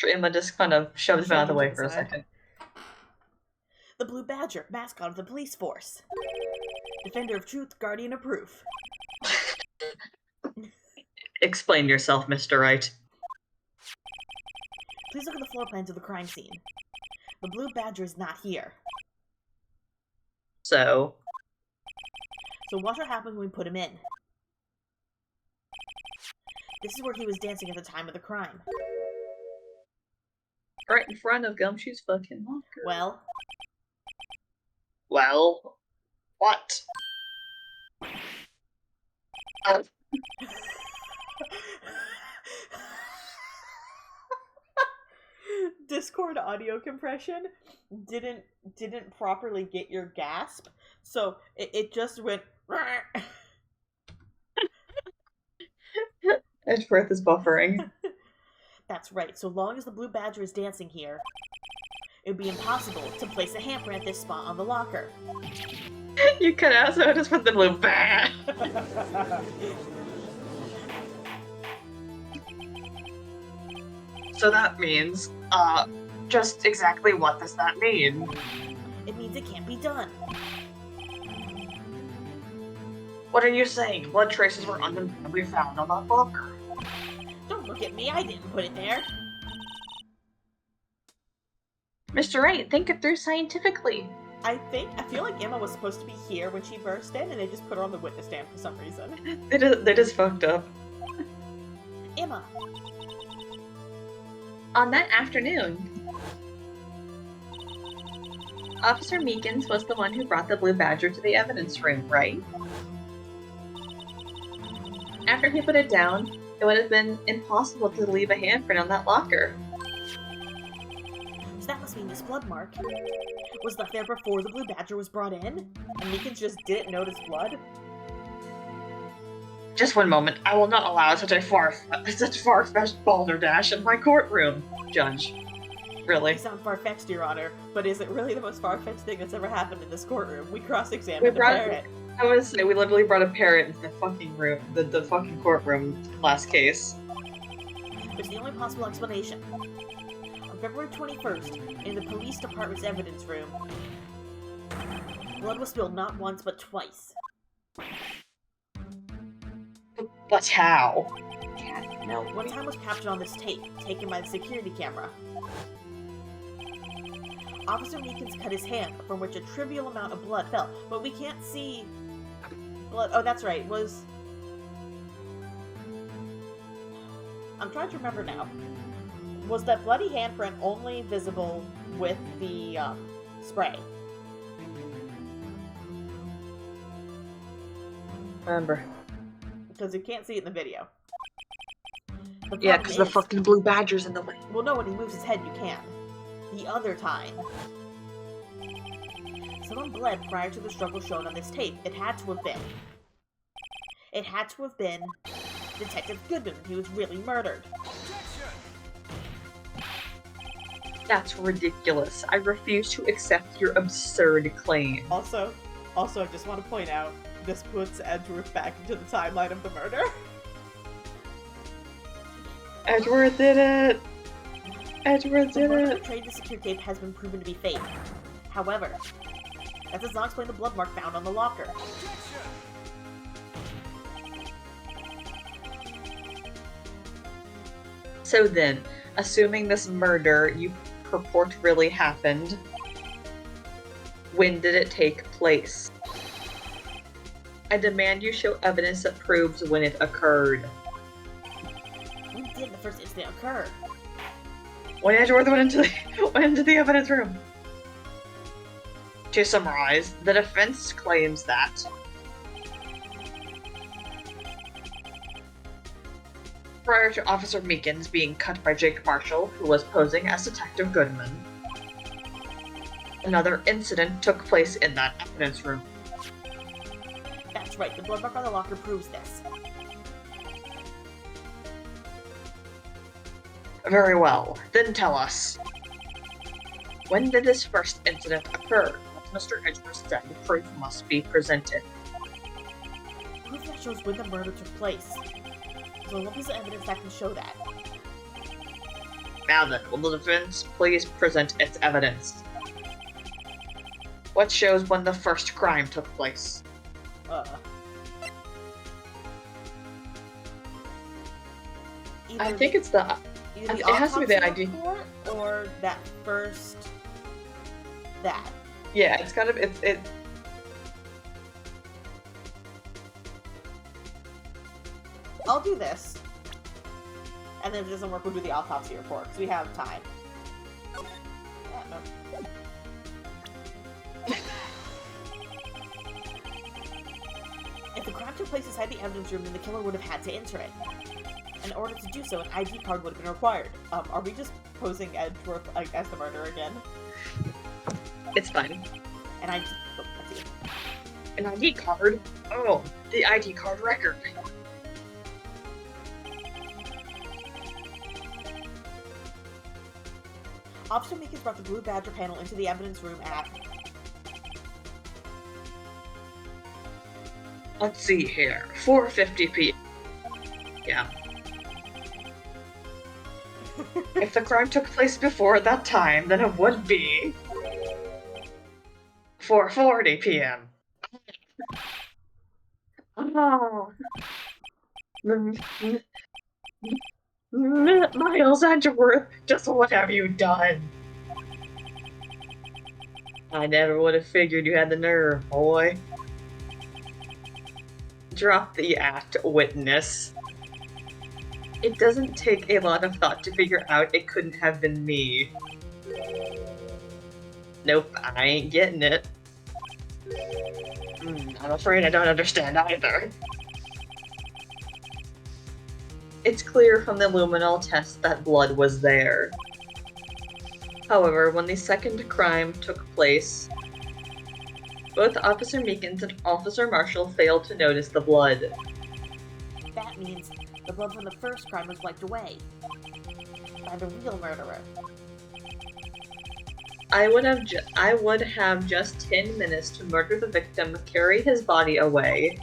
Emma just kind of shoved him out of the way for a second. The Blue Badger, mascot of the police force. Defender of truth, guardian of proof. Explain yourself, Mr. Wright. Please look at the floor plans of the crime scene. The Blue Badger is not here. So watch what happens when we put him in. This is where he was dancing at the time of the crime. right in front of Gumshoe's fucking locker. Well, what? Discord audio compression didn't properly get your gasp, so it just went. Edge breath is buffering. That's right. So long as the Blue Badger is dancing here, it would be impossible to place a hamper at this spot on the locker. You cut out, so I just put the blue bat. So that means, just exactly what does that mean? It means it can't be done. What are you saying? Blood traces were undeniably found on that locker. Don't look at me, I didn't put it there. Mr. Wright, think it through scientifically. I feel like Emma was supposed to be here when she burst in, and they just put her on the witness stand for some reason. They just fucked up. Emma! On that afternoon, Officer Meekins was the one who brought the Blue Badger to the evidence room, right? After he put it down, it would have been impossible to leave a handprint on that locker. So that must mean this blood mark was left there before the Blue Badger was brought in? And Meekins just didn't notice blood? Just one moment. I will not allow such a far-fetched balderdash in my courtroom, Judge. Really? You sound far-fetched, Your Honor, but is it really the most far-fetched thing that's ever happened in this courtroom? We cross-examined the parrot. I was say we literally brought a parrot into the fucking room, the fucking courtroom last case. It's the only possible explanation. On February 21st, in the police department's evidence room, blood was spilled not once but twice. But how? No, one time was captured on this tape, taken by the security camera. Officer Meekins cut his hand, from which a trivial amount of blood fell, but we can't see blood. Oh, that's right, I'm trying to remember now. Was that bloody handprint only visible with the spray? Remember. Because you can't see it in the video. Yeah, because the fucking blue badger's in the way. Well, no, when he moves his head, you can. The other time, someone bled prior to the struggle shown on this tape. It had to have been Detective Goodman, who was really murdered. That's ridiculous. I refuse to accept your absurd claim. Also, I just want to point out, this puts Edgeworth back into the timeline of the murder. Edgeworth did it! Edgeworth did it! The murder it! portrayed in the secure tape has been proven to be fake. However, that does not explain the blood mark found on the locker. So then, assuming this murder you purport really happened, when did it take place? I demand you show evidence that proves when it occurred. When did the first incident occur? When Edgeworth went into the evidence room. To summarize, the defense claims that prior to Officer Meekins being cut by Jake Marshall, who was posing as Detective Goodman, another incident took place in that evidence room. That's right, the blood mark on the locker proves this. Very well, then tell us. When did this first incident occur? As Mr. Edgeworth said, proof must be presented. Proof that shows when the murder took place. So what is the evidence that can show that? Now then, will the defense please present its evidence? What shows when the first crime took place? I think it's the... Either it has to be the ID. Or that first... that. Yeah, it's gotta be... It... I'll do this. And then if it doesn't work, we'll do the autopsy report, because we have time. Yeah, no. If the crime took place inside the evidence room, then the killer would have had to enter it. In order to do so, an ID card would have been required. Are we just posing Edgeworth as the murderer again? It's fine. An ID... Oh, let's see. An ID card? Oh, the ID card record. Officer Meekins brought the Blue Badger panel into the evidence room at... Let's see here. 4:50 p.m. Yeah. If the crime took place before that time, then it would be 4:40 p.m. Oh. Miles Edgeworth, just what have you done? I never would have figured you had the nerve, boy. Drop the act, witness. It doesn't take a lot of thought to figure out it couldn't have been me. Nope, I ain't getting it. I'm afraid I don't understand either. It's clear from the luminol test that blood was there. However, when the second crime took place, both Officer Meekins and Officer Marshall failed to notice the blood. That means the blood from the first crime was wiped away by the real murderer. I would have just 10 minutes to murder the victim, carry his body away,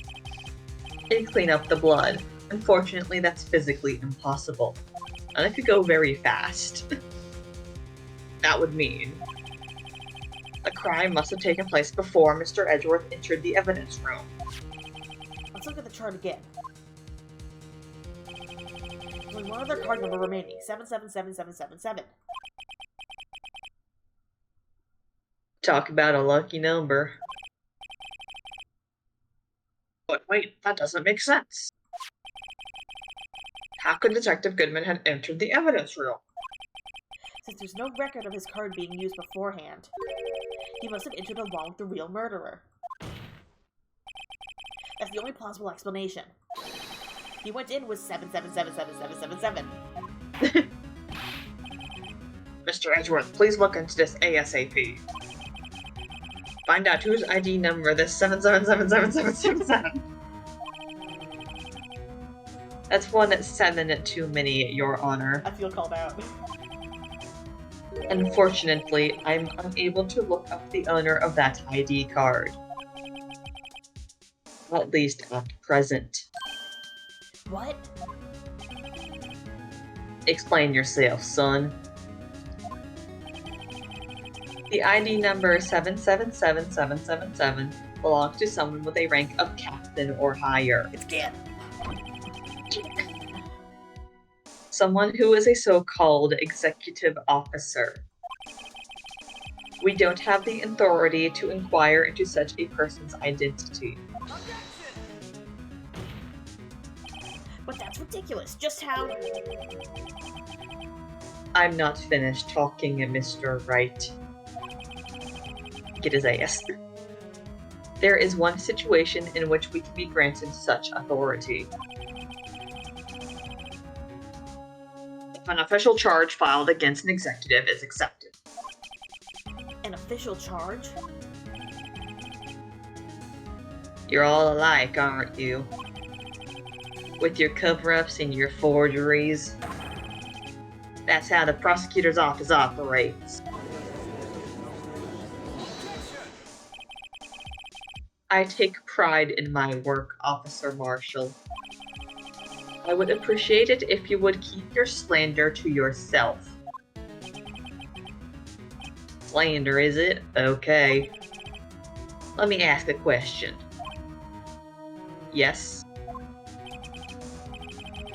and clean up the blood. Unfortunately, that's physically impossible. And if you go very fast, that would mean a crime must have taken place before Mr. Edgeworth entered the evidence room. Let's look at the chart again. Only one other card number remaining, 777777. Talk about a lucky number. But wait, that doesn't make sense. How could Detective Goodman have entered the evidence room? Since there's no record of his card being used beforehand, he must have entered along with the real murderer. That's the only plausible explanation. He went in with 77777777. Mr. Edgeworth, please look into this ASAP. Find out whose ID number this 777777. That's one 7 too many, Your Honor. I feel called out. Unfortunately, I'm unable to look up the owner of that ID card. At least at present. What? Explain yourself, son. The ID number 777777 belongs to someone with a rank of captain or higher. It's Gant. Someone who is a so-called executive officer. We don't have the authority to inquire into such a person's identity. But that's ridiculous. Just how... I'm not finished talking, Mr. Wright. Get his ass. There is one situation in which we can be granted such authority. If an official charge filed against an executive is accepted. An official charge? You're all alike, aren't you? With your cover-ups and your forgeries. That's how the prosecutor's office operates. I take pride in my work, Officer Marshall. I would appreciate it if you would keep your slander to yourself. Slander, is it? Okay. Let me ask a question. Yes?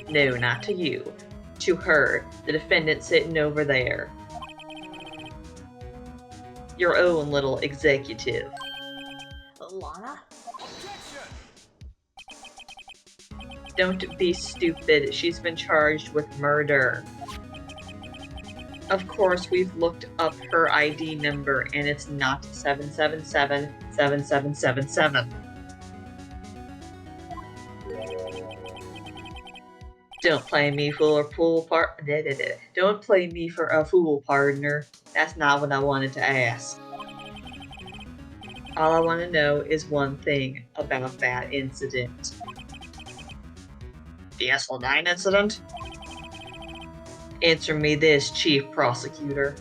No, not to you. To her, the defendant sitting over there. Your own little executive. Lana? Don't be stupid. She's been charged with murder. Of course, we've looked up her ID number, and it's not 777777. Don't play me for a fool, Don't play me for a fool, partner. That's not what I wanted to ask. All I want to know is one thing about that incident. The SL9 incident? Answer me this, Chief Prosecutor.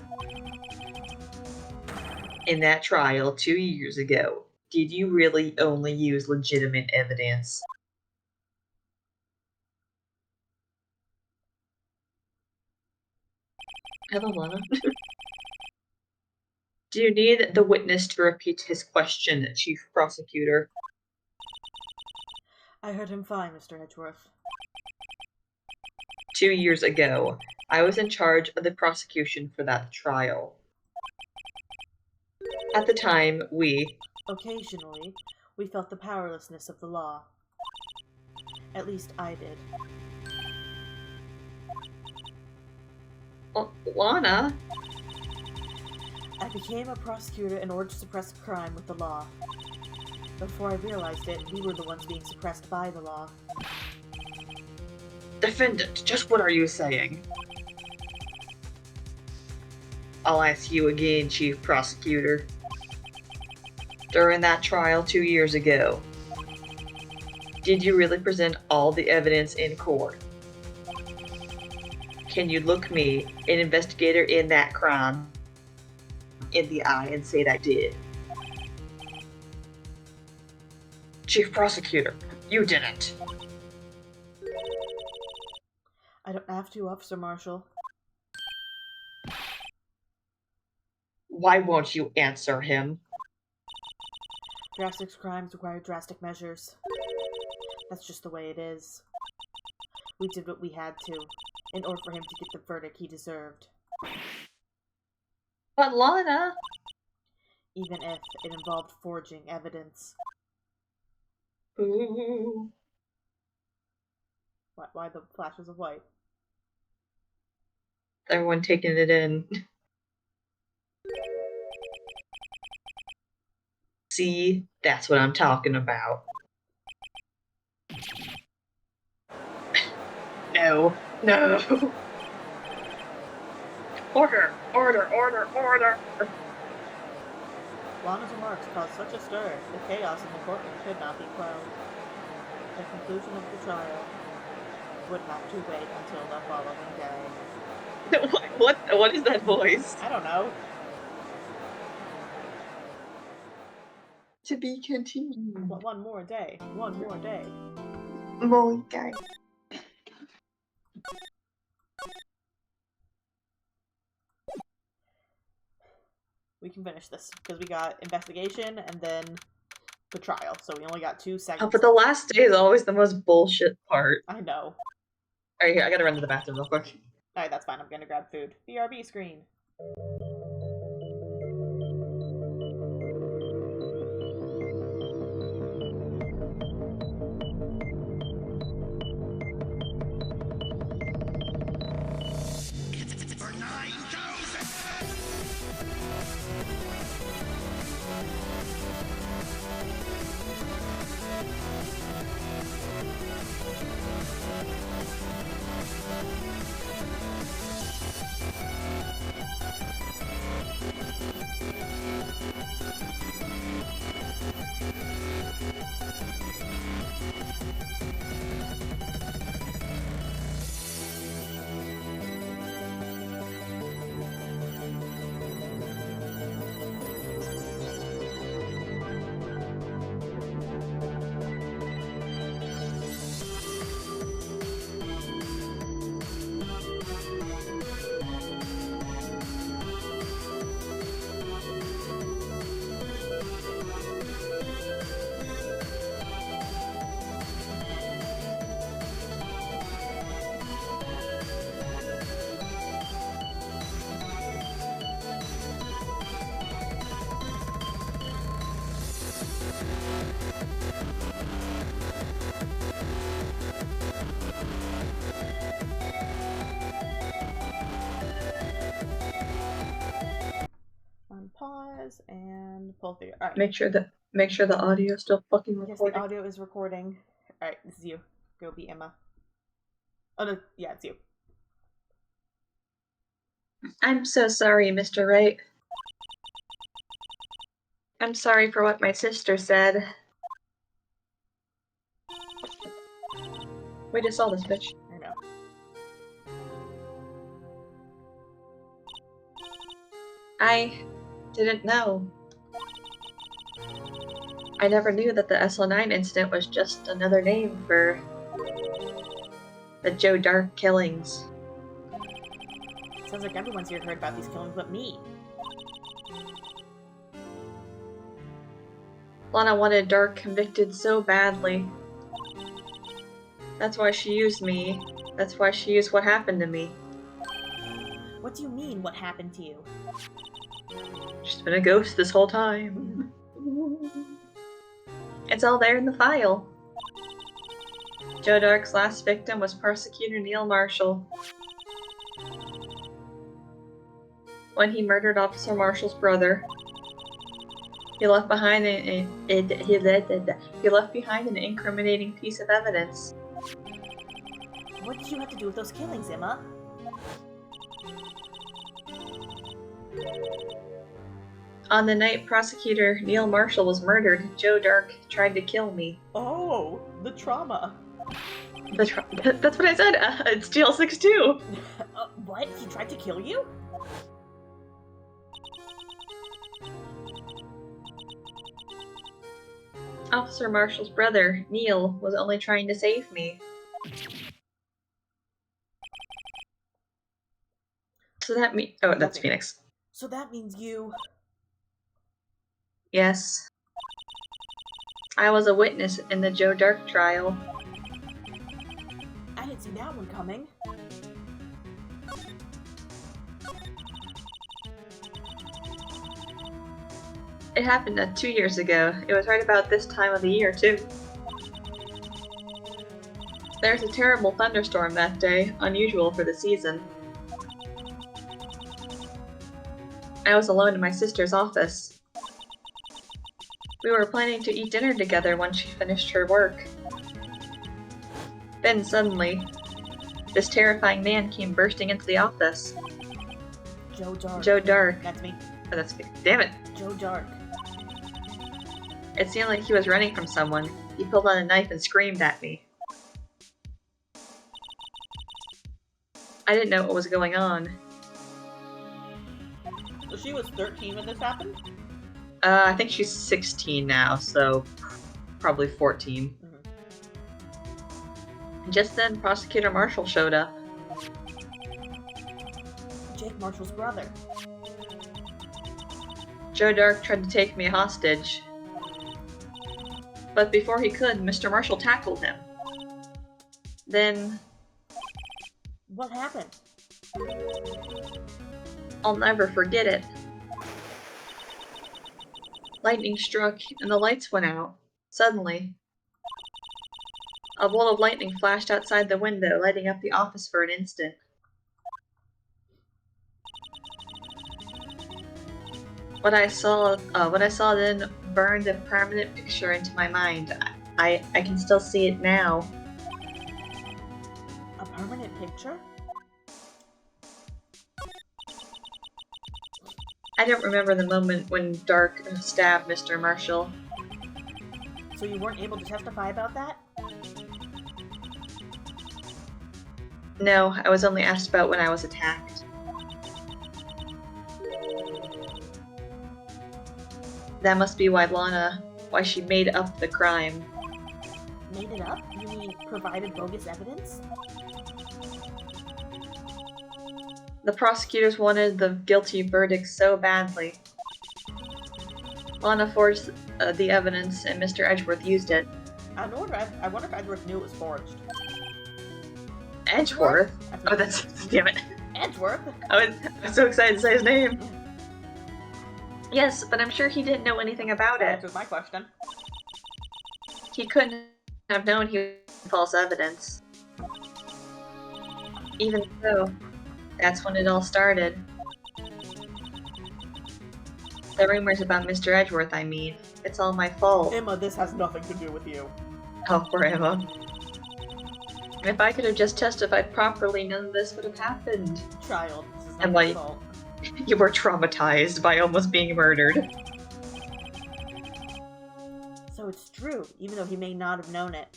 In that trial 2 years ago, did you really only use legitimate evidence? Hello, Lana. Do you need the witness to repeat his question, Chief Prosecutor? I heard him fine, Mr. Edgeworth. 2 years ago, I was in charge of the prosecution for that trial. At the time, Occasionally, we felt the powerlessness of the law. At least I did. Lana? I became a prosecutor in order to suppress crime with the law. Before I realized it, we were the ones being suppressed by the law. Defendant, just what are you saying? I'll ask you again, Chief Prosecutor. During that trial 2 years ago, did you really present all the evidence in court? Can you look me, an investigator in that crime, in the eye and say I did. Chief Prosecutor, you didn't. I don't have to, Officer Marshall. Why won't you answer him? Drastic crimes require drastic measures. That's just the way it is. We did what we had to, in order for him to get the verdict he deserved. But Lana... Even if it involved forging evidence. Ooh. Why the flashes of white? Everyone taking it in. See, that's what I'm talking about. No, no. Order, order, order, order. Lana's remarks caused such a stir, the chaos in the courtroom could not be quelled. The conclusion of the trial would have to wait until the following day. What is that voice? I don't know. To be continued. One more day. One more day. Molly guy. We can finish this because we got investigation and then the trial, so we only got 2 seconds. Oh, but the last day is always the most bullshit part. I know. Alright, here, I gotta run to the bathroom real quick. Alright, that's fine. I'm gonna grab food. BRB screen. Pause and pull through. All right. Make sure the audio is still fucking recording. Yes, the audio is recording. All right, this is you. Go be Emma. Oh no, yeah, it's you. I'm so sorry, Mr. Wright. I'm sorry for what my sister said. We just saw this bitch. I know. I didn't know. I never knew that the SL9 incident was just another name for the Joe Dark killings. Sounds like everyone's here heard about these killings but me. Lana wanted Dark convicted so badly. That's why she used me. That's why she used what happened to me. What do you mean, what happened to you? She's been a ghost this whole time. It's all there in the file. Joe Dark's last victim was Prosecutor Neil Marshall. When he murdered Officer Marshall's brother, he left behind an incriminating piece of evidence. What did you have to do with those killings, Emma? On the night Prosecutor Neil Marshall was murdered, Joe Dark tried to kill me. Oh, the trauma. That's what I said. It's GL6 too. What? He tried to kill you? Officer Marshall's brother, Neil, was only trying to save me. So that means... Oh, that's Phoenix. So that means you... Yes. I was a witness in the Joe Dark trial. I didn't see that one coming. It happened 2 years ago. It was right about this time of the year, too. There was a terrible thunderstorm that day, unusual for the season. I was alone in my sister's office. We were planning to eat dinner together once she finished her work. Then suddenly, this terrifying man came bursting into the office. Joe Dark. Joe Dark. That's me. Oh, that's me. Damn it! Joe Dark. It seemed like he was running from someone. He pulled out a knife and screamed at me. I didn't know what was going on. So she was 13 when this happened? I think she's 16 now, so probably 14. And just then, Prosecutor Marshall showed up. Jake Marshall's brother. Joe Dark tried to take me hostage. But before he could, Mr. Marshall tackled him. Then... What happened? I'll never forget it. Lightning struck, and the lights went out. Suddenly. A bolt of lightning flashed outside the window, lighting up the office for an instant. What I saw then burned a permanent picture into my mind. I can still see it now. A permanent picture? I don't remember the moment when Dark stabbed Mr. Marshall. So you weren't able to testify about that? No, I was only asked about when I was attacked. That must be why she made up the crime. Made it up? You mean provided bogus evidence? The prosecutors wanted the guilty verdict so badly. Lana forged the evidence, and Mr. Edgeworth used it. I wonder if Edgeworth knew it was forged. Edgeworth? Oh, that's... damn it. Edgeworth? I was so excited to say his name. Yes, but I'm sure he didn't know anything about it. That was my question. He couldn't have known he was false evidence. Even so, that's when it all started. The rumors about Mr. Edgeworth, I mean. It's all my fault. Emma, this has nothing to do with you. Oh, poor Emma. If I could have just testified properly, none of this would have happened. Child, this is And not your fault. You were traumatized by almost being murdered. So it's true, even though he may not have known it.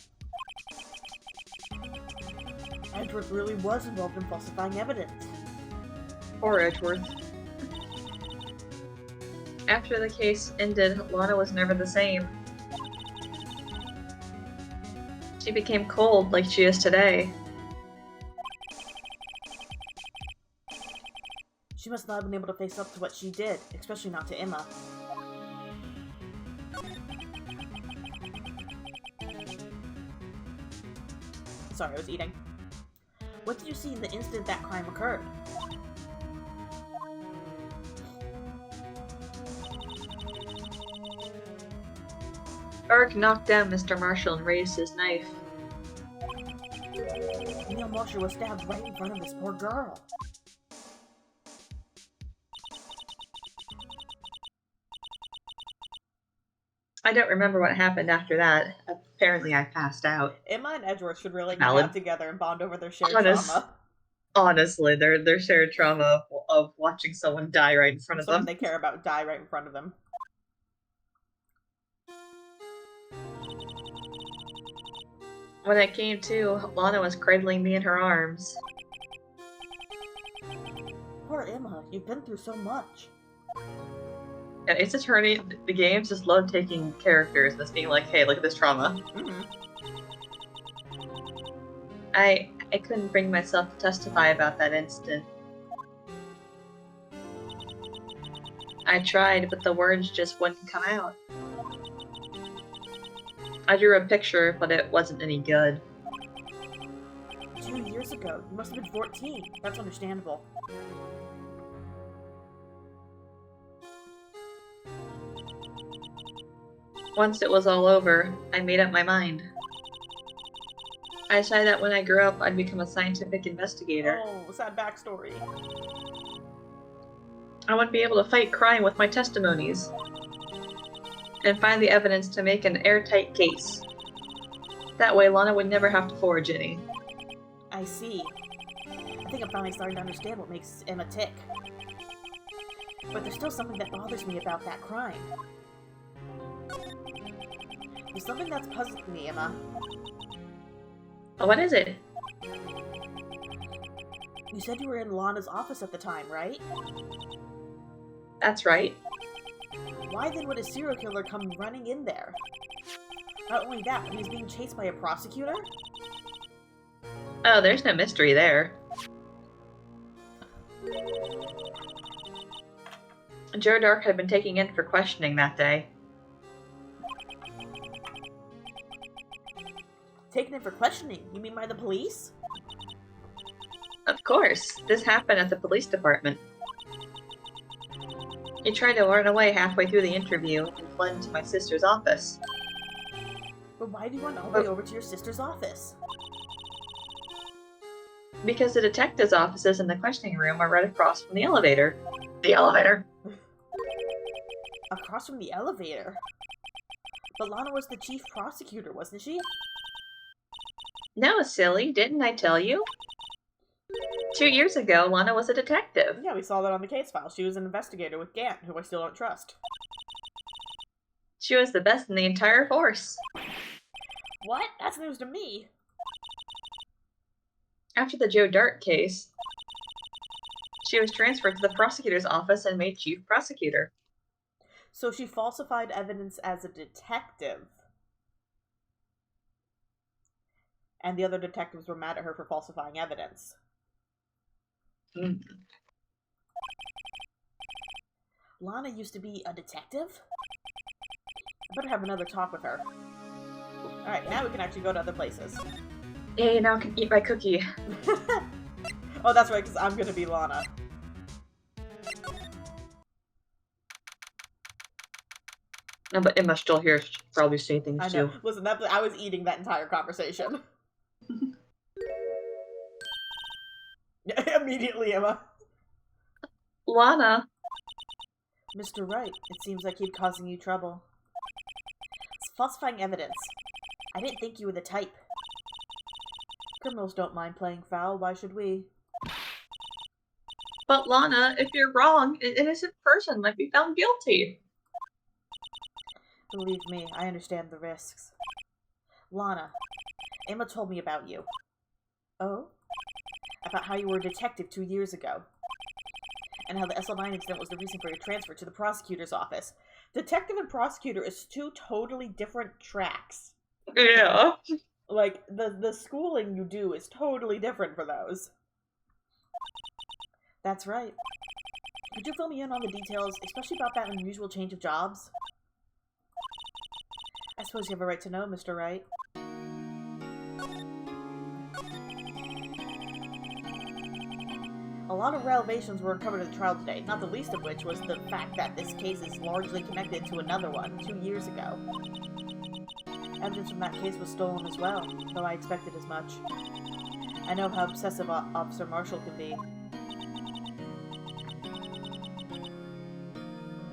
Edgeworth really was involved in falsifying evidence. Poor Edgeworth. After the case ended, Lana was never the same. She became cold like she is today. She must not have been able to face up to what she did, especially not to Emma. Sorry, I was eating. What did you see in the instant that crime occurred? Dark knocked down Mr. Marshall and raised his knife. Neil Marshall was stabbed right in front of this poor girl. I don't remember what happened after that. Apparently I passed out. Emma and Edgeworth should really hang out together and bond over their shared trauma. Honestly, their shared trauma of watching someone die right in front of them. Someone they care about die right in front of them. When I came to, Lana was cradling me in her arms. Poor Emma, you've been through so much. Yeah, Ace Attorney, the games just love taking characters and just being like, hey, look at this trauma. Mm-hmm. I couldn't bring myself to testify about that incident. I tried, but the words just wouldn't come out. I drew a picture, but it wasn't any good. 2 years ago. You must have been 14. That's understandable. Once it was all over, I made up my mind. I decided that when I grew up, I'd become a scientific investigator. Oh, sad backstory. I would be able to fight crime with my testimonies and find the evidence to make an airtight case. That way, Lana would never have to forge any. I see. I think I'm finally starting to understand what makes Emma tick. But there's still something that bothers me about that crime. There's something that's puzzling me, Emma. Oh, what is it? You said you were in Lana's office at the time, right? That's right. Why then would a serial killer come running in there? Not only that, but he's being chased by a prosecutor? Oh, there's no mystery there. Joe Dark had been taken in for questioning that day. Taken in for questioning? You mean by the police? Of course, this happened at the police department. He tried to run away halfway through the interview and fled into my sister's office. But why did you run all the way over to your sister's office? Because the detective's offices in the questioning room are right across from the elevator. The elevator! Across from the elevator? But Lana was the chief prosecutor, wasn't she? No, silly, didn't I tell you? 2 years ago, Lana was a detective. Yeah, we saw that on the case file. She was an investigator with Gant, who I still don't trust. She was the best in the entire force. What? That's news to me. After the Joe Dart case, she was transferred to the prosecutor's office and made chief prosecutor. So she falsified evidence as a detective. And the other detectives were mad at her for falsifying evidence. Mm. Lana used to be a detective? I better have another talk with her. Alright, now we can actually go to other places. Yay, now I can eat my cookie. Oh, that's right, because I'm gonna be Lana. No, but Emma's still here. She'll probably say things I know. too. Listen, I was eating that entire conversation. Immediately, Emma. Lana! Mr. Wright, it seems I keep causing you trouble. It's falsifying evidence. I didn't think you were the type. Criminals don't mind playing foul, why should we? But Lana, if you're wrong, an innocent person might be found guilty. Believe me, I understand the risks. Lana, Emma told me about you. Oh? About how you were a detective 2 years ago. And how the SL9 incident was the reason for your transfer to the prosecutor's office. Detective and prosecutor is two totally different tracks. Yeah. Like, the schooling you do is totally different for those. That's right. Could you fill me in on the details, especially about that unusual change of jobs? I suppose you have a right to know, Mr. Wright. A lot of revelations were uncovered at the trial today, not the least of which was the fact that this case is largely connected to another one, 2 years ago. Evidence from that case was stolen as well, though I expected as much. I know how obsessive Officer Marshall can be.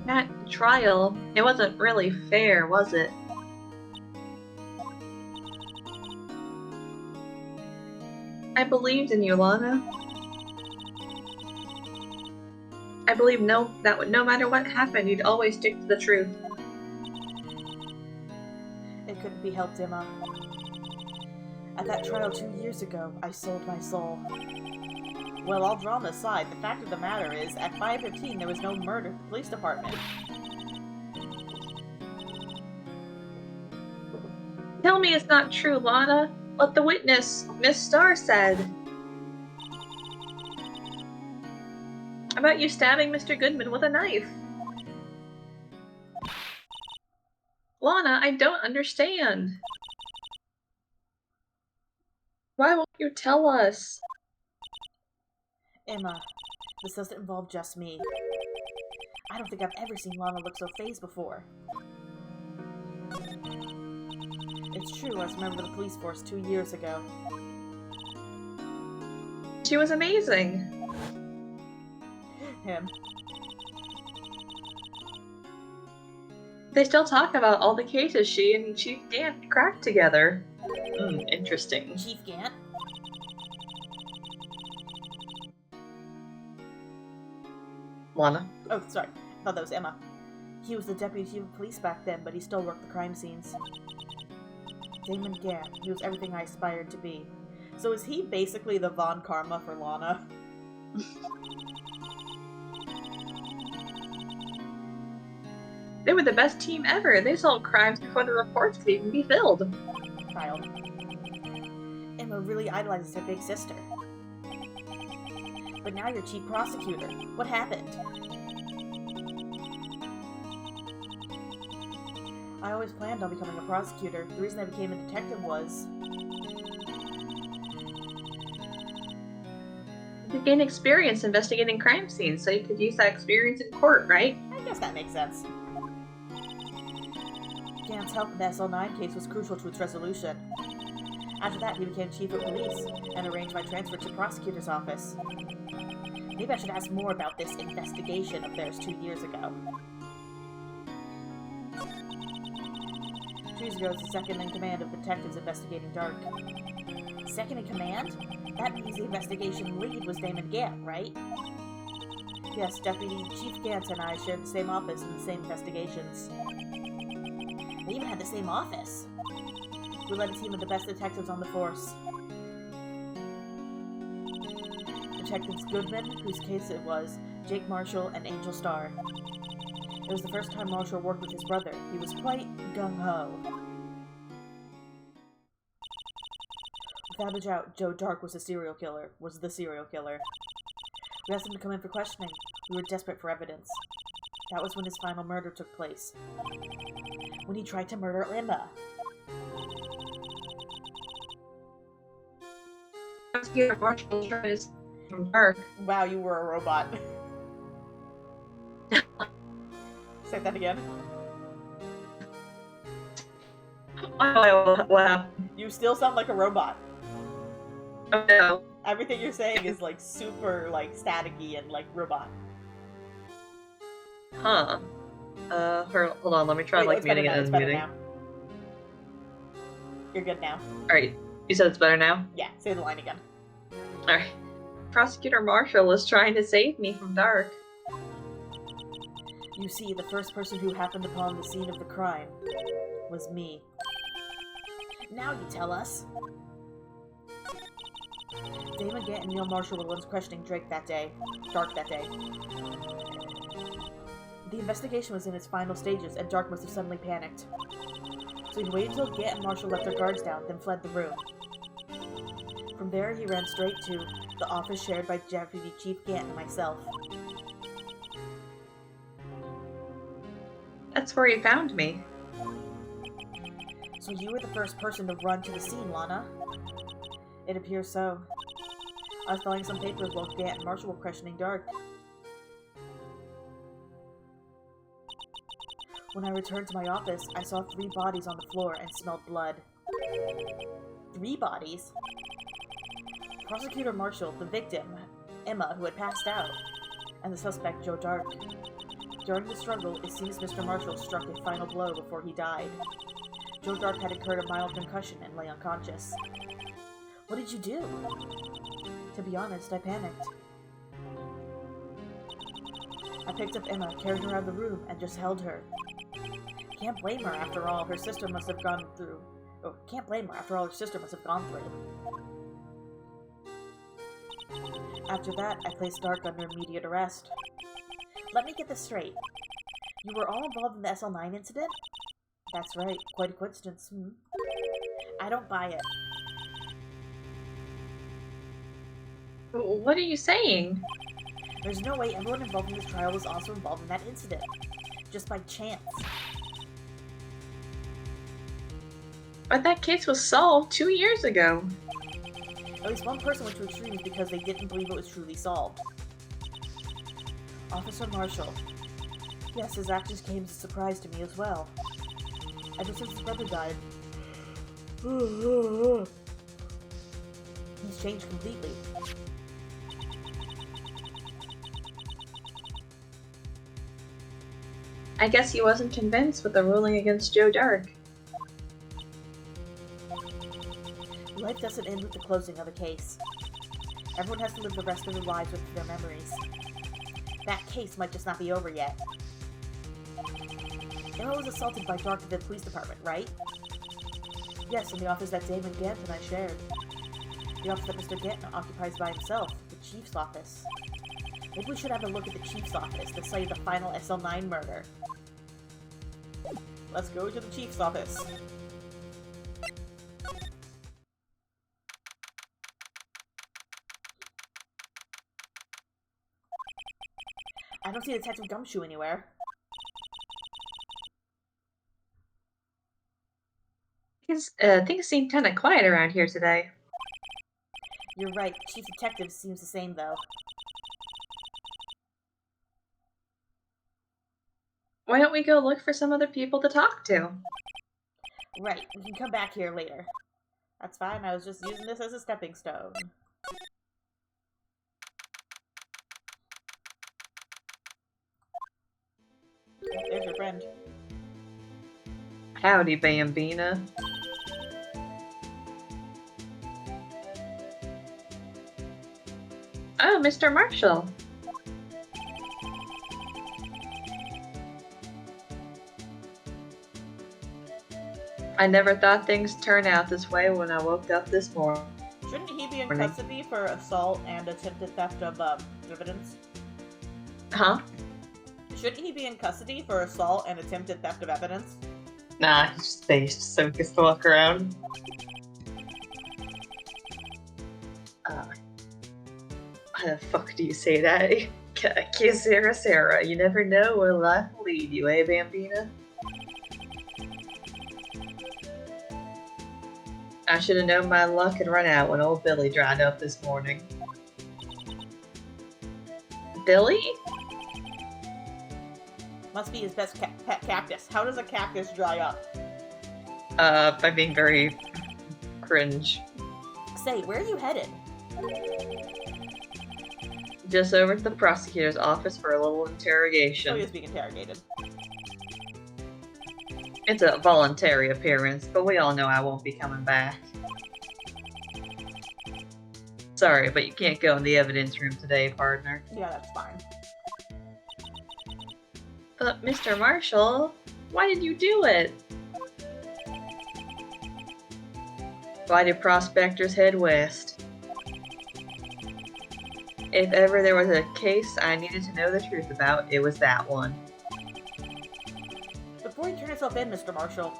That trial, it wasn't really fair, was it? I believed in you, Lana. I believe that no matter what happened, you'd always stick to the truth. It couldn't be helped, Emma. At that trial 2 years ago, I sold my soul. Well, all drama aside, the fact of the matter is, at 5:15 there was no murder at the police department. Tell me it's not true, Lana. What the witness, Miss Starr, said. About you stabbing Mr. Goodman with a knife. Lana, I don't understand. Why won't you tell us? Emma, this doesn't involve just me. I don't think I've ever seen Lana look so fazed before. It's true, I was a member of the police force 2 years ago. She was amazing. Him. They still talk about all the cases she and Chief Gant cracked together. Interesting. Chief Gant? Lana? Oh, sorry. I thought that was Emma. He was the deputy chief of police back then, but he still worked the crime scenes. Damon Gant. He was everything I aspired to be. So is he basically the Von Karma for Lana? They were the best team ever. They solved crimes before the reports could even be filled. Child. Emma really idolizes her big sister. But now you're chief prosecutor. What happened? I always planned on becoming a prosecutor. The reason I became a detective was... You gain experience investigating crime scenes, so you could use that experience in court, right? I guess that makes sense. Gant's help in the SL9 case was crucial to its resolution. After that, he became chief of police and arranged my transfer to prosecutor's office. Maybe I should ask more about this investigation of theirs 2 years ago. 2 years ago, I was the second in command of detectives investigating Dark. Second in command? That means the investigation lead was Damon Gant, right? Yes, Deputy Chief Gant and I shared the same office and the same investigations. They even had the same office. We led a team of the best detectives on the force. Detectives Goodman, whose case it was, Jake Marshall, and Angel Starr. It was the first time Marshall worked with his brother. He was quite gung-ho. We found out Joe Dark was the serial killer. We asked him to come in for questioning. We were desperate for evidence. That was when his final murder took place. When he tried to murder Emma. From Dark. Wow, you were a robot. Say that again. What happened? You still sound like a robot. Oh no. Everything you're saying is like super like staticky and like robot. Huh. Hold on, let me try like muting it and muting. Now. You're good now. Alright. You said it's better now? Yeah, say the line again. Alright. Prosecutor Marshall was trying to save me from Dark. You see, the first person who happened upon the scene of the crime was me. Now you tell us. Damon Gant and Neil Marshall were the ones questioning Dark that day. The investigation was in its final stages, and Dark must have suddenly panicked. So he waited until Gant and Marshall let their guards down, then fled the room. From there, he ran straight to the office shared by Deputy Chief Gant and myself. That's where he found me. So you were the first person to run to the scene, Lana? It appears so. I was filing some papers while Gant and Marshall were questioning Dark. When I returned to my office, I saw 3 bodies on the floor and smelled blood. 3 bodies? Prosecutor Marshall, the victim, Emma, who had passed out, and the suspect, Joe Dark. During the struggle, it seems Mr. Marshall struck a final blow before he died. Joe Dark had incurred a mild concussion and lay unconscious. What did you do? To be honest, I panicked. I picked up Emma, carried her around the room, and just held her. Can't blame her, after all, her sister must have gone through. Oh, can't blame her, after all, her sister must have gone through. After that, I placed Dark under immediate arrest. Let me get this straight. You were all involved in the SL9 incident? That's right, quite a coincidence. I don't buy it. What are you saying? There's no way everyone involved in this trial was also involved in that incident. Just by chance. But that case was solved 2 years ago. At least one person went to extremes because they didn't believe it was truly solved. Officer Marshall. Yes, his actions came as a surprise to me as well. Ever since his brother died. He's changed completely. I guess he wasn't convinced with the ruling against Joe Dark. Life doesn't end with the closing of a case. Everyone has to live the rest of their lives with their memories. That case might just not be over yet. Emma was assaulted by Dark at the police department, right? Yes, in the office that Damon Gant and I shared. The office that Mr. Gant occupies by himself, the Chief's office. Maybe we should have a look at the Chief's office, the site of the final SL9 murder. Let's go to the Chief's office. I don't see Detective Gumshoe anywhere. Things seem kind of quiet around here today. You're right, Chief Detective seems the same though. Why don't we go look for some other people to talk to? Right, we can come back here later. That's fine, I was just using this as a stepping stone. There's your friend. Howdy, Bambina. Oh, Mr. Marshall. I never thought things turned out this way when I woke up this morning. Shouldn't he be in custody for assault and attempted theft of evidence? Huh? Shouldn't he be in custody for assault and attempted theft of evidence? Nah, he's just spaced so he gets to walk around. How the fuck do you say that? Kiss Sarah, you never know where life will lead you, eh, Bambina? I should have known my luck had run out when old Billy dried up this morning. Billy? Must be his best pet cactus. How does a cactus dry up? By being very cringe. Say, where are you headed? Just over to the prosecutor's office for a little interrogation. Oh, he is being interrogated. It's a voluntary appearance, but we all know I won't be coming back. Sorry, but you can't go in the evidence room today, partner. Yeah, that's fine. But, Mr. Marshall, why did you do it? Why did prospectors head west? If ever there was a case I needed to know the truth about, it was that one. Before you turn yourself in, Mr. Marshall,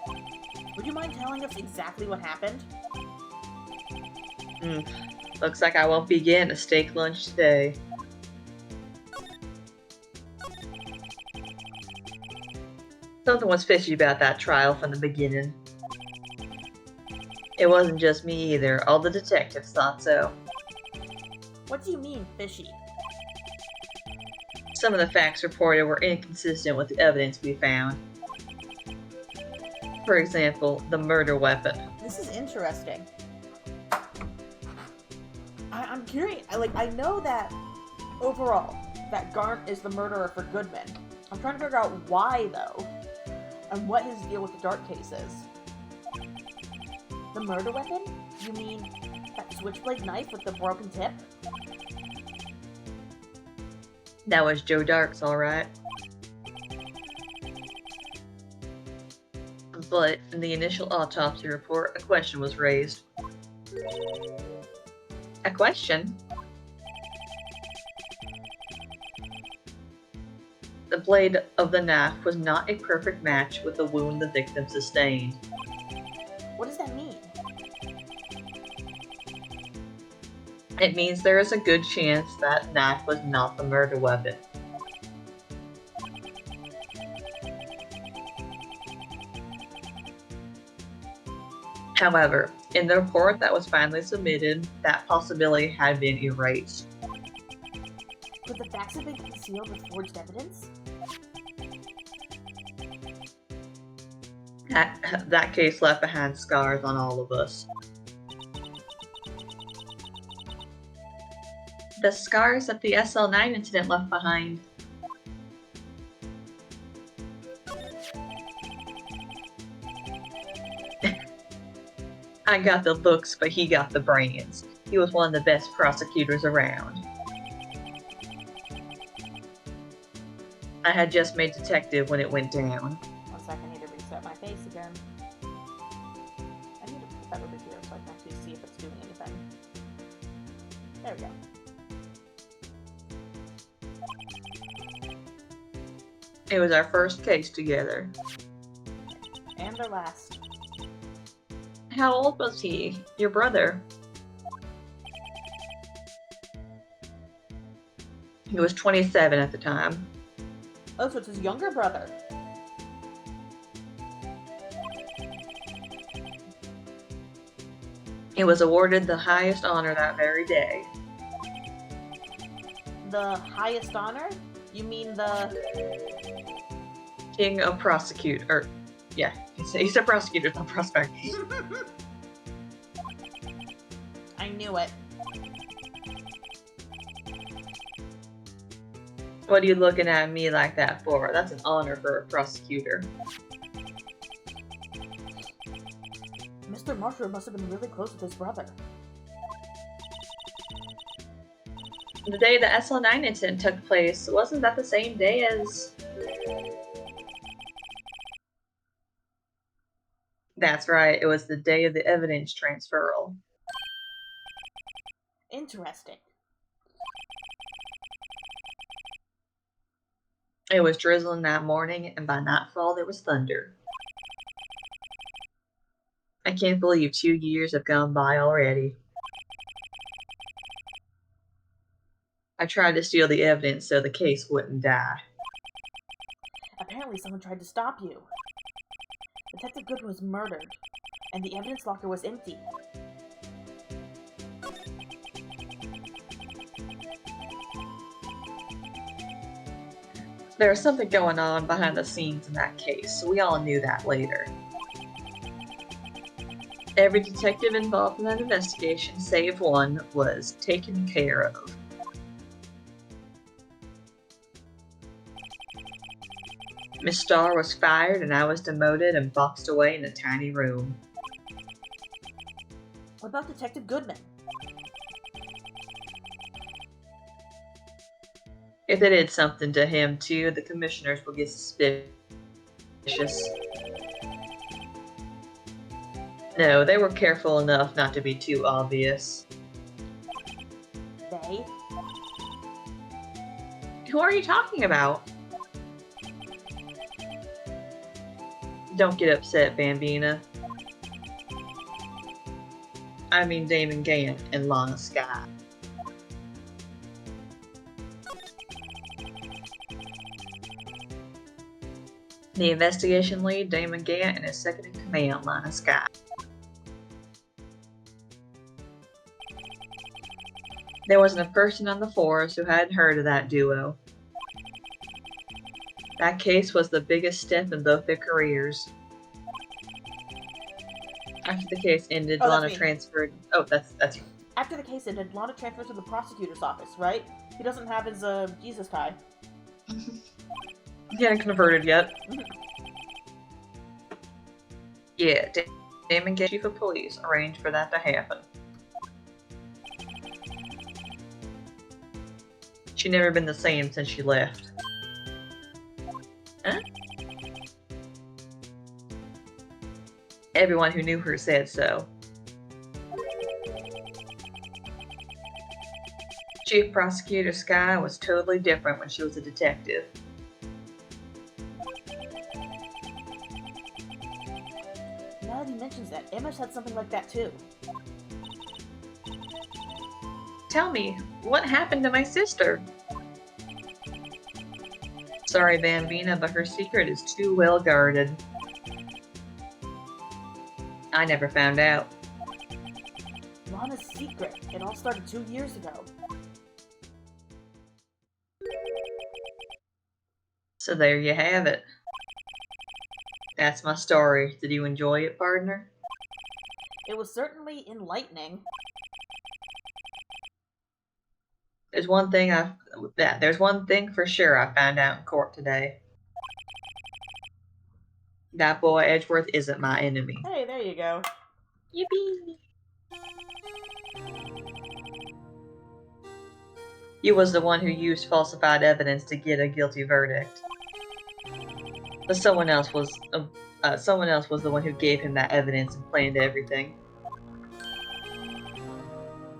would you mind telling us exactly what happened? Looks like I won't be getting a steak lunch today. Something was fishy about that trial from the beginning. It wasn't just me either, all the detectives thought so. What do you mean, fishy? Some of the facts reported were inconsistent with the evidence we found. For example, the murder weapon. This is interesting. I'm curious. I know that overall, that Gant is the murderer for Goodman. I'm trying to figure out why, though, and what his deal with the Dark case is. The murder weapon? You mean that switchblade knife with the broken tip? That was Joe Dark's, alright. But in the initial autopsy report, a question was raised. A question? The blade of the knife was not a perfect match with the wound the victim sustained. What does that mean? It means there is a good chance that knife was not the murder weapon. However, in the report that was finally submitted, that possibility had been erased. Could the facts have been concealed with forged evidence? That case left behind scars on all of us. The scars that the SL9 incident left behind. I got the looks, but he got the brains. He was one of the best prosecutors around. I had just made detective when it went down. 1 second, I need to reset my face again. I need to put that over here so I can actually see if it's doing anything. There we go. It was our first case together. And the last. How old was he? Your brother? He was 27 at the time. Oh, so it's his younger brother. He was awarded the highest honor that very day. The highest honor? You mean the... King of Prosecutor. Yeah, he said prosecutor, not prospector. I knew it. What are you looking at me like that for? That's an honor for a prosecutor. Mr. Marshall must have been really close with his brother. The day the SL9 incident took place, wasn't that the same day as... That's right, it was the day of the evidence transferal. Interesting. It was drizzling that morning, and by nightfall there was thunder. I can't believe 2 years have gone by already. I tried to steal the evidence so the case wouldn't die. Apparently someone tried to stop you. Detective Goodwin was murdered, and the evidence locker was empty. There was something going on behind the scenes in that case, so we all knew that later. Every detective involved in that investigation, save one, was taken care of. Miss Starr was fired and I was demoted and boxed away in a tiny room. What about Detective Goodman? If they did something to him too, the commissioners would get suspicious. No, they were careful enough not to be too obvious. They? Who are you talking about? Don't get upset, Bambina. I mean Damon Gant and Lana Sky. The investigation lead, Damon Gant, and his second-in-command, Lana Sky. There wasn't a person on the force who hadn't heard of that duo. That case was the biggest step in both their careers. After the case ended, Lana transferred... Oh, that's you. After the case ended, Lana transferred to the prosecutor's office, right? He doesn't have his, Jesus tie. He hadn't converted yet. Yeah, Damon Gant, chief of police, arranged for that to happen. She'd never been the same since she left. Huh? Everyone who knew her said so. Chief Prosecutor Sky was totally different when she was a detective. Now that he mentions that Emma said something like that too. Tell me, what happened to my sister? Sorry, Bambina, but her secret is too well guarded. I never found out. Lana's secret. It all started 2 years ago. So there you have it. That's my story. Did you enjoy it, partner? It was certainly enlightening. There's one thing for sure I found out in court today. That boy Edgeworth isn't my enemy. Hey, there you go. Yippee! He was the one who used falsified evidence to get a guilty verdict. But someone else was the one who gave him that evidence and planned everything.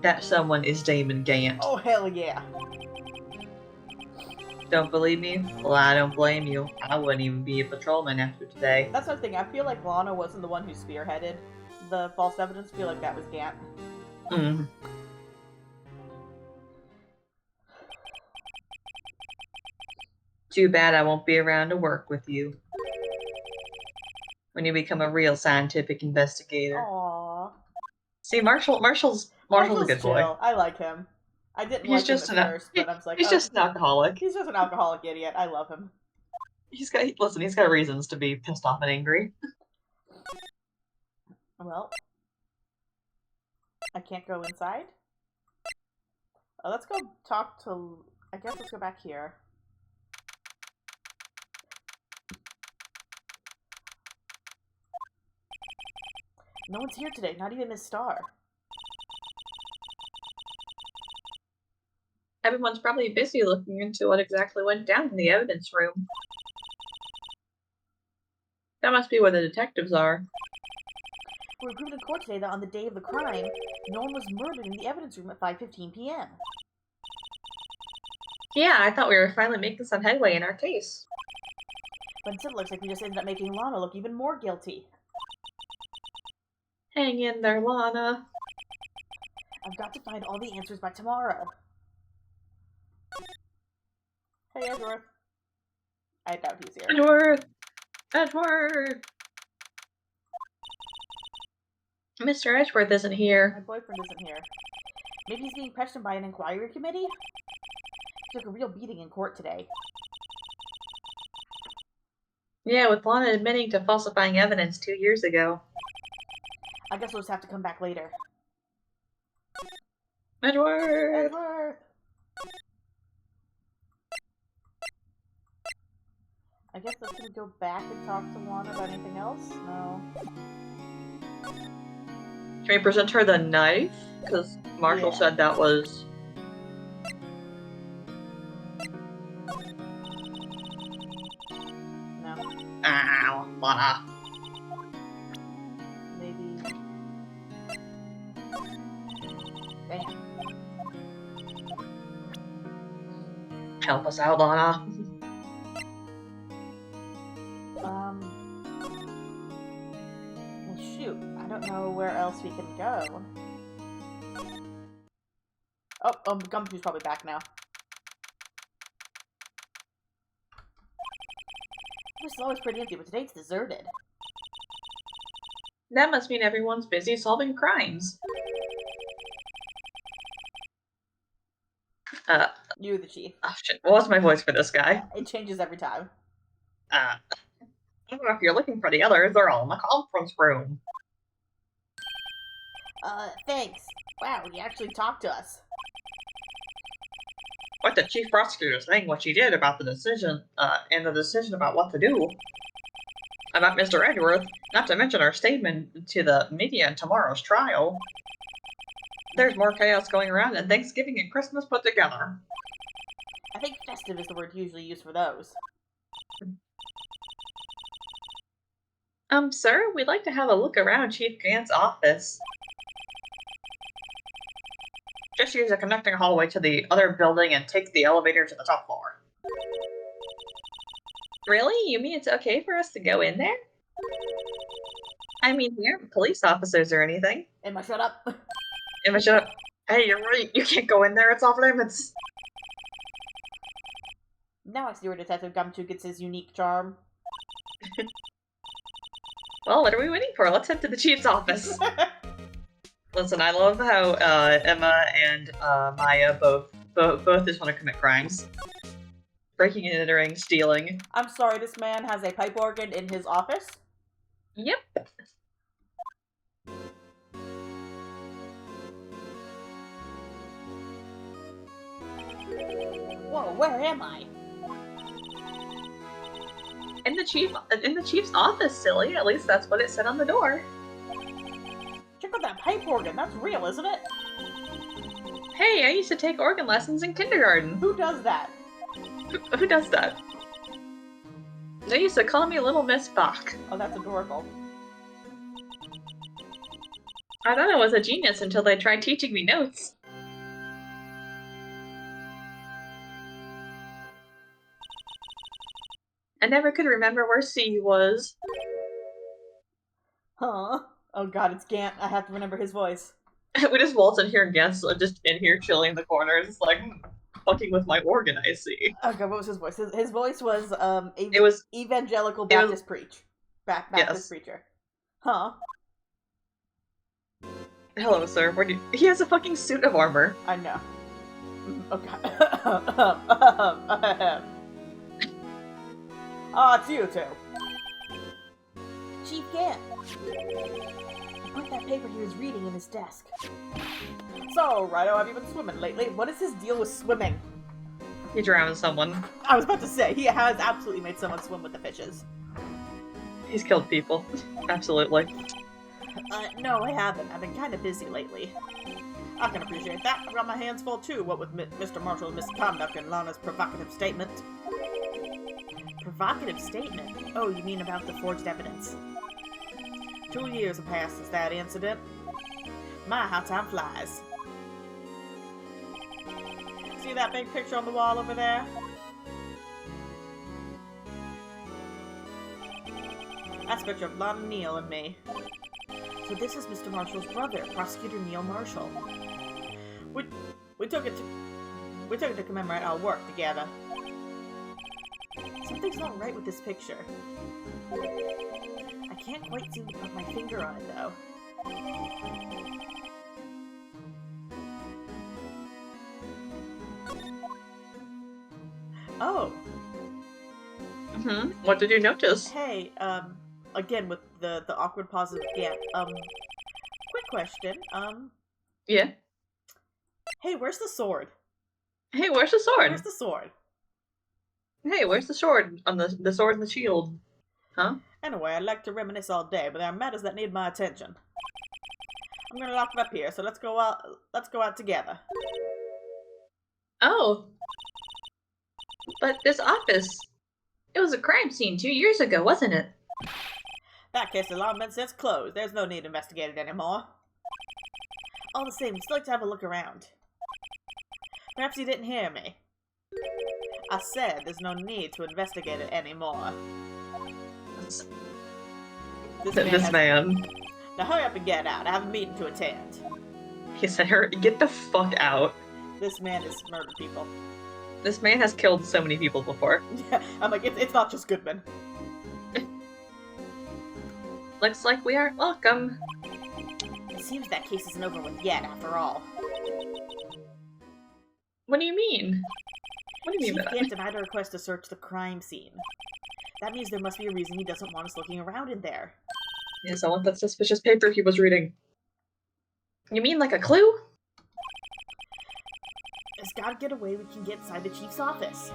That someone is Damon Gant. Oh, hell yeah. Don't believe me? Well, I don't blame you. I wouldn't even be a patrolman after today. That's one thing. I feel like Lana wasn't the one who spearheaded the false evidence. I feel like that was Gant. Too bad I won't be around to work with you. When you become a real scientific investigator. Aww. See, Marshall's a good boy. Chill. I like him. I didn't like him at first, but I was like, he's just an alcoholic. He's just an alcoholic idiot. I love him. He's got reasons to be pissed off and angry. Well, I can't go inside. Let's go talk to. I guess let's go back here. No one's here today. Not even Miss Star. Everyone's probably busy looking into what exactly went down in the evidence room. That must be where the detectives are. We were proved in court today that on the day of the crime, no one was murdered in the evidence room at 5:15 p.m. Yeah, I thought we were finally making some headway in our case. But instead it looks like we just ended up making Lana look even more guilty. Hang in there, Lana. I've got to find all the answers by tomorrow. Hey, Edgeworth. I doubt he's here. Edgeworth! Edgeworth! Mr. Edgeworth isn't here. My boyfriend isn't here. Maybe he's being questioned by an inquiry committee? He took a real beating in court today. Yeah, with Lana admitting to falsifying evidence 2 years ago. I guess we'll just have to come back later. Edgeworth! Edgeworth! I guess let's gonna go back and talk to Lana about anything else? No. Can we present her the knife? Because Marshall said that was... No. Ow, Lana. Maybe... Damn. Help us out, Lana. Well, shoot. I don't know where else we can go. Oh, Gumshoe's probably back now. This is always pretty empty, but today it's deserted. That must mean everyone's busy solving crimes. You're the chief. Oh shit, what's my voice for this guy? It changes every time. I don't know if you're looking for the others, they're all in the conference room. Thanks. Wow, you actually talked to us. What the chief prosecutor saying what she did about the decision, and the decision about what to do. About Mr. Edgeworth, not to mention our statement to the media in tomorrow's trial. There's more chaos going around than Thanksgiving and Christmas put together. I think festive is the word usually used for those. Sir, we'd like to have a look around Chief Gant's office. Just use a connecting hallway to the other building and take the elevator to the top floor. Really? You mean it's okay for us to go in there? I mean, we aren't police officers or anything. Emma, shut up. Emma, shut up. Hey, you're right. You can't go in there. It's off limits. Now I see where Detective Gumshoe gets his unique charm. Well, what are we waiting for? Let's head to the chief's office. Listen, I love how Emma and Maya both just want to commit crimes. Breaking and entering, stealing. I'm sorry, this man has a pipe organ in his office? Yep. Whoa, where am I? In the chief's office, silly. At least that's what it said on the door. Check out that pipe organ. That's real, isn't it? Hey, I used to take organ lessons in kindergarten. Who does that? Who does that? They used to call me Little Miss Bach. Oh, that's adorable. I thought I was a genius until they tried teaching me notes. I never could remember where C was. Huh? Oh god, it's Gant. I have to remember his voice. We just waltz in here and Gant's just in here chilling in the corners. It's like, fucking with my organ, I see. Oh god, what was his voice? His voice was, It was evangelical Baptist Baptist preacher. Huh? Hello, sir. Where do you... He has a fucking suit of armor. I know. Oh god. Oh, it's you two. Chief Gant. He put that paper he was reading in his desk. So, Rhino, have you been swimming lately? What is his deal with swimming? He drowned someone. I was about to say, he has absolutely made someone swim with the fishes. He's killed people. Absolutely. No, I haven't. I've been kind of busy lately. I can appreciate that. I've got my hands full too, what with Mr. Marshall's misconduct and Lana's provocative statement. Provocative statement? Oh, you mean about the forged evidence? 2 years have passed since that incident. My, how time flies. See that big picture on the wall over there? That's a picture of Lana, Neal, and me. So this is Mr. Marshall's brother, Prosecutor Neal Marshall. We took it to commemorate our work together. Something's not right with this picture. I can't quite seem to put my finger on it, though. Oh. What did you notice? Hey, again with the awkward pause of Gant. Quick question. Yeah. Hey, where's the sword? Hey, where's the sword? Where's the sword? Hey, where's the sword on the sword and the shield? Huh? Anyway, I'd like to reminisce all day, but there are matters that need my attention. I'm gonna lock it up here, so let's go out together. Oh. But this office, it was a crime scene 2 years ago, wasn't it? That case has long been since closed. There's no need to investigate it anymore. All the same, we'd still like to have a look around. Perhaps you didn't hear me. I said there's no need to investigate it anymore. This man. Now hurry up and get out. I have a meeting to attend. He said, get the fuck out. This man has murdered people. This man has killed so many people before. Yeah, I'm like, it's not just Goodman. Looks like we aren't welcome. It seems that case isn't over with yet, after all. What do you mean? What do you mean by Chief that? Gant denied a request to search the crime scene. That means there must be a reason he doesn't want us looking around in there. Yes, I want that suspicious paper he was reading. You mean like a clue? There's gotta get a way we can get inside the chief's office.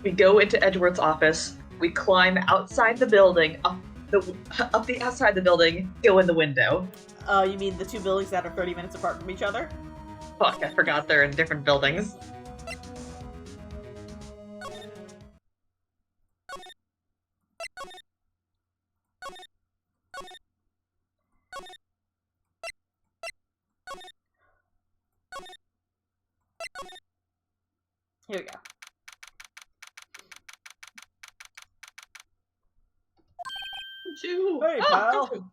We go into Edgeworth's office. We climb outside the building, up the outside the building, go in the window. You mean the two buildings that are 30 minutes apart from each other? Fuck, I forgot they're in different buildings. Here we go. Shoo. Hey, Oh, pal. thank you.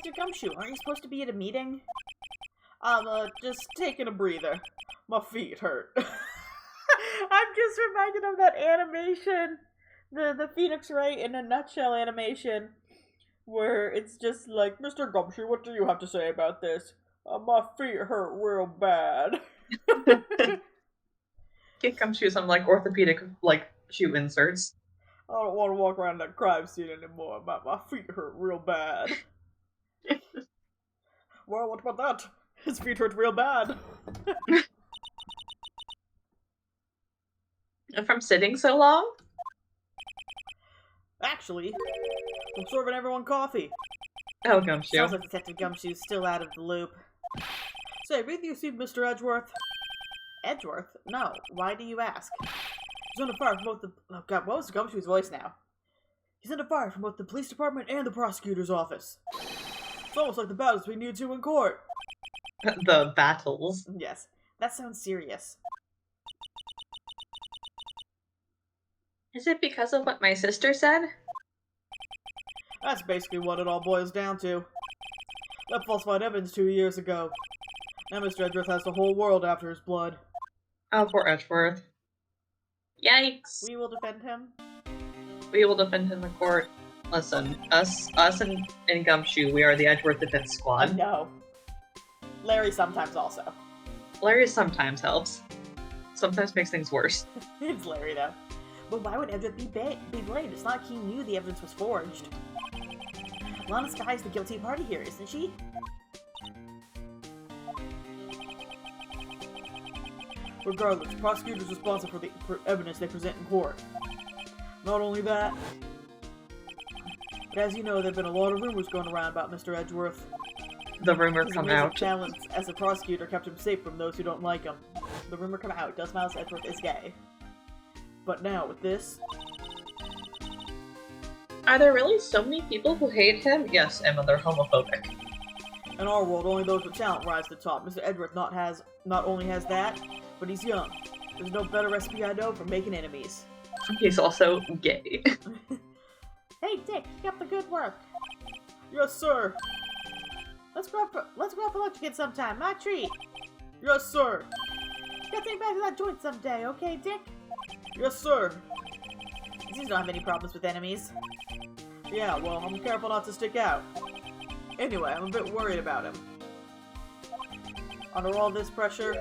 Detective Gumshoe, aren't you supposed to be at a meeting? Just taking a breather. My feet hurt. I'm just reminded of that animation, the Phoenix Wright in a nutshell animation, where it's just like, Mr. Gumshoe, what do you have to say about this? My feet hurt real bad. Get Gumshoe some, like, orthopedic, like, shoe inserts. I don't want to walk around that crime scene anymore. My feet hurt real bad. Well, what about that? His feet hurt real bad. From sitting so long? Actually, I'm serving everyone coffee. Oh, Gumshoe. Sounds like Detective Gumshoe's still out of the loop. Say, have you seen Mr. Edgeworth? Edgeworth? No. Why do you ask? He's under fire from both the... Oh god, what was Gumshoe's voice now? He's under fire from both the police department and the prosecutor's office. It's almost like the battles we need to in court. The battles. Yes, that sounds serious. Is it because of what my sister said? That's basically what it all boils down to. That falsified evidence 2 years ago. Now Mr. Edgeworth has the whole world after his blood. Oh, poor Edgeworth. Yikes. We will defend him. We will defend him in court. Listen, us and Gumshoe, we are the Edgeworth Defense Squad. No. Larry sometimes also. Larry sometimes helps. Sometimes makes things worse. It's Larry though. But why would Edgeworth be blamed? It's not like he knew the evidence was forged. Lana Sky's the guilty party here, isn't she? Regardless, the prosecutor's responsible for the evidence they present in court. Not only that, but as you know, there have been a lot of rumors going around about Mr. Edgeworth. The rumor His come amazing out. talents as a prosecutor kept him safe from those who don't like him. The rumor come out. Does Miles Edgeworth is gay. But now, with this... Are there really so many people who hate him? Yes, Emma, they're homophobic. In our world, only those with talent rise to the top. Mr. Edgeworth not only has that, but he's young. There's no better recipe I know for making enemies. He's also gay. Hey, Dick, keep up the good work. Yes, sir. Let's go out for lunch again sometime. My treat. Yes, sir. Gotta take back to that joint someday, okay, Dick? Yes, sir. He seems to not have any problems with enemies. Yeah, well, I'm careful not to stick out. Anyway, I'm a bit worried about him. Under all this pressure,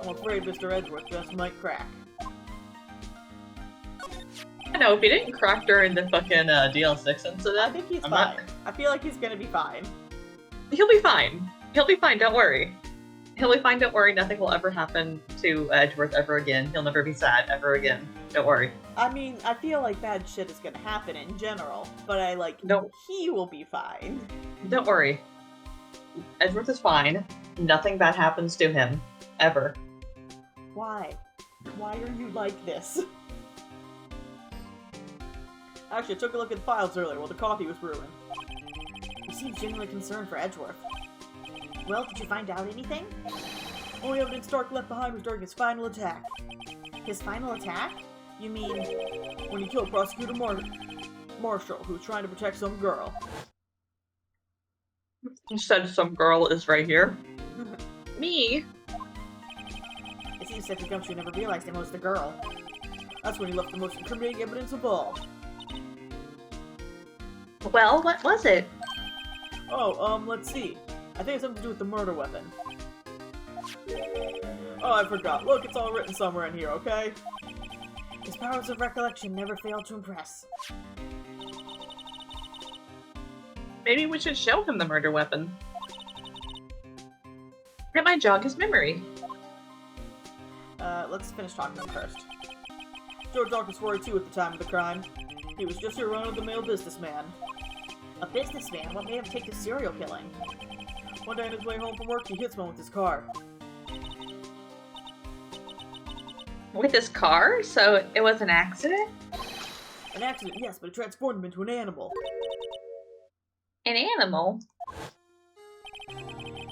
I'm afraid Mr. Edgeworth just might crack. I know, if he didn't crack during the fucking DL6 incident, I think he's fine. I feel like he's gonna be fine. He'll be fine. He'll be fine, don't worry. He'll be fine, don't worry. Nothing will ever happen to Edgeworth ever again. He'll never be sad ever again. Don't worry. I mean, I feel like bad shit is gonna happen in general, but he will be fine. Don't worry. Edgeworth is fine. Nothing bad happens to him. Ever. Why? Why are you like this? Actually, I took a look at the files earlier while the coffee was brewing. You seem genuinely concerned for Edgeworth. Well, did you find out anything? Only evidence Stark left behind was during his final attack. His final attack? You mean when he killed Prosecutor Marshall, who was trying to protect some girl? You said some girl is right here. Me? It seems that Gumshoe never realized it was the girl. That's when he left the most incriminating evidence of all. Well, what was it? Oh, let's see. I think it's something to do with the murder weapon. Oh, I forgot. Look, it's all written somewhere in here, okay? His powers of recollection never fail to impress. Maybe we should show him the murder weapon. It might jog his memory. Let's finish talking to him first. George Ark was 42 at the time of the crime. He was just your run-of-the-mill businessman. A businessman? What made him take to serial killing? One day on his way home from work, he hits one with his car. With his car? So it was an accident? An accident, yes, but it transformed him into an animal. An animal?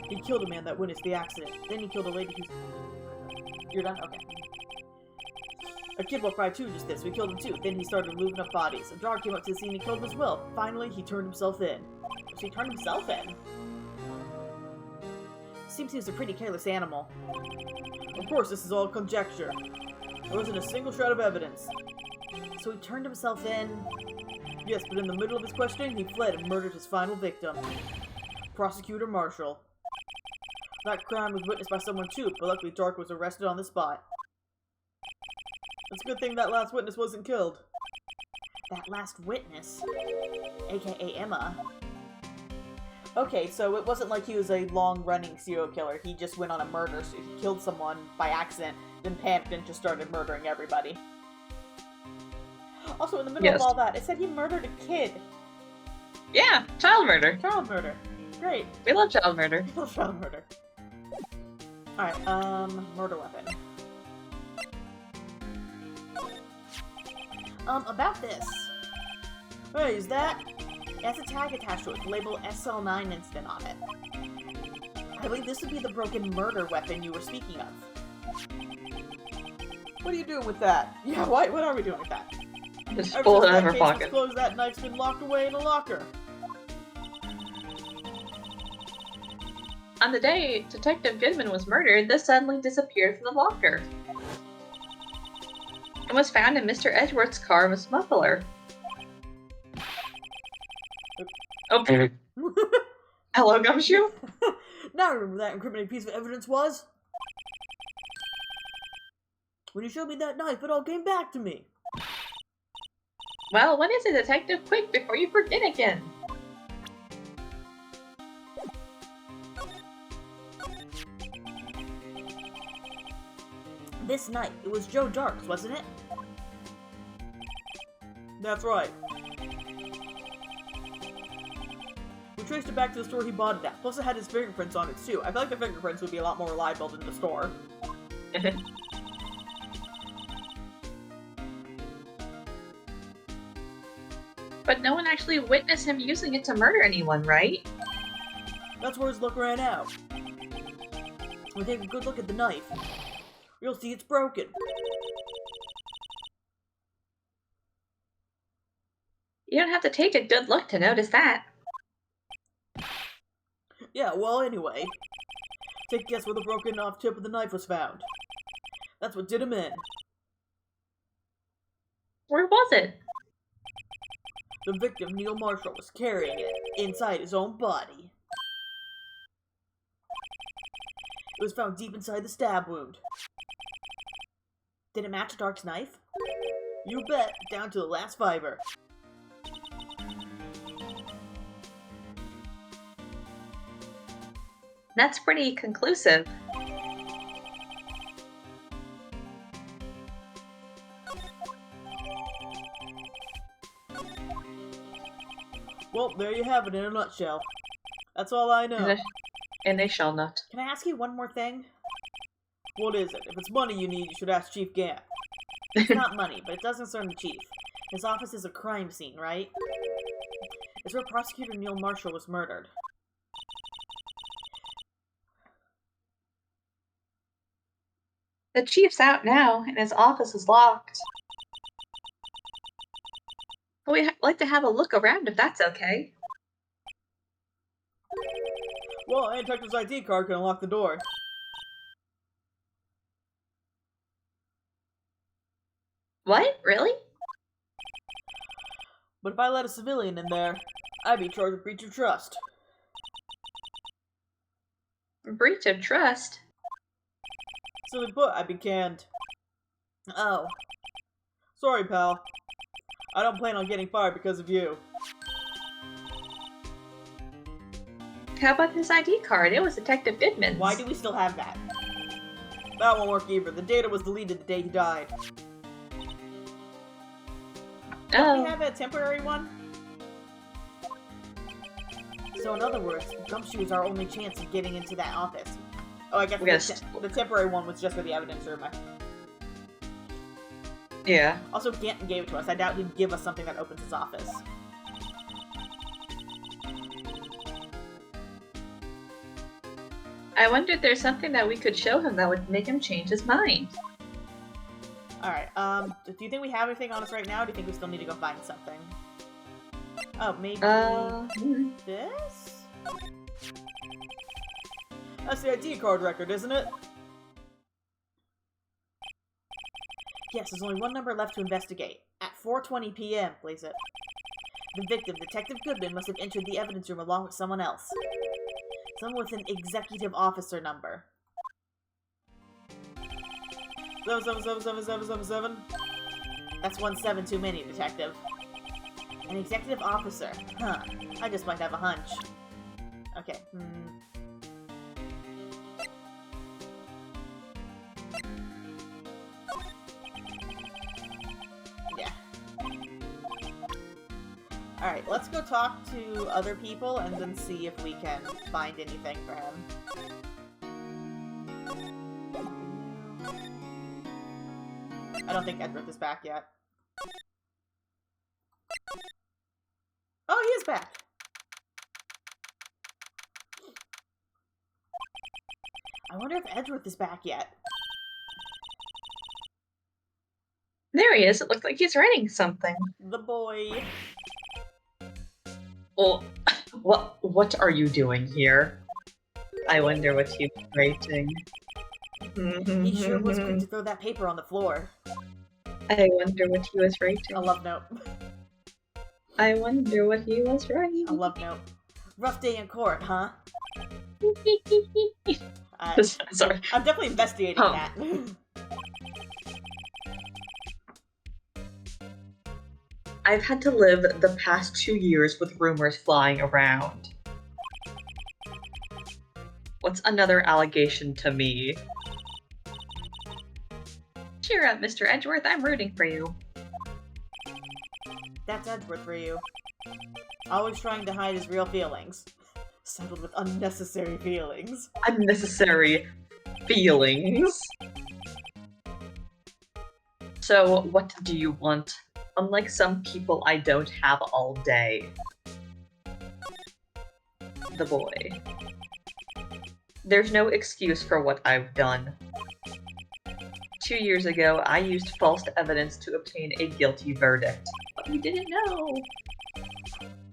He killed a man that witnessed the accident. Then he killed a lady who's... You're done? Okay. A kid walked by too just this. We killed him too. Then he started moving up bodies. A dog came up to the scene and killed him as well. Finally, he turned himself in. So he turned himself in? Seems he was a pretty careless animal. Of course, this is all conjecture. There wasn't a single shred of evidence. So he turned himself in? Yes, but in the middle of his questioning, he fled and murdered his final victim. Prosecutor Marshall. That crime was witnessed by someone too, but luckily Dark was arrested on the spot. It's a good thing that last witness wasn't killed. That last witness? AKA Emma. Okay, so it wasn't like he was a long-running serial killer. He just went on a murder, so he killed someone by accident, then panicked and just started murdering everybody. Also, in the middle of all that, it said he murdered a kid. Yeah, child murder. Child murder. Great. We love child murder. We love child murder. Alright, murder weapon. About this. Hey, is that? It has a tag attached to it, label SL9 incident on it. I believe this would be the broken murder weapon you were speaking of. What are you doing with that? Yeah, what are we doing with that? Just pull it out of her pocket. Closed, that knife's been locked away in a locker. On the day Detective Goodman was murdered, this suddenly disappeared from the locker. It was found in Mr. Edgeworth's car with muffler. Oh. Hello, Gumshoe? Now I remember that incriminating piece of evidence was. When you showed me that knife, it all came back to me. Well, what is it, Detective? Quick, before you forget again. This night, it was Joe Dark's, wasn't it? That's right. We traced it back to the store he bought it at. Plus it had his fingerprints on it too. I feel like the fingerprints would be a lot more reliable than the store. But no one actually witnessed him using it to murder anyone, right? That's where his luck ran out. When we take a good look at the knife, you'll see it's broken. You don't have to take a good look to notice that. Yeah, well, anyway. Take a guess where the broken off tip of the knife was found. That's what did him in. Where was it? The victim, Neil Marshall, was carrying it inside his own body. It was found deep inside the stab wound. Did it match Dark's knife? You bet, down to the last fiber. That's pretty conclusive. Well, there you have it in a nutshell. That's all I know. And they shall not. Can I ask you one more thing? What is it? If it's money you need, you should ask Chief Gant. It's not money, but it does concern the Chief. His office is a crime scene, right? It's where Prosecutor Neil Marshall was murdered. The Chief's out now, and his office is locked. But we'd like to have a look around if that's okay. Well, any detective's ID card can unlock the door. What? Really? But if I let a civilian in there, I'd be charged with breach of trust. Breach of trust? Simply put, I'd be canned. Oh. Sorry, pal. I don't plan on getting fired because of you. How about his ID card? It was Detective Goodman's. Why do we still have that? That won't work either. The data was deleted the day he died. Don't we have a temporary one? So in other words, Gumshoe is our only chance of getting into that office. Oh, I guess the temporary one was just for the evidence room. Yeah. Also, Gant gave it to us. I doubt he'd give us something that opens his office. I wonder if there's something that we could show him that would make him change his mind. Alright, do you think we have anything on us right now, or do you think we still need to go find something? Oh, maybe... this? That's the ID card record, isn't it? Yes, there's only one number left to investigate. At 4:20 p.m., please it. The victim, Detective Goodman, must have entered the evidence room along with someone else. Someone with an executive officer number. 7777777. That's 17 too many, Detective. An executive officer. Huh. I just might have a hunch. Okay. Yeah. Alright, let's go talk to other people and then see if we can find anything for him. I don't think Edward is back yet. Oh, he is back! I wonder if Edward is back yet. There he is. It looks like he's writing something. The boy. Well, what are you doing here? I wonder what he's writing. He sure was quick to throw that paper on the floor. I wonder what he was writing. A love note. I wonder what he was writing. A love note. Rough day in court, huh? Sorry. I'm definitely investigating that. I've had to live the past 2 years with rumors flying around. What's another allegation to me? Cheer up, Mr. Edgeworth, I'm rooting for you. That's Edward for you. Always trying to hide his real feelings. Saddled with unnecessary feelings. Unnecessary feelings? So, what do you want? Unlike some people, I don't have all day. The boy. There's no excuse for what I've done. 2 years ago, I used false evidence to obtain a guilty verdict. But you didn't know.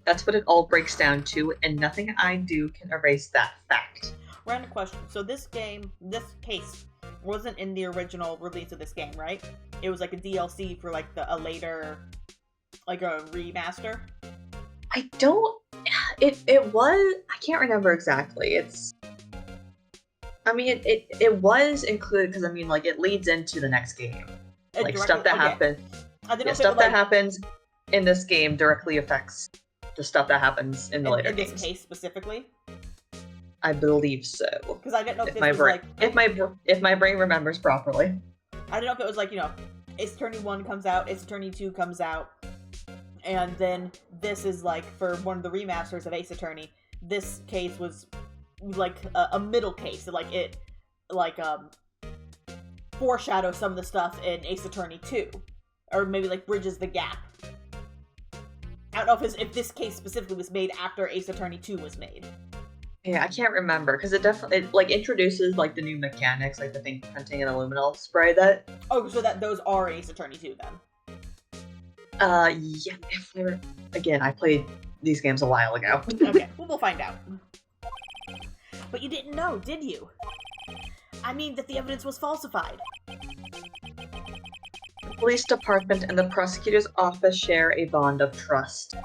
That's what it all breaks down to, and nothing I do can erase that fact. Random question. So this case, wasn't in the original release of this game, right? It was like a DLC for like a later, like a remaster? I don't... It was... I can't remember exactly. I mean, it was included because, I mean, like, it leads into the next game. Like, stuff that happens... Yeah, stuff that happens in this game directly affects the stuff that happens in the later games. In this case specifically? I believe so. Because I didn't know if this was like... If my brain remembers properly. I don't know if it was like, you know, Ace Attorney 1 comes out, Ace Attorney 2 comes out, and then this is like, for one of the remasters of Ace Attorney, this case was like a middle case. Like, it, like, foreshadows some of the stuff in Ace Attorney 2. Or maybe, like, bridges the gap. I don't know if this case specifically was made after Ace Attorney 2 was made. Yeah, I can't remember, because it definitely, like, introduces, like, the new mechanics, like the fingerprinting and aluminum spray that... Oh, so those are Ace Attorney 2, then? Yeah, if they were... Again, I played these games a while ago. Okay, well, we'll find out. But you didn't know, did you? I mean that the evidence was falsified. The police department and the prosecutor's office share a bond of trust.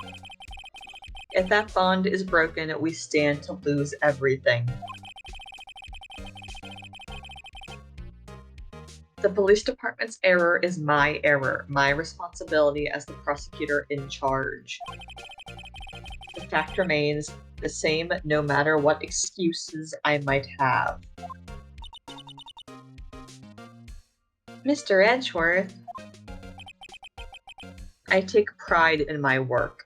If that bond is broken, we stand to lose everything. The police department's error is my error, my responsibility as the prosecutor in charge. The fact remains the same no matter what excuses I might have. Mr. Edgeworth, I take pride in my work.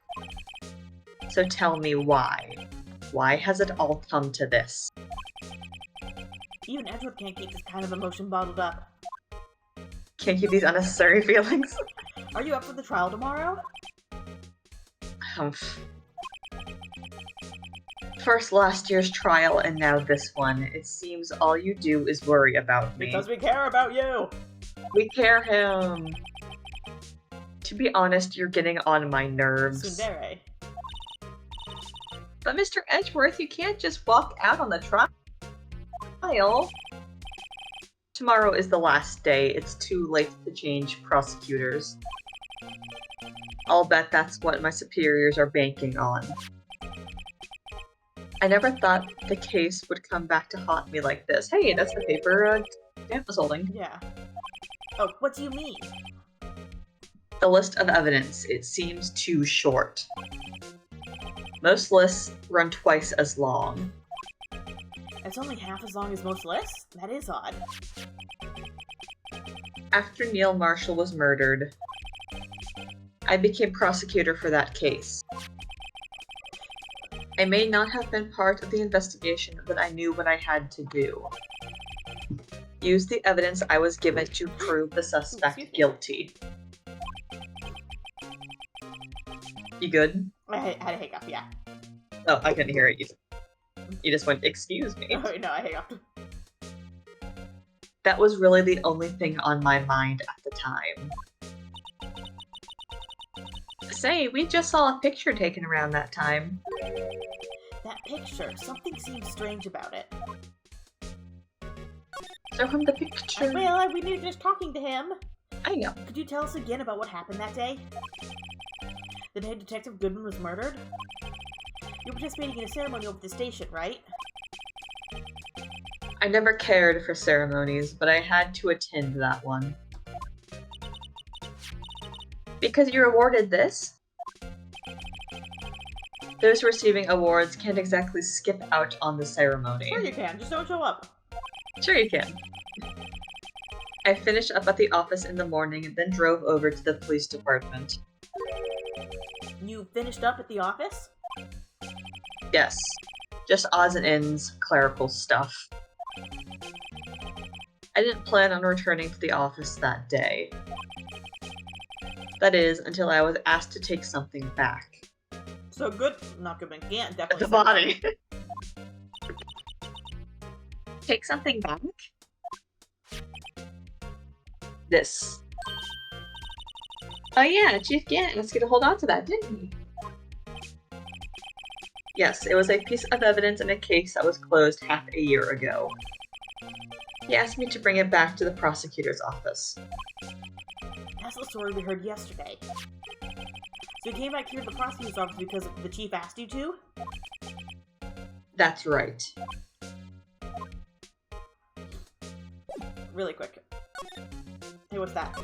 So tell me why. Why has it all come to this? Even Edward can't keep this kind of emotion bottled up. Can't keep these unnecessary feelings. Are you up for the trial tomorrow? First last year's trial and now this one. It seems all you do is worry about me. Because we care about you! We care him. To be honest, you're getting on my nerves. Tsundere. But Mr. Edgeworth, you can't just walk out on the trial. Tomorrow is the last day. It's too late to change prosecutors. I'll bet that's what my superiors are banking on. I never thought the case would come back to haunt me like this. Hey, that's the paper Gant was holding. Yeah. Oh, what do you mean? The list of evidence. It seems too short. Most lists run twice as long. It's only half as long as most lists? That is odd. After Neil Marshall was murdered, I became prosecutor for that case. I may not have been part of the investigation, but I knew what I had to do. Use the evidence I was given to prove the suspect guilty. You good? I had a hiccup, yeah. Oh, I couldn't hear it. You just went, excuse me. Oh, no, I hiccuped. That was really the only thing on my mind at the time. Say, we just saw a picture taken around that time. That picture, something seems strange about it. Show him the picture. Well, we were just talking to him. I know. Could you tell us again about what happened that day? The day Detective Goodman was murdered? You were participating in a ceremony over the station, right? I never cared for ceremonies, but I had to attend that one. Because you're awarded this? Those receiving awards can't exactly skip out on the ceremony. Sure you can, just don't show up. Sure you can. I finished up at the office in the morning and then drove over to the police department. You finished up at the office? Yes. Just odds and ends, clerical stuff. I didn't plan on returning to the office that day. That is, until I was asked to take something back. So good, not Goodman Gant, definitely. The body. Take something back? This. Oh yeah, Chief Gant was going to hold on to that, didn't he? Yes, it was a piece of evidence in a case that was closed half a year ago. He asked me to bring it back to the prosecutor's office. That's the story we heard yesterday. So you came back here to the prosecutor's office because the chief asked you to? That's right. Really quick. Hey, what's that?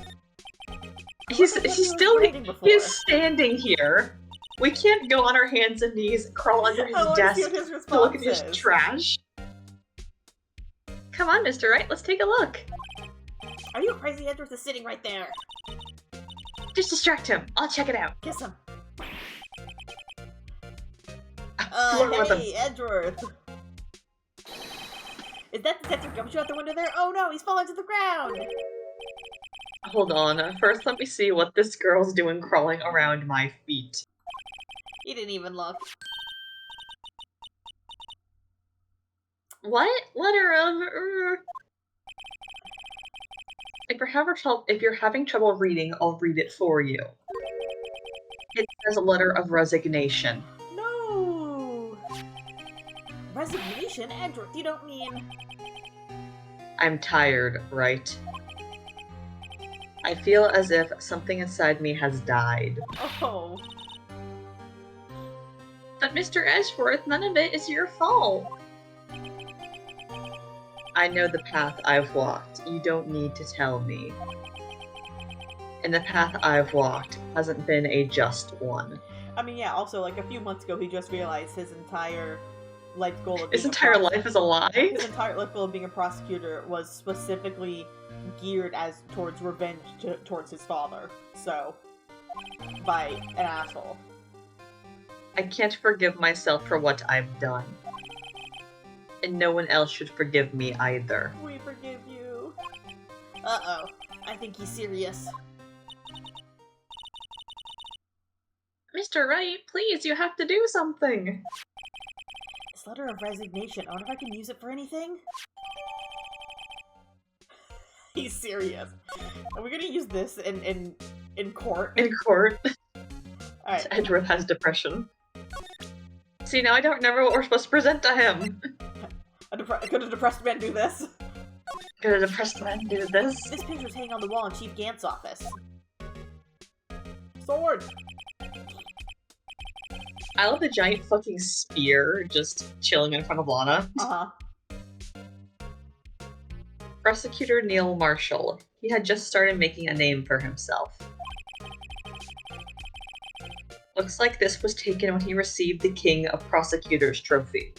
He's standing here. We can't go on our hands and knees, crawl under his desk, to look at his trash. Come on, Mr. Wright, let's take a look. Are you crazy? Edgeworth is sitting right there. Just distract him. I'll check it out. Kiss him. Hey, Edgeworth. Is that Detective Gumshoe out the window there? Oh no, he's falling to the ground! Hold on. First, let me see what this girl's doing crawling around my feet. He didn't even look. What? Letter of... If you're having trouble reading, I'll read it for you. It says a letter of resignation. No! Resignation? Edgeworth, you don't mean... I'm tired, right? I feel as if something inside me has died. Oh. But Mr. Edgeworth, none of it is your fault. I know the path I've walked. You don't need to tell me. And the path I've walked hasn't been a just one. I mean, yeah, also, like, a few months ago, he just realized his entire life goal of being His entire life is a lie? His entire life goal of being a prosecutor was specifically geared as towards revenge towards his father. So, by an asshole. I can't forgive myself for what I've done. And no one else should forgive me either. We forgive you. Uh-oh. I think he's serious. Mr. Wright, please, you have to do something! This letter of resignation, I wonder if I can use it for anything? He's serious. Are we gonna use this in court? In court. Alright. Edgeworth has depression. See, now I don't remember what we're supposed to present to him. Could a depressed man do this? Could a depressed man do this? This picture's hanging on the wall in Chief Gant's office. Sword! I love the giant fucking spear just chilling in front of Lana. Uh-huh. Prosecutor Neil Marshall. He had just started making a name for himself. Looks like this was taken when he received the King of Prosecutors trophy.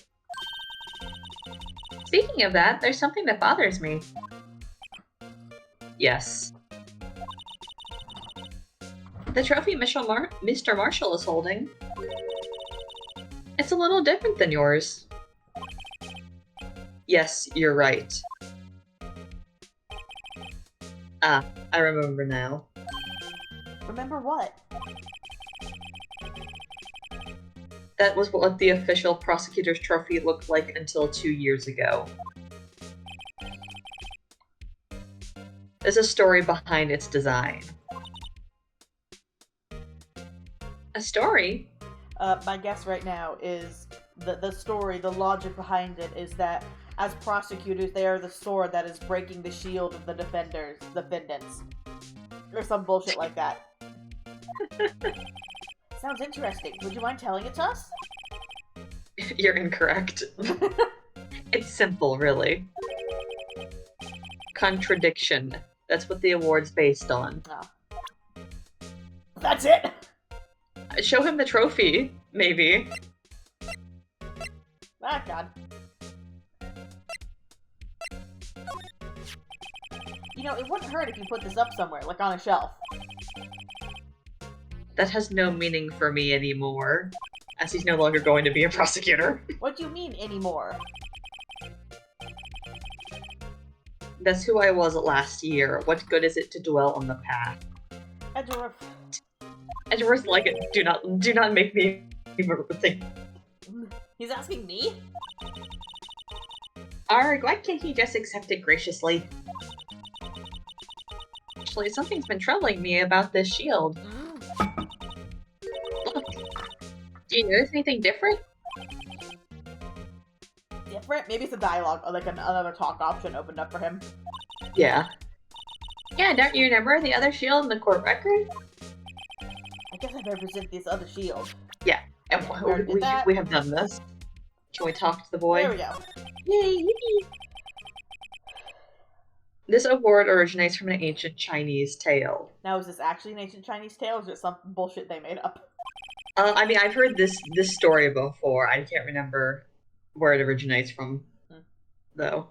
Speaking of that, there's something that bothers me. Yes. The trophy Mr. Marshall is holding. It's a little different than yours. Yes, you're right. Ah, I remember now. Remember what? That was what the official prosecutor's trophy looked like until 2 years ago. There's a story behind its design. A story? My guess right now is the story, the logic behind it is that as prosecutors, they are the sword that is breaking the shield of the defendants. Or some bullshit like that. Sounds interesting. Would you mind telling it to us? You're incorrect. It's simple, really. Contradiction. That's what the award's based on. Oh. That's it! Show him the trophy, maybe. Ah, God. You know, it wouldn't hurt if you put this up somewhere, like on a shelf. That has no meaning for me anymore, as he's no longer going to be a prosecutor. What do you mean, anymore? That's who I was last year. What good is it to dwell on the past? Edgeworth. Edgeworth, like it. Do not make me think. He's asking me? Arg, why can't he just accept it graciously? Actually, something's been troubling me about this shield. Look. Do you notice anything different? Different? Maybe it's a dialogue, or like another talk option opened up for him. Yeah. Yeah, don't you remember the other shield in the court record? I guess I represent this other shield. Yeah, and we have done this. Can we talk to the boy? There we go. Yay! This award originates from an ancient Chinese tale. Now, is this actually an ancient Chinese tale, or is it some bullshit they made up? I mean, I've heard this story before. I can't remember where it originates from, though.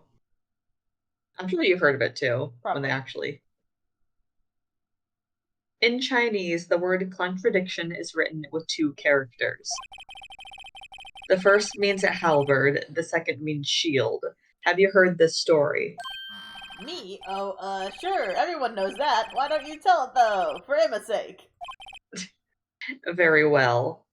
I'm sure you've heard of it, too, Probably. when they actually... In Chinese, the word contradiction is written with 2 characters. The first means a halberd, the second means shield. Have you heard this story? Me? Oh, sure. Everyone knows that. Why don't you tell it, though? For Emma's sake. Very well.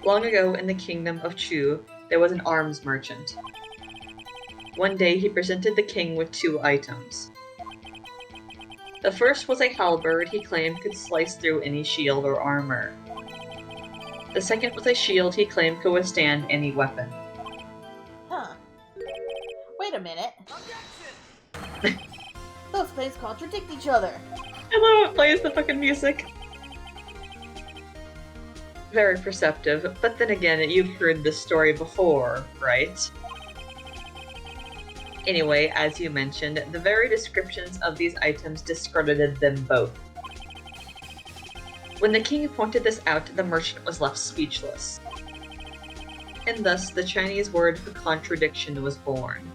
Long ago in the kingdom of Chu, there was an arms merchant. One day he presented the king with 2 items. The first was a halberd he claimed could slice through any shield or armor. The second was a shield he claimed could withstand any weapon. Huh. Wait a minute. Those things contradict each other. I love it plays the fucking music. Very perceptive, but then again, you've heard this story before, right? Anyway, as you mentioned, the very descriptions of these items discredited them both. When the king pointed this out, the merchant was left speechless. And thus, the Chinese word for contradiction was born.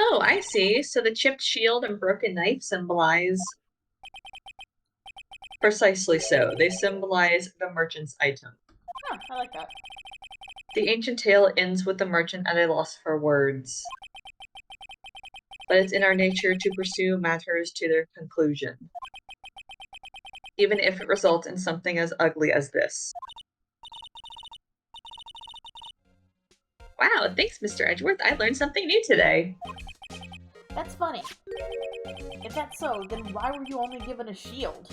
Oh, I see. So the chipped shield and broken knife symbolize... Precisely so. They symbolize the merchant's item. Huh, I like that. The ancient tale ends with the merchant at a loss for words. But it's in our nature to pursue matters to their conclusion. even if it results in something as ugly as this. Wow, thanks, Mr. Edgeworth. I learned something new today. That's funny. If that's so, then why were you only given a shield?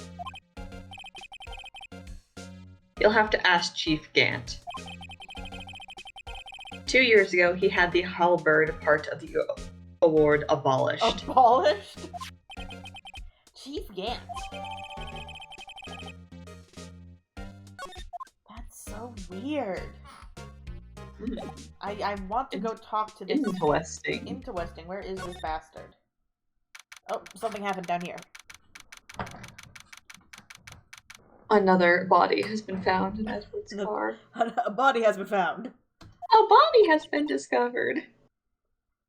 You'll have to ask Chief Gant. 2 years ago, he had the halberd part of the award abolished. Abolished? Chief Gant. That's so weird. I want to go talk to this... Interesting. Interesting. Where is this bastard? Oh, something happened down here. Another body has been found in Edward's car. A body has been found. A body has been discovered.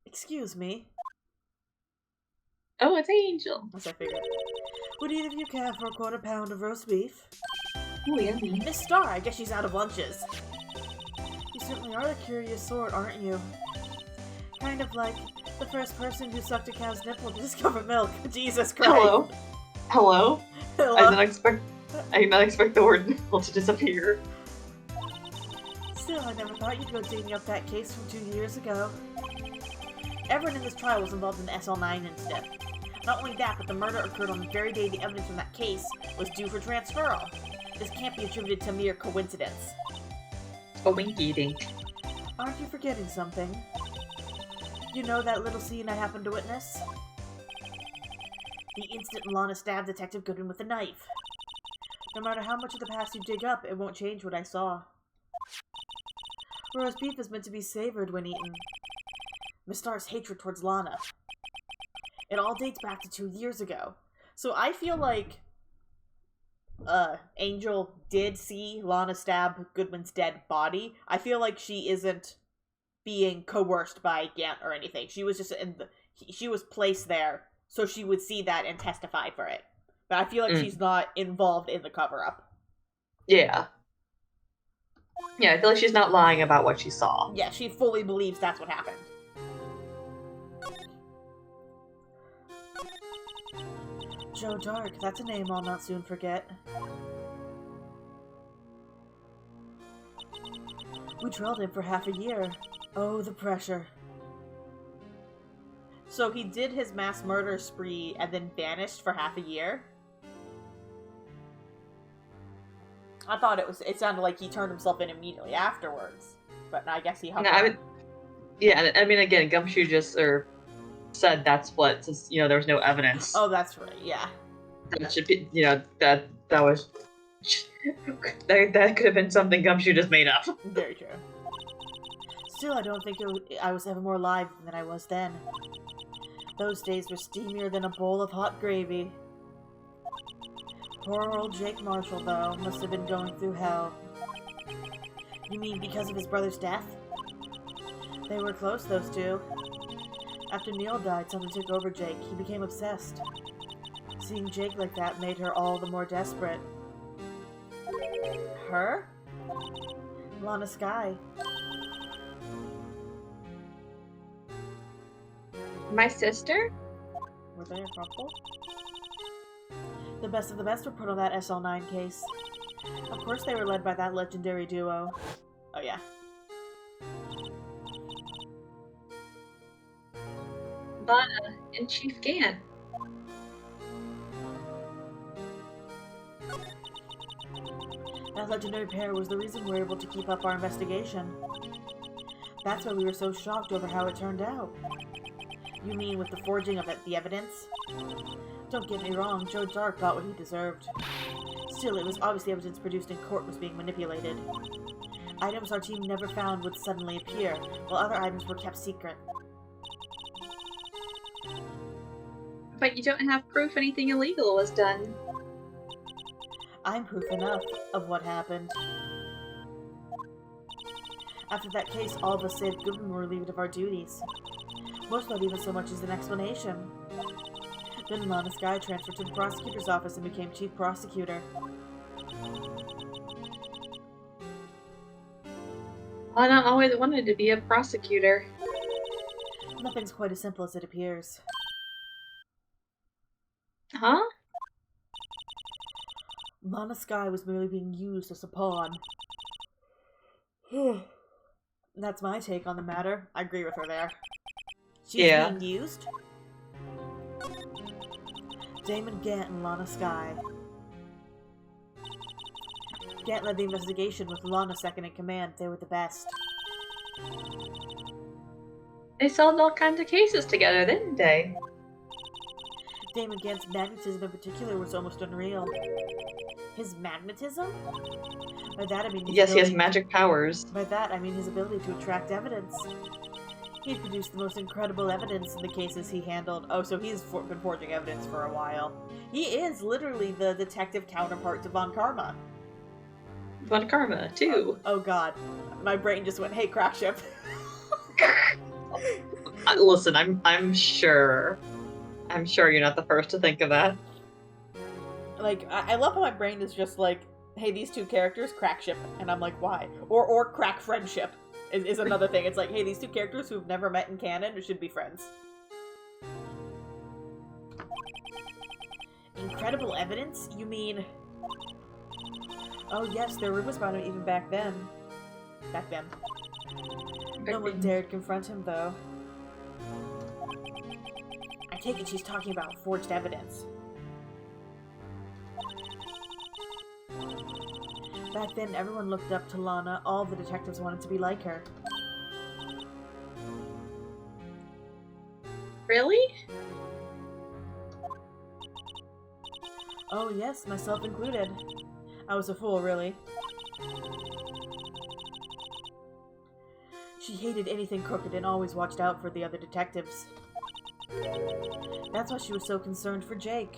Excuse me. Oh, it's Angel. As I figured. Would either of you care for a quarter pound of roast beef? Oh, yummy. Miss Star, I guess she's out of lunches. You certainly are a curious sort, aren't you? Kind of like the first person who sucked a cow's nipple to discover milk. Jesus Christ. Hello. Hello. Hello. I did not expect the word nipple to disappear. Still, I never thought you'd go digging up that case from 2 years ago. Everyone in this trial was involved in the SL9 incident. Not only that, but the murder occurred on the very day the evidence from that case was due for transferal. This can't be attributed to mere coincidence. A winky dink. Aren't you forgetting something? You know that little scene I happened to witness? The instant Lana stabbed Detective Goodwin with a knife. No matter how much of the past you dig up, it won't change what I saw. Roast beef is meant to be savored when eaten. Miss Star's hatred towards Lana. It all dates back to 2 years ago. So I feel like Angel did see Lana stab Goodwin's dead body. I feel like she isn't being coerced by Gant or anything. She was just she was placed there so she would see that and testify for it. But I feel like she's not involved in the cover-up. Yeah. Yeah, I feel like she's not lying about what she saw. Yeah, she fully believes that's what happened. Joe Dark, that's a name I'll not soon forget. We trailed him for half a year. Oh, the pressure. So he did his mass murder spree and then vanished for half a year? I thought it sounded like he turned himself in immediately afterwards. But I guess he hung on. Yeah, I mean, again, Gumshoe just said that's what, since, there was no evidence. Oh, that's right, yeah. That should be, that was... that could have been something Gumshoe just made up. Very true. Still, I don't think I was ever more alive than I was then. Those days were steamier than a bowl of hot gravy. Poor old Jake Marshall, though, must have been going through hell. You mean because of his brother's death? They were close, those two. After Neil died, something took over Jake. He became obsessed. Seeing Jake like that made her all the more desperate. Her? Lana Skye. My sister? Were they a couple? The best of the best were put on that SL9 case. Of course they were led by that legendary duo. Oh yeah. Lana and Chief Gant. That legendary pair was the reason we were able to keep up our investigation. That's why we were so shocked over how it turned out. You mean with the forging of the evidence? Don't get me wrong, Joe Dark got what he deserved. Still, it was obvious the evidence produced in court was being manipulated. Items our team never found would suddenly appear, while other items were kept secret. But you don't have proof anything illegal was done. I'm proof enough of what happened. After that case, all of us saved Goodwin were relieved of our duties. Most not even so much as an explanation. Then Lana Skye transferred to the prosecutor's office and became chief prosecutor. Lana always wanted to be a prosecutor. Nothing's quite as simple as it appears. Huh? Lana Skye was merely being used as a pawn. That's my take on the matter. I agree with her there. She's being used? Damon Gant and Lana Skye. Gant led the investigation with Lana second in command. They were the best. They solved all kinds of cases together, didn't they? Damon Gant's magnetism in particular was almost unreal. His magnetism? By that I mean his ability he has magic powers. By that I mean his ability to attract evidence. He produced the most incredible evidence in the cases he handled. Oh, so he's been forging evidence for a while. He is literally the detective counterpart to Von Karma. Von Karma, too. Oh god. My brain just went, hey, crack ship. Listen, I'm sure you're not the first to think of that. Like, I love how my brain is just like, hey, these two characters, crack ship. And I'm like, why? Or crack friendship is another thing. It's like, hey, these two characters who've never met in canon should be friends. Incredible evidence? You mean... Oh yes, there were rumors about him even back then. No one dared confront him, though. I take it she's talking about forged evidence. Back then, everyone looked up to Lana. All the detectives wanted to be like her. Really? Oh yes, myself included. I was a fool, really. She hated anything crooked and always watched out for the other detectives. That's why she was so concerned for Jake.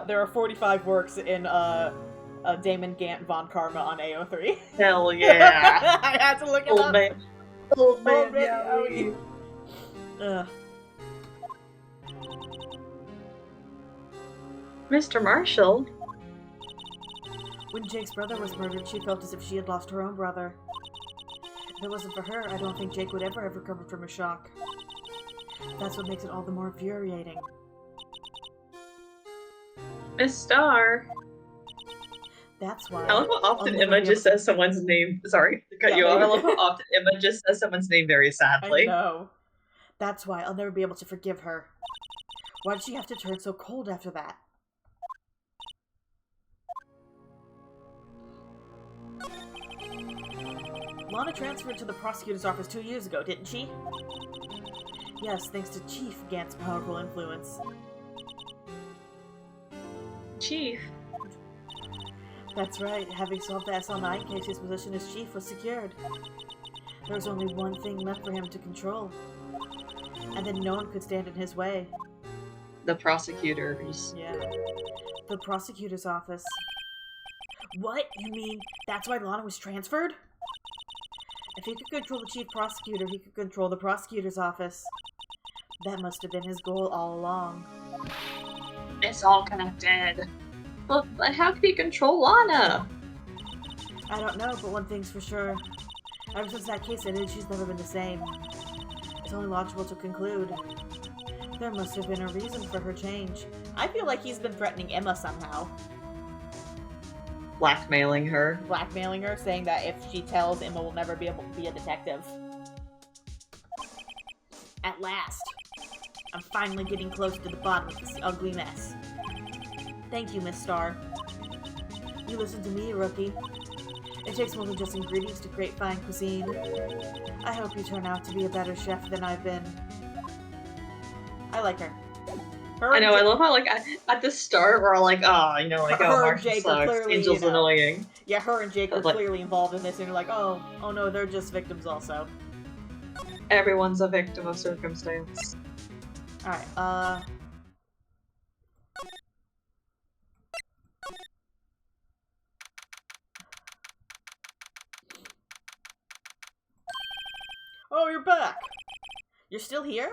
There are 45 works in Damon Gant Von Karma on AO3. Hell yeah! I had to look it Old up. man. Old man, Ugh. Mr. Marshall. When Jake's brother was murdered, she felt as if she had lost her own brother. If it wasn't for her, I don't think Jake would ever have recovered from a shock. That's what makes it all the more infuriating. Miss Star. That's why. I love how often Emma just says someone's name. Sorry to cut you off. I love how often Emma just says someone's name very sadly. I know. That's why I'll never be able to forgive her. Why did she have to turn so cold after that? Lana transferred to the prosecutor's office 2 years ago, didn't she? Yes, thanks to Chief Gant's powerful influence. Chief? That's right. Having solved the SL9 case, his position as chief was secured. There was only one thing left for him to control. And then no one could stand in his way. The prosecutors. Yeah. The prosecutor's office. What? You mean that's why Lana was transferred? If he could control the chief prosecutor, he could control the prosecutor's office. That must have been his goal all along. It's all connected. But how could he control Lana? I don't know, but one thing's for sure. Ever since that case ended, she's never been the same. It's only logical to conclude. There must have been a reason for her change. I feel like he's been threatening Emma somehow. Blackmailing her. Blackmailing her, saying that if she tells, Emma will never be able to be a detective. At last. I'm finally getting close to the bottom of this ugly mess. Thank you, Miss Star. You listen to me, rookie. It takes more than just ingredients to create fine cuisine. I hope you turn out to be a better chef than I've been. I like her. I know, I love how, like, at the start, we're all like, oh, you know, like, oh, Marshall sucks, clearly, Angel's annoying. Yeah, her and Jake are clearly involved in this, and you're like, oh no, they're just victims also. Everyone's a victim of circumstance. Alright, Oh, you're back! You're still here?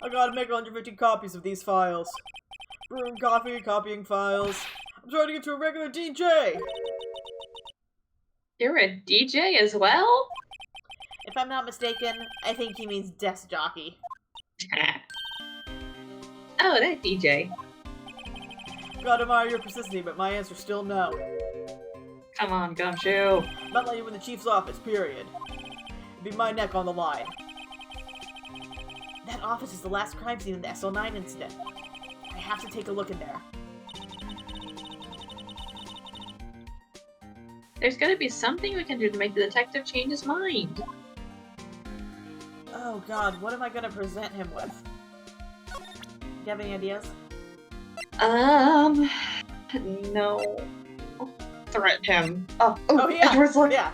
I gotta make 150 copies of these files. Brewing coffee, copying files. I'm trying to get to a regular DJ! You're a DJ as well? If I'm not mistaken, I think he means desk jockey. Oh, that DJ. Gotta admire your persistency, but my answer's still no. Come on, Gumshoe. Not letting you in the chief's office, period. It'd be my neck on the line. That office is the last crime scene in the SL9 incident. I have to take a look in there. There's gotta be something we can do to make the detective change his mind. Oh god, what am I gonna present him with? Do you have any ideas? No. Threaten him. Oh yeah! Edward's letter. Yeah!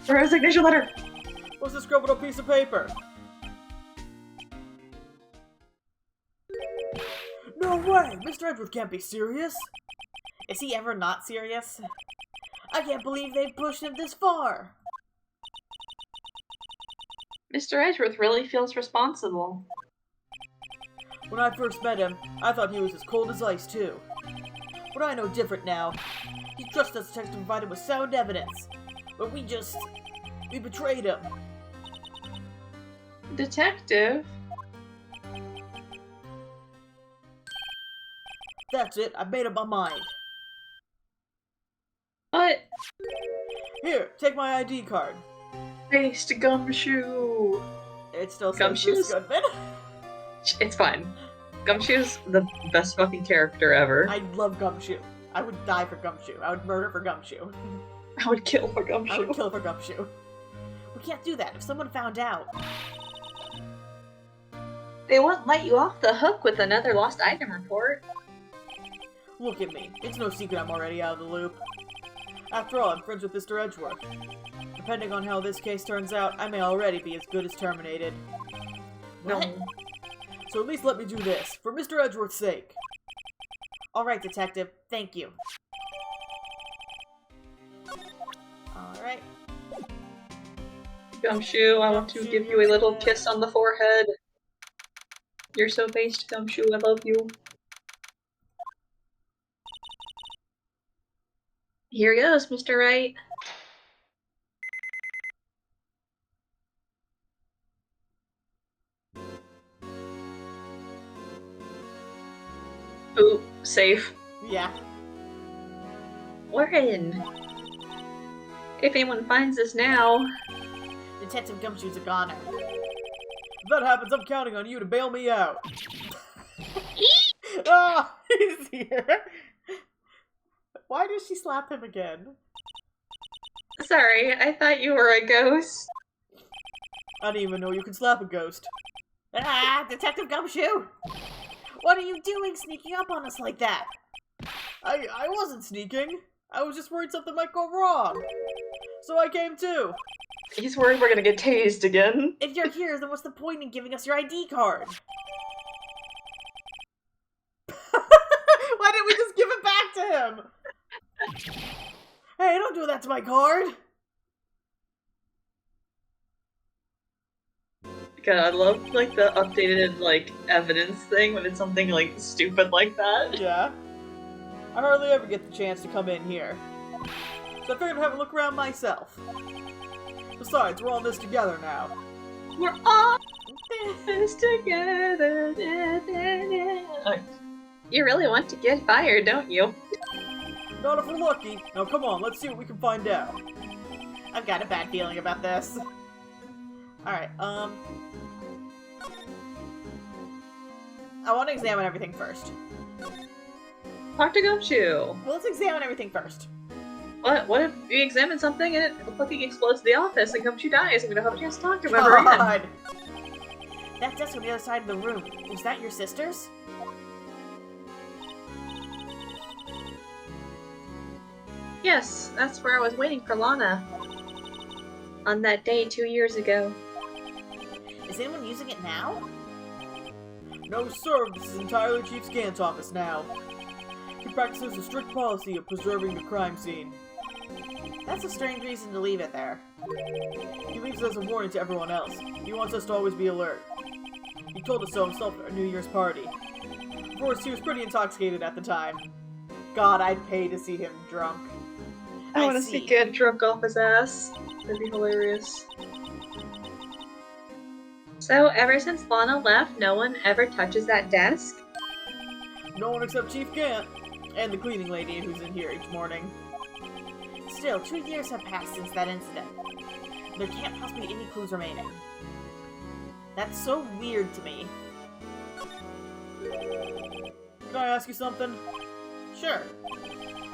The resignation letter! What's this scribbled on a piece of paper? No way! Mr. Edward can't be serious! Is he ever not serious? I can't believe they pushed him this far! Mr. Edgeworth really feels responsible. When I first met him, I thought he was as cold as ice, too. But I know different now. He trusted us to provide him with sound evidence. But we betrayed him. Detective? That's it, I made up my mind. What? Here, take my ID card. Paste Gumshoe! It still says Gumshoes? Bruce Goodman. It's fine. Gumshoe's the best fucking character ever. I love Gumshoe. I would die for Gumshoe. I would murder for Gumshoe. I would kill for Gumshoe. I would kill for Gumshoe. We can't do that. If someone found out. They won't let you off the hook with another lost item report. Look at me. It's no secret I'm already out of the loop. After all, I'm friends with Mr. Edgeworth. Depending on how this case turns out, I may already be as good as terminated. No. What? So at least let me do this, for Mr. Edgeworth's sake. Alright, Detective. Thank you. Alright. Gumshoe, I want to give you a little kiss on the forehead. You're so based, Gumshoe, I love you. Here goes, Mr. Wright. Ooh, safe. Yeah. We're in. If anyone finds us now... Detective Gumshoe's a goner. If that happens, I'm counting on you to bail me out. Ah, he's here. Why does she slap him again? Sorry, I thought you were a ghost. I didn't even know you could slap a ghost. Ah, Detective Gumshoe! What are you doing sneaking up on us like that? I wasn't sneaking. I was just worried something might go wrong. So I came too. He's worried we're gonna get tased again. If you're here, then what's the point in giving us your ID card? Why didn't we just give it back to him? Hey, don't do that to my card! God, I love, like, the updated, like, evidence thing when it's something, like, stupid like that. Yeah. I hardly ever get the chance to come in here. So I figured I'd have a look around myself. Besides, we're all in this together now. We're all in this together. You really want to get fired, don't you? Not if we're lucky. Now come on, let's see what we can find out. I've got a bad feeling about this. Alright, I want to examine everything first. Talk to Gumshoe. Well, let's examine everything first. What if you examine something and it fucking explodes the office and Gumshoe dies and we don't have a chance to talk to him ever again? God! That desk on the other side of the room. Was that your sister's? Yes, that's where I was waiting for Lana. On that day 2 years ago. Is anyone using it now? No, sir. This is entirely Chief Gant's office now. He practices a strict policy of preserving the crime scene. That's a strange reason to leave it there. He leaves it as a warning to everyone else. He wants us to always be alert. He told us so himself at our New Year's party. Of course, he was pretty intoxicated at the time. God, I'd pay to see him drunk. I want to see Gant drunk off his ass. That'd be hilarious. So, ever since Lana left, no one ever touches that desk? No one except Chief Gant. And the cleaning lady who's in here each morning. Still, 2 years have passed since that incident. There can't possibly be any clues remaining. That's so weird to me. Can I ask you something? Sure.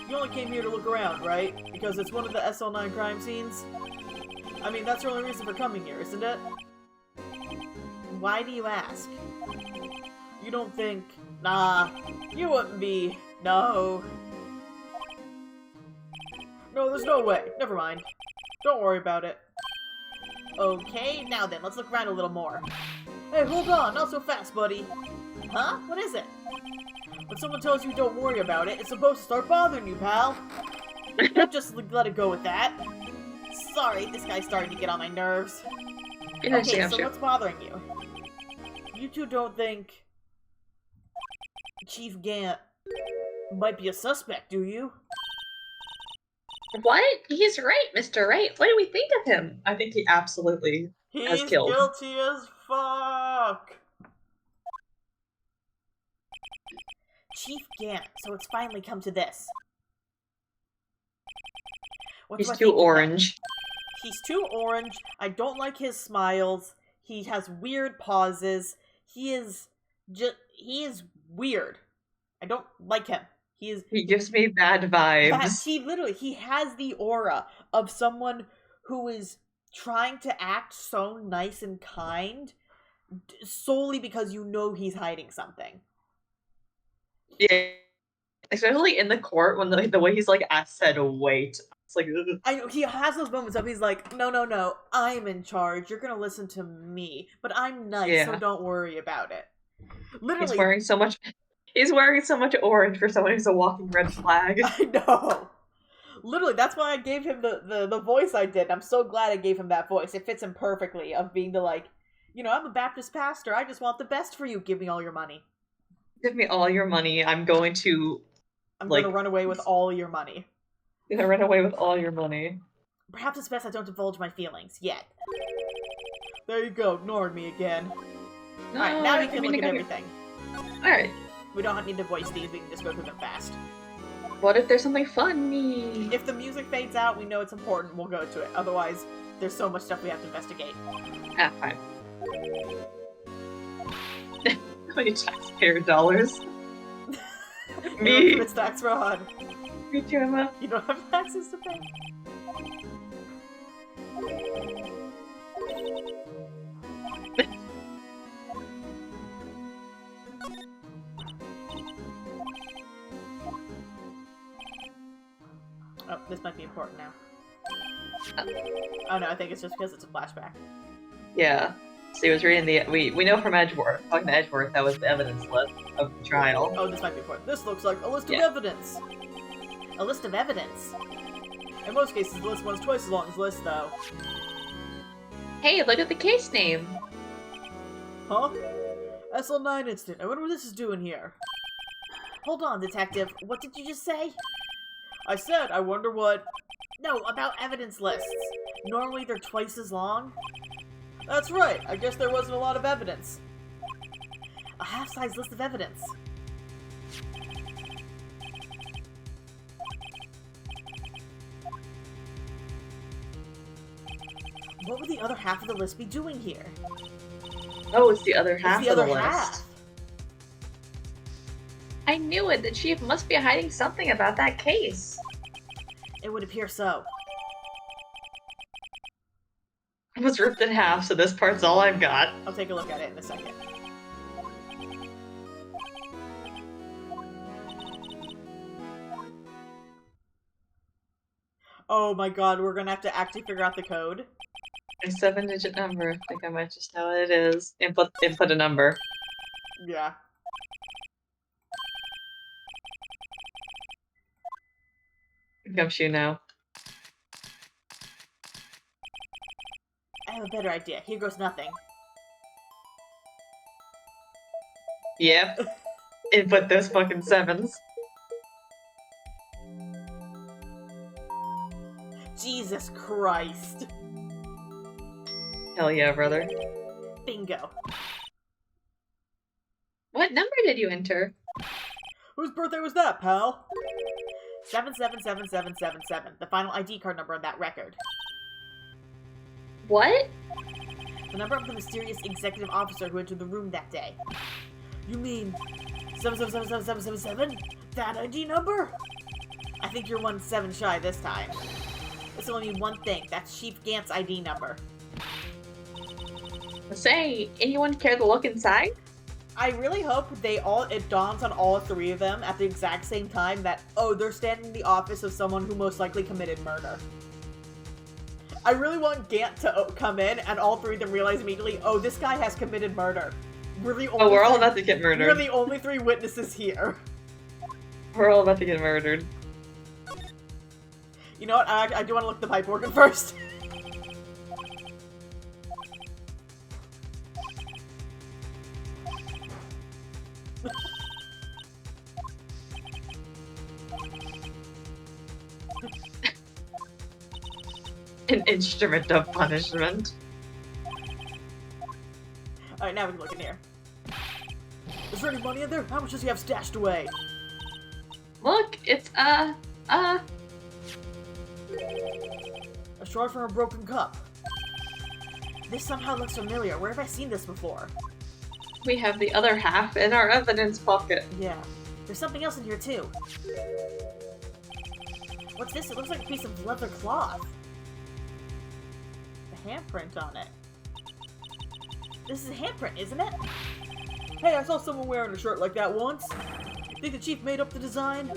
You only came here to look around, right? Because it's one of the SL9 crime scenes? I mean, that's your only reason for coming here, isn't it? Why do you ask? You don't think... Nah, you wouldn't be... No. No, there's no way. Never mind. Don't worry about it. Okay, now then, let's look around a little more. Hey, hold on, not so fast, buddy. Huh? What is it? When someone tells you don't worry about it, it's supposed to start bothering you, pal. Don't just let it go with that. Sorry, this guy's starting to get on my nerves. Okay, so what's bothering you? You two don't think Chief Gant might be a suspect, do you? What? He's right, Mr. Right. What do we think of him? I think he absolutely has He's killed. guilty as fuck! Chief Gant, so it's finally come to this. He's too orange. He's too orange. I don't like his smiles. He has weird pauses. He is weird. I don't like him. He gives me bad vibes. He has the aura of someone who is trying to act so nice and kind solely because you know he's hiding something. Yeah. Especially in the court when the way he's like, I said wait. It's like, ugh. I know, he has those moments of he's like, no, I'm in charge. You're gonna listen to me. But I'm nice, so don't worry about it. Literally. He's wearing so much orange for someone who's a walking red flag. I know. Literally, that's why I gave him the voice I did. I'm so glad I gave him that voice. It fits him perfectly of being the like, I'm a Baptist pastor. I just want the best for you. Give me all your money. Give me all your money. I'm going to run away with all your money. I'm gonna run away with all your money. Perhaps it's best I don't divulge my feelings yet. There you go, ignoring me again. No, Alright, now we can look at everything. Alright. We don't need to voice these, we can just go through them fast. What if there's something funny? If the music fades out, we know it's important, we'll go to it. Otherwise, there's so much stuff we have to investigate. Ah, fine. How many taxpayer dollars? Me. It's tax fraud. Me too, Emma. You don't have taxes to pay. Oh, this might be important now. Oh no, I think it's just because it's a flashback. Yeah. So he was reading we know from Edgeworth, talking to Edgeworth, that was the evidence list of the trial. Oh, this might be important. This looks like a list of evidence. A list of evidence. In most cases, the list was twice as long as the list, though. Hey, look at the case name. Huh? SL9 incident. I wonder what this is doing here. Hold on, detective. What did you just say? I said, I wonder what... No, about evidence lists. Normally they're twice as long. That's right. I guess there wasn't a lot of evidence. A half-size list of evidence. What would the other half of the list be doing here? Oh, it's the other half of the list. Half. I knew it. The chief must be hiding something about that case. It would appear so. It was ripped in half, so this part's all I've got. I'll take a look at it in a second. Oh my god, we're gonna have to actually figure out the code. A 7-digit number. I think I might just know what it is. Input a number. Yeah. Gumshoe now. I have a better idea. Here goes nothing. Yep. Input those fucking 7s. Jesus Christ. Hell yeah, brother. Bingo. What number did you enter? Whose birthday was that, pal? 777777, the final ID card number on that record. What? The number of the mysterious executive officer who entered the room that day. You mean 777777? That ID number? I think you're 1-7 shy this time. This only means one thing. That's Chief Gant's ID number. Say, anyone care to look inside? I really hope it dawns on all three of them at the exact same time that, oh, they're standing in the office of someone who most likely committed murder. I really want Gant to come in and all three of them realize immediately, oh, this guy has committed murder. We're all about to get murdered. We're the only three witnesses here. We're all about to get murdered. You know what? I do want to look at the pipe organ first. An instrument of punishment. Alright, now we can look in here. Is there any money in there? How much does he have stashed away? Look, it's, A shard from a broken cup. This somehow looks familiar. Where have I seen this before? We have the other half in our evidence pocket. Yeah. There's something else in here, too. What's this? It looks like a piece of leather cloth. The handprint on it. This is a handprint, isn't it? Hey, I saw someone wearing a shirt like that once. Think the chief made up the design?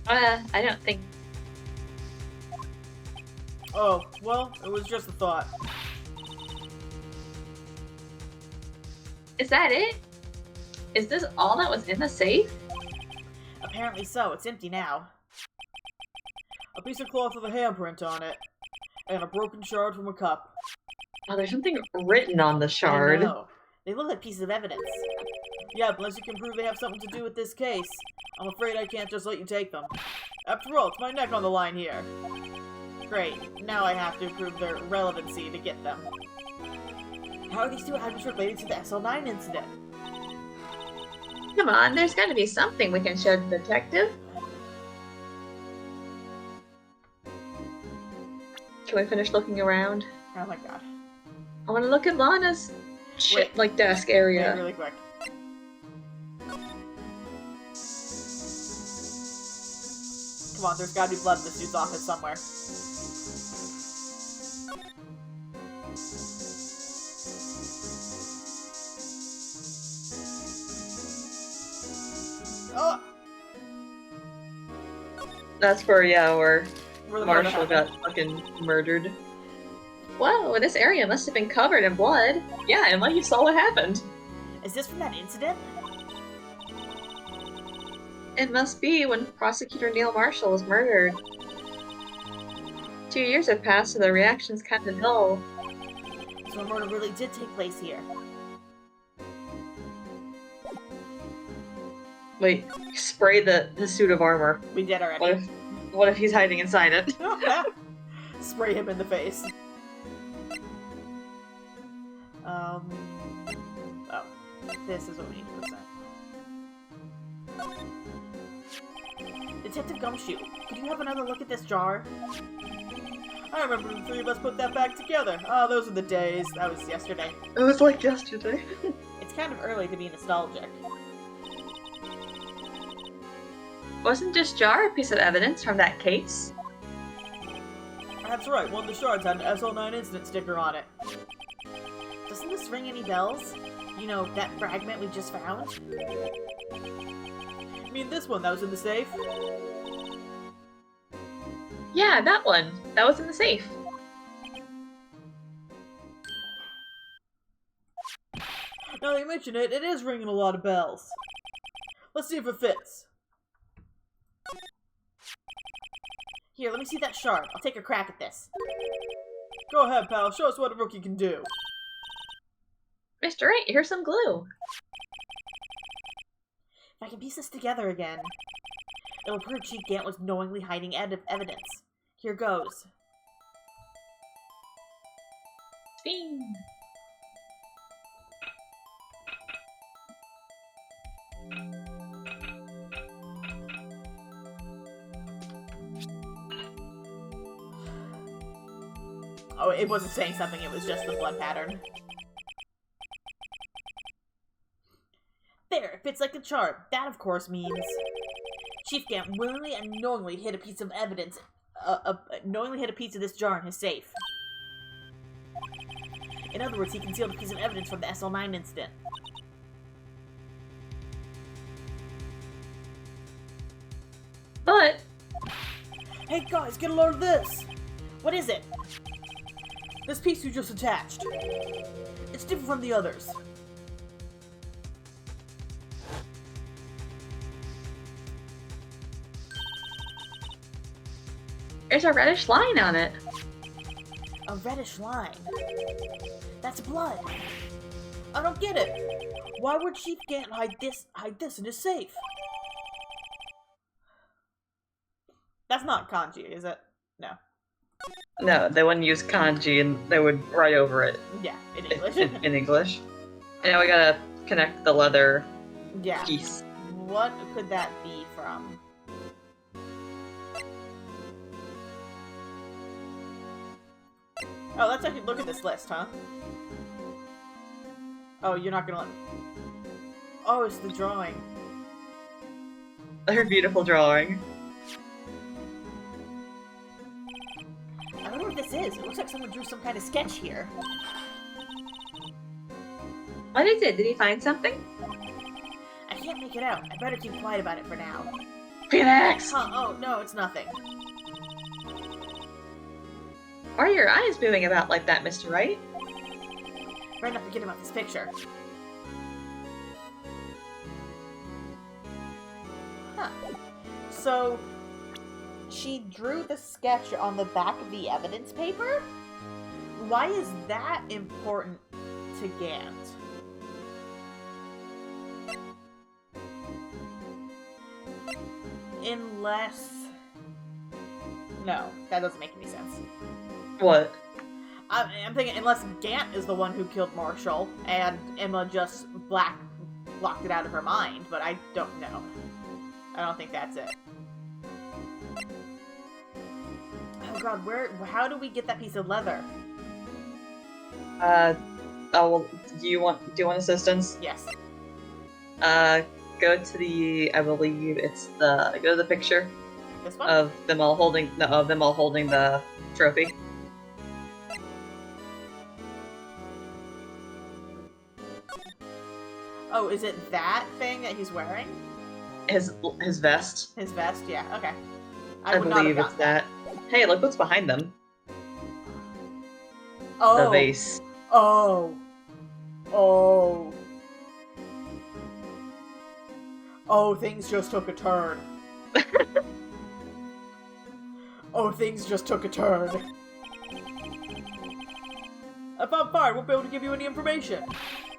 I don't think... Oh, well, it was just a thought. Is that it? Is this all that was in the safe? Apparently so. It's empty now. A piece of cloth with a handprint on it. And a broken shard from a cup. Oh, there's something written on the shard. I know. They look like pieces of evidence. Yeah, unless you can prove they have something to do with this case. I'm afraid I can't just let you take them. After all, it's my neck on the line here. Great. Now I have to prove their relevancy to get them. How are these two items related to the SL9 incident? Come on, there's gotta be something we can show the detective. Can we finish looking around? Oh my god. I want to look at Lana's desk area. Wait, really quick. Come on, there's gotta be blood in this dude's office somewhere. Oh! That's where, yeah, where the Marshall murder got fucking murdered. Whoa, this area must have been covered in blood. Yeah, and like you saw what happened. Is this from that incident? It must be when Prosecutor Neil Marshall was murdered. 2 years have passed, so the reaction's kind of dull. So a murder really did take place here. Wait, spray the suit of armor. We did already. What if he's hiding inside it? Spray him in the face. Oh. This is what we need to present. Detective Gumshoe, could you have another look at this jar? I remember the three of us put that back together. Oh, those are the days. That was yesterday. It was like yesterday. It's kind of early to be nostalgic. Wasn't this jar a piece of evidence from that case? That's right, one of the shards had an SL9 incident sticker on it. Doesn't this ring any bells? You know, that fragment we just found? You mean this one that was in the safe? Yeah, that one. That was in the safe. Now that you mention it, it is ringing a lot of bells. Let's see if it fits. Here, let me see that shard. I'll take a crack at this. Go ahead, pal. Show us what a rookie can do. Mr. 8, here's some glue. If I can piece this together again, it'll prove Chief Gant was knowingly hiding evidence. Here goes. Spin. Oh, it wasn't saying something, it was just the blood pattern. There, it fits like a chart. That, of course, means Chief Gant willingly and knowingly hid a piece of evidence, knowingly hid a piece of this jar in his safe. In other words, he concealed a piece of evidence from the SL9 incident. But Hey guys, get a load of this! What is it? This piece you just attached. It's different from the others. there's a reddish line on it. A reddish line. That's blood. I don't get it. Why would Chief Gant hide this in his safe? That's not kanji, is it? No. No, they wouldn't use kanji and they would write over it Yeah, in English. in English. And now we gotta connect the leather Yeah. piece. What could that be from? Oh, let's actually look at this list, huh? Oh, you're not gonna let me... Oh, it's the drawing. Her beautiful drawing. I wonder what this is. It looks like someone drew some kind of sketch here. What is it? Did he find something? I can't make it out. I better keep quiet about it for now. Phoenix! Huh, oh, no, it's nothing. Why are your eyes moving about like that, Mr. Wright? Better not forget about this picture. Huh. So, she drew the sketch on the back of the evidence paper? Why is that important to Gant? Unless... No, that doesn't make any sense. What? I'm thinking unless Gant is the one who killed Marshall, and Emma just blocked it out of her mind, but I don't know. I don't think that's it. Oh god, how do we get that piece of leather? Oh, well, do you want assistance? Yes. Go to the, I believe it's go to the picture This one? of them all holding, the trophy. Oh, is it that thing that he's wearing? His vest. His vest? Yeah, okay. I would not have believe it's gotten that. Hey, look what's behind them. Oh. The vase. Oh. Oh. Oh, things just took a turn. Oh, things just took a turn. If I'm fired, won't be able to give you any information.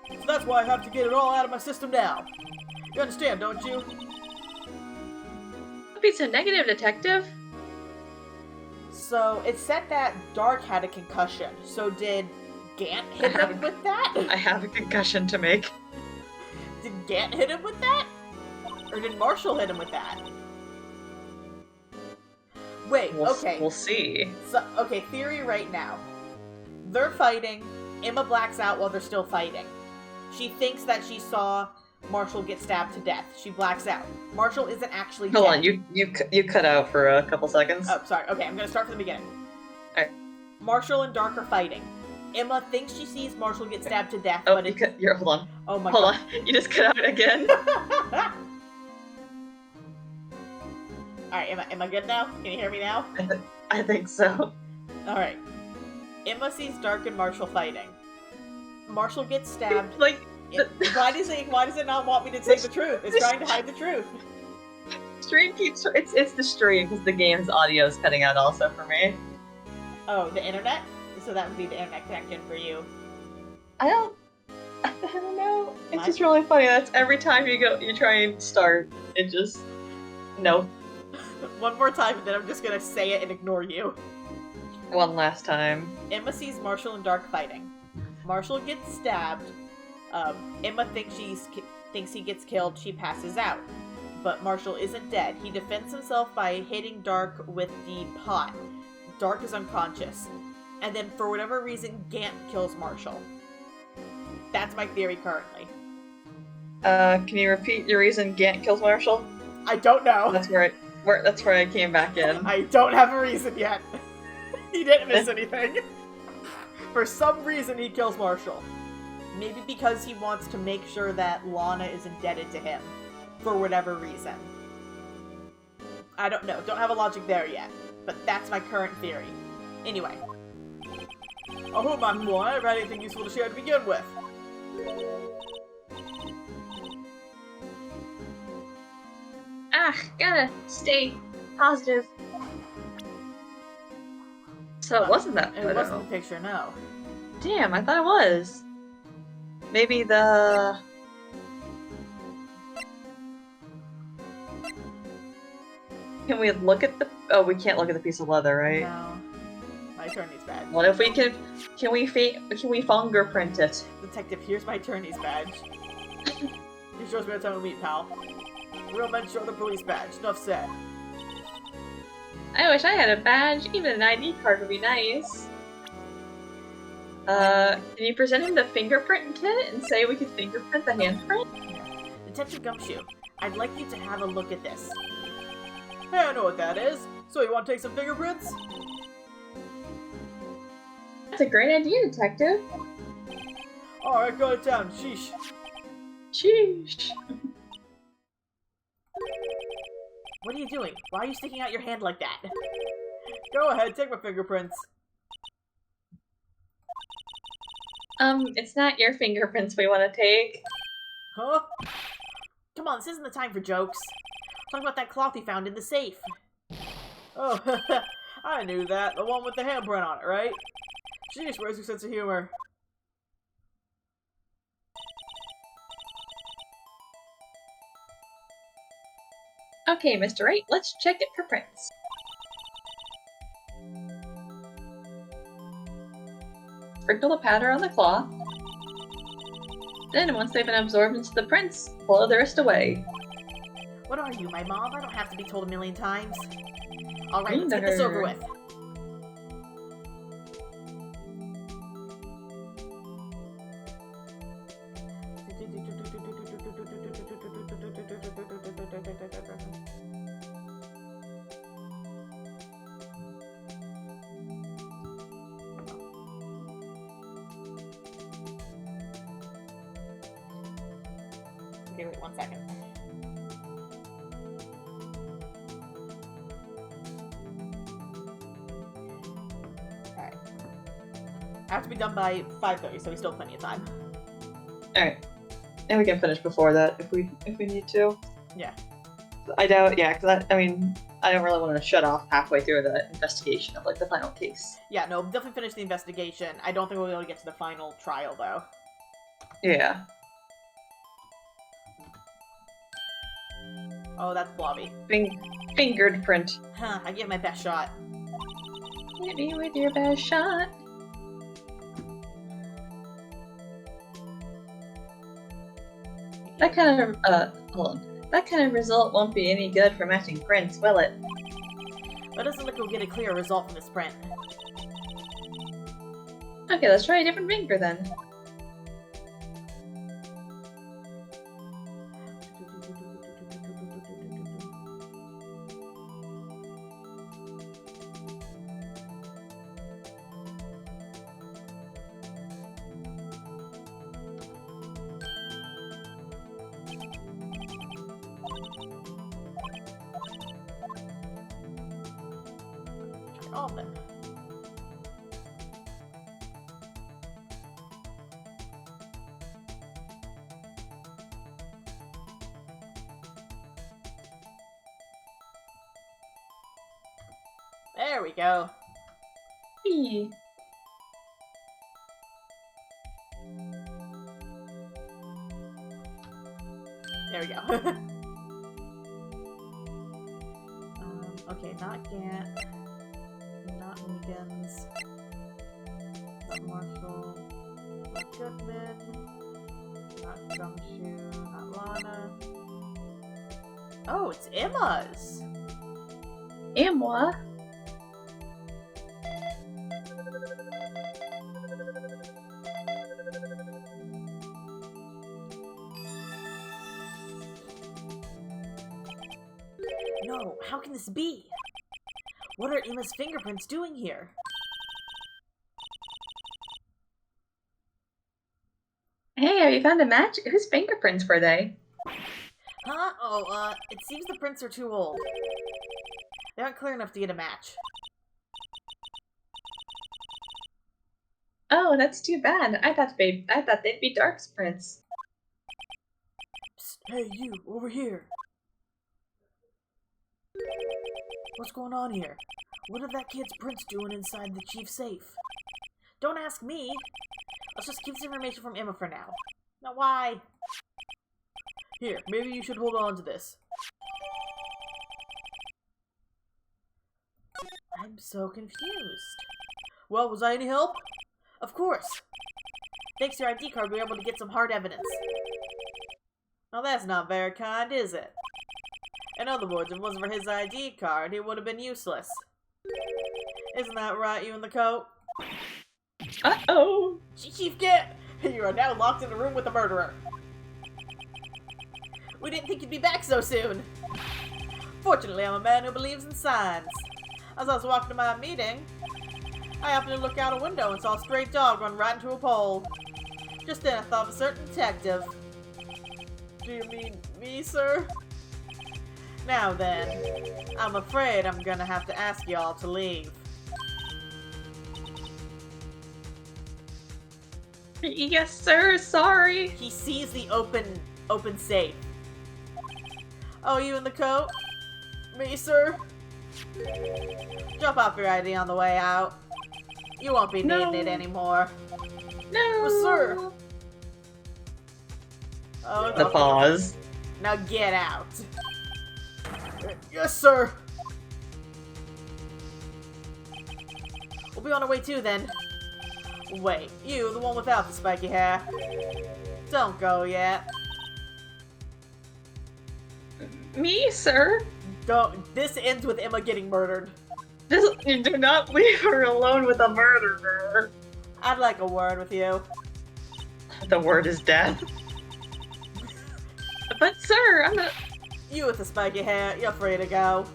So that's why I have to get it all out of my system now. You understand, don't you? A piece of negative, detective. So, it said that Dark had a concussion. So did Gant hit him with that? I have a concussion to make. Did Gant hit him with that? Or did Marshall hit him with that? Wait, okay. We'll see. So, okay, theory right now. They're fighting. Emma blacks out while they're still fighting. She thinks that she saw Marshall get stabbed to death. She blacks out. Marshall isn't actually dead. Hold on, you cut out for a couple seconds. Oh, sorry. Okay, I'm gonna start from the beginning. Alright. Marshall and Dark are fighting. Emma thinks she sees Marshall get stabbed to death, Oh, but hold on. Oh my Hold god. on. You just cut out again. Alright, am I good now? Can you hear me now? I think so. Alright. Emma sees Dark and Marshall fighting. Marshall gets stabbed. Like, Why does it not want me to say the truth? It's trying to hide the truth. stream keeps it's the stream because the game's audio is cutting out also for me. Oh, the internet? So that would be the internet connection for you. I don't know. It's just really funny. That's every time you try and start, it just no. One more time, and then I'm just gonna say it and ignore you. One last time. Emma sees Marshall and Dark fighting. Marshall gets stabbed. Emma thinks he gets killed. She passes out. But Marshall isn't dead. He defends himself by hitting Dark with the pot. Dark is unconscious. and then for whatever reason, Gant kills Marshall. That's my theory currently. Can you repeat your reason Gant kills Marshall? I don't know. That's where I came back in. I don't have a reason yet. He didn't miss anything. For some reason, he kills Marshall. Maybe because he wants to make sure that Lana is indebted to him. For whatever reason. I don't know. Don't have a logic there yet. But that's my current theory. Anyway. I hope I'm one. I have anything useful to share to begin with. Gotta stay positive. So it wasn't that photo. It wasn't the picture, no. Damn, I thought it was. Maybe the... Can we look at the... Oh, we can't look at the piece of leather, right? No. My attorney's badge. What if we can... Can we fingerprint it? Detective, here's my attorney's badge. He shows me a time to meet, pal. Real men show the police badge. Enough said. I wish I had a badge. Even an ID card would be nice. Can you present him the fingerprint kit and say we could fingerprint the handprint? Detective Gumshoe, I'd like you to have a look at this. Hey, I know what that is. So you want to take some fingerprints? That's a great idea, Detective. Alright, go to town. Sheesh. Sheesh. What are you doing? Why are you sticking out your hand like that? Go ahead, take my fingerprints. It's not your fingerprints we want to take. Huh? Come on, this isn't the time for jokes. Talk about that cloth you found in the safe. Oh, I knew that. The one with the handprint on it, right? Jeez, where's your sense of humor? Okay, Mr. Wright, let's check it for prints. Sprinkle the powder on the cloth. Then, once they've been absorbed into the prints, blow the rest away. What are you, my mom? I don't have to be told a million times. Alright, let's get this over with. Okay, wait 1 second. Alright. I have to be done by 5:30, so we still have plenty of time. Alright. And we can finish before that if we need to. Yeah. I doubt, yeah, because I mean, I don't really want to shut off halfway through the investigation of, like, the final case. Yeah, no, definitely finish the investigation. I don't think we'll be able to get to the final trial, though. Yeah. Oh, that's Blobby. Fingered print. Huh, I give my best shot. Hit me with your best shot. That kind of, hold on. That kind of result won't be any good for matching prints, will it? That doesn't look like we'll get a clear result from this print. Okay, let's try a different finger then. All of them. There we go. Eee. There we go. Okay, not Gant. Not Egan's. Not Marshall. Not Goodman. Not Gumshoe. Not Lana. Oh, it's Emma's! Emma? no, how can this be? What are Emma's fingerprints doing here? Hey, have you found a match? Whose fingerprints were they? Huh? Oh, it seems the prints are too old. They aren't clear enough to get a match. Oh, that's too bad. I thought they'd be Dark's prints. Psst, hey, you, over here. What's going on here? What are that kid's prints doing inside the chief's safe? Don't ask me. Let's just keep this information from Emma for now. Now, why? Here, maybe you should hold on to this. I'm so confused. Well, was I any help? Of course. Thanks to your ID card, we were able to get some hard evidence. Now that's not very kind, is it? In other words, if it wasn't for his ID card, he would have been useless. Isn't that right, you in the coat? Uh-oh! Chief Gant! You are now locked in a room with a murderer. We didn't think you'd be back so soon. Fortunately, I'm a man who believes in signs. As I was walking to my meeting, I happened to look out a window and saw a stray dog run right into a pole. Just then I thought of a certain detective. Do you mean me, sir? Now then, I'm afraid I'm gonna have to ask y'all to leave. Yes, sir, sorry. He sees the open safe. Oh, you in the coat? Me, sir? Drop off your ID on the way out. You won't be needing it anymore. No! Well, sir! Oh, The pause. now get out. Yes, sir! We'll be on our way too, then. Wait, you, the one without the spiky hair. Don't go yet. Me, sir? Don't. This ends with Emma getting murdered. You do not leave her alone with a murderer. I'd like a word with you. The word is death. But, sir, I'm not... You with the spiky hair, you're free to go.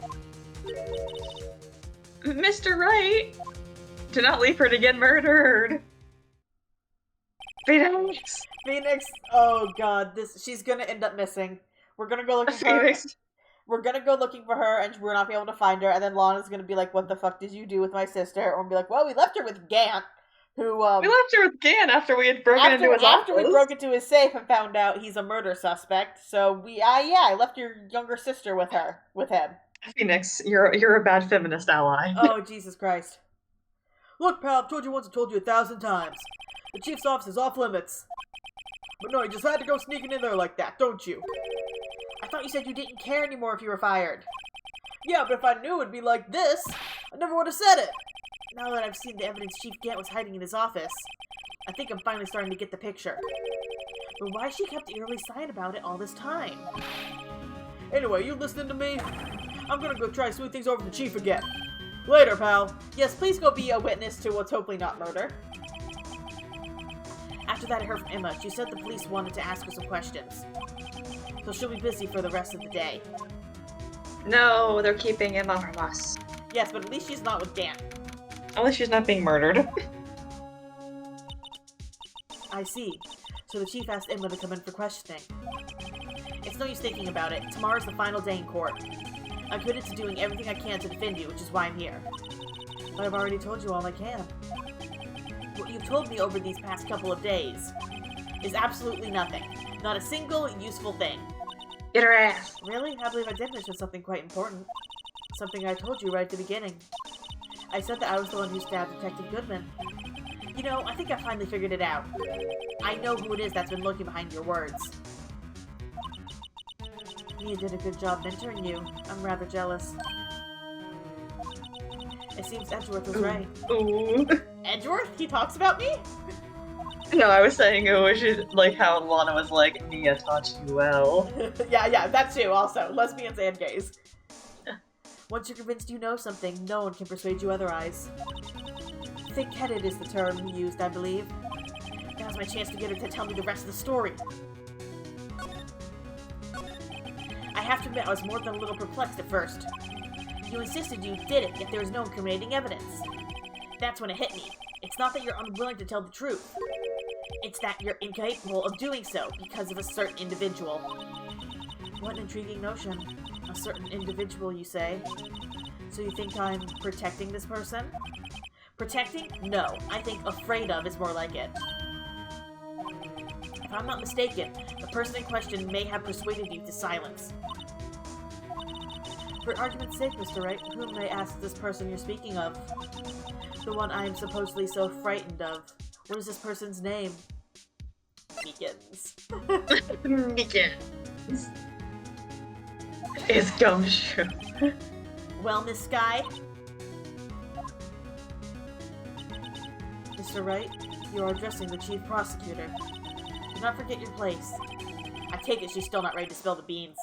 Mr. Wright? Do not leave her to get murdered. Phoenix. Phoenix, oh god, she's gonna end up missing. We're gonna go looking for her. Phoenix. We're gonna go looking for her, and we're not be able to find her. And then Lana's gonna be like, "What the fuck did you do with my sister?" Or be like, "Well, we left her with Gant, who We left her with Gant after we had broken into his after office. we broke into his safe and found out he's a murder suspect. So I left your younger sister with him. Phoenix, you're a bad feminist ally. Oh Jesus Christ! Look, pal, I've told you once, I've told you 1,000 times. The chief's office is off limits. But no, you just had to go sneaking in there like that, don't you? I thought you said you didn't care anymore if you were fired. Yeah, but if I knew it'd be like this, I never would have said it. Now that I've seen the evidence Chief Gant was hiding in his office, I think I'm finally starting to get the picture. But why she kept eerily silent about it all this time? Anyway, you listening to me? I'm gonna go try to smooth things over with the Chief again. Later, pal. Yes, please go be a witness to what's hopefully not murder. After that, I heard from Emma. She said the police wanted to ask her some questions. So she'll be busy for the rest of the day. No, they're keeping Emma from us. Yes, but at least she's not with Gant. At least she's not being murdered. I see. So the chief asked Emma to come in for questioning. It's no use thinking about it. Tomorrow's the final day in court. I'm committed to doing everything I can to defend you, which is why I'm here. But I've already told you all I can. What you've told me over these past couple of days is absolutely nothing. Not a single useful thing. Get her ass. Really? I believe I did mention something quite important. Something I told you right at the beginning. I said that I was the one who stabbed Detective Goodman. You know, I think I finally figured it out. I know who it is that's been lurking behind your words. Mia did a good job mentoring you. I'm rather jealous. It seems Edgeworth was right. Ooh. Edgeworth? He talks about me? No, I was saying like how Lana was like, Mia taught you well. yeah, that too, also. Lesbians and gays. Once you're convinced you know something, no one can persuade you otherwise. Thick-headed is the term he used, I believe. Now's my chance to get her to tell me the rest of the story. I I have to admit, I was more than a little perplexed at first. You insisted you did it, yet there was no incriminating evidence. That's when it hit me. It's not that you're unwilling to tell the truth. It's that you're incapable of doing so because of a certain individual. What an intriguing notion. A certain individual, you say? So you think I'm protecting this person? Protecting? No. I think afraid of is more like it. If I'm not mistaken, the person in question may have persuaded you to silence. For argument's sake, Mr. Wright, whom may ask this person you're speaking of? The one I am supposedly so frightened of. What is this person's name? Beacons. Beacons. It's Gumshoe. Well, Miss Sky? Mr. Wright, you are addressing the Chief Prosecutor. Do not forget your place. I take it she's still not ready to spill the beans.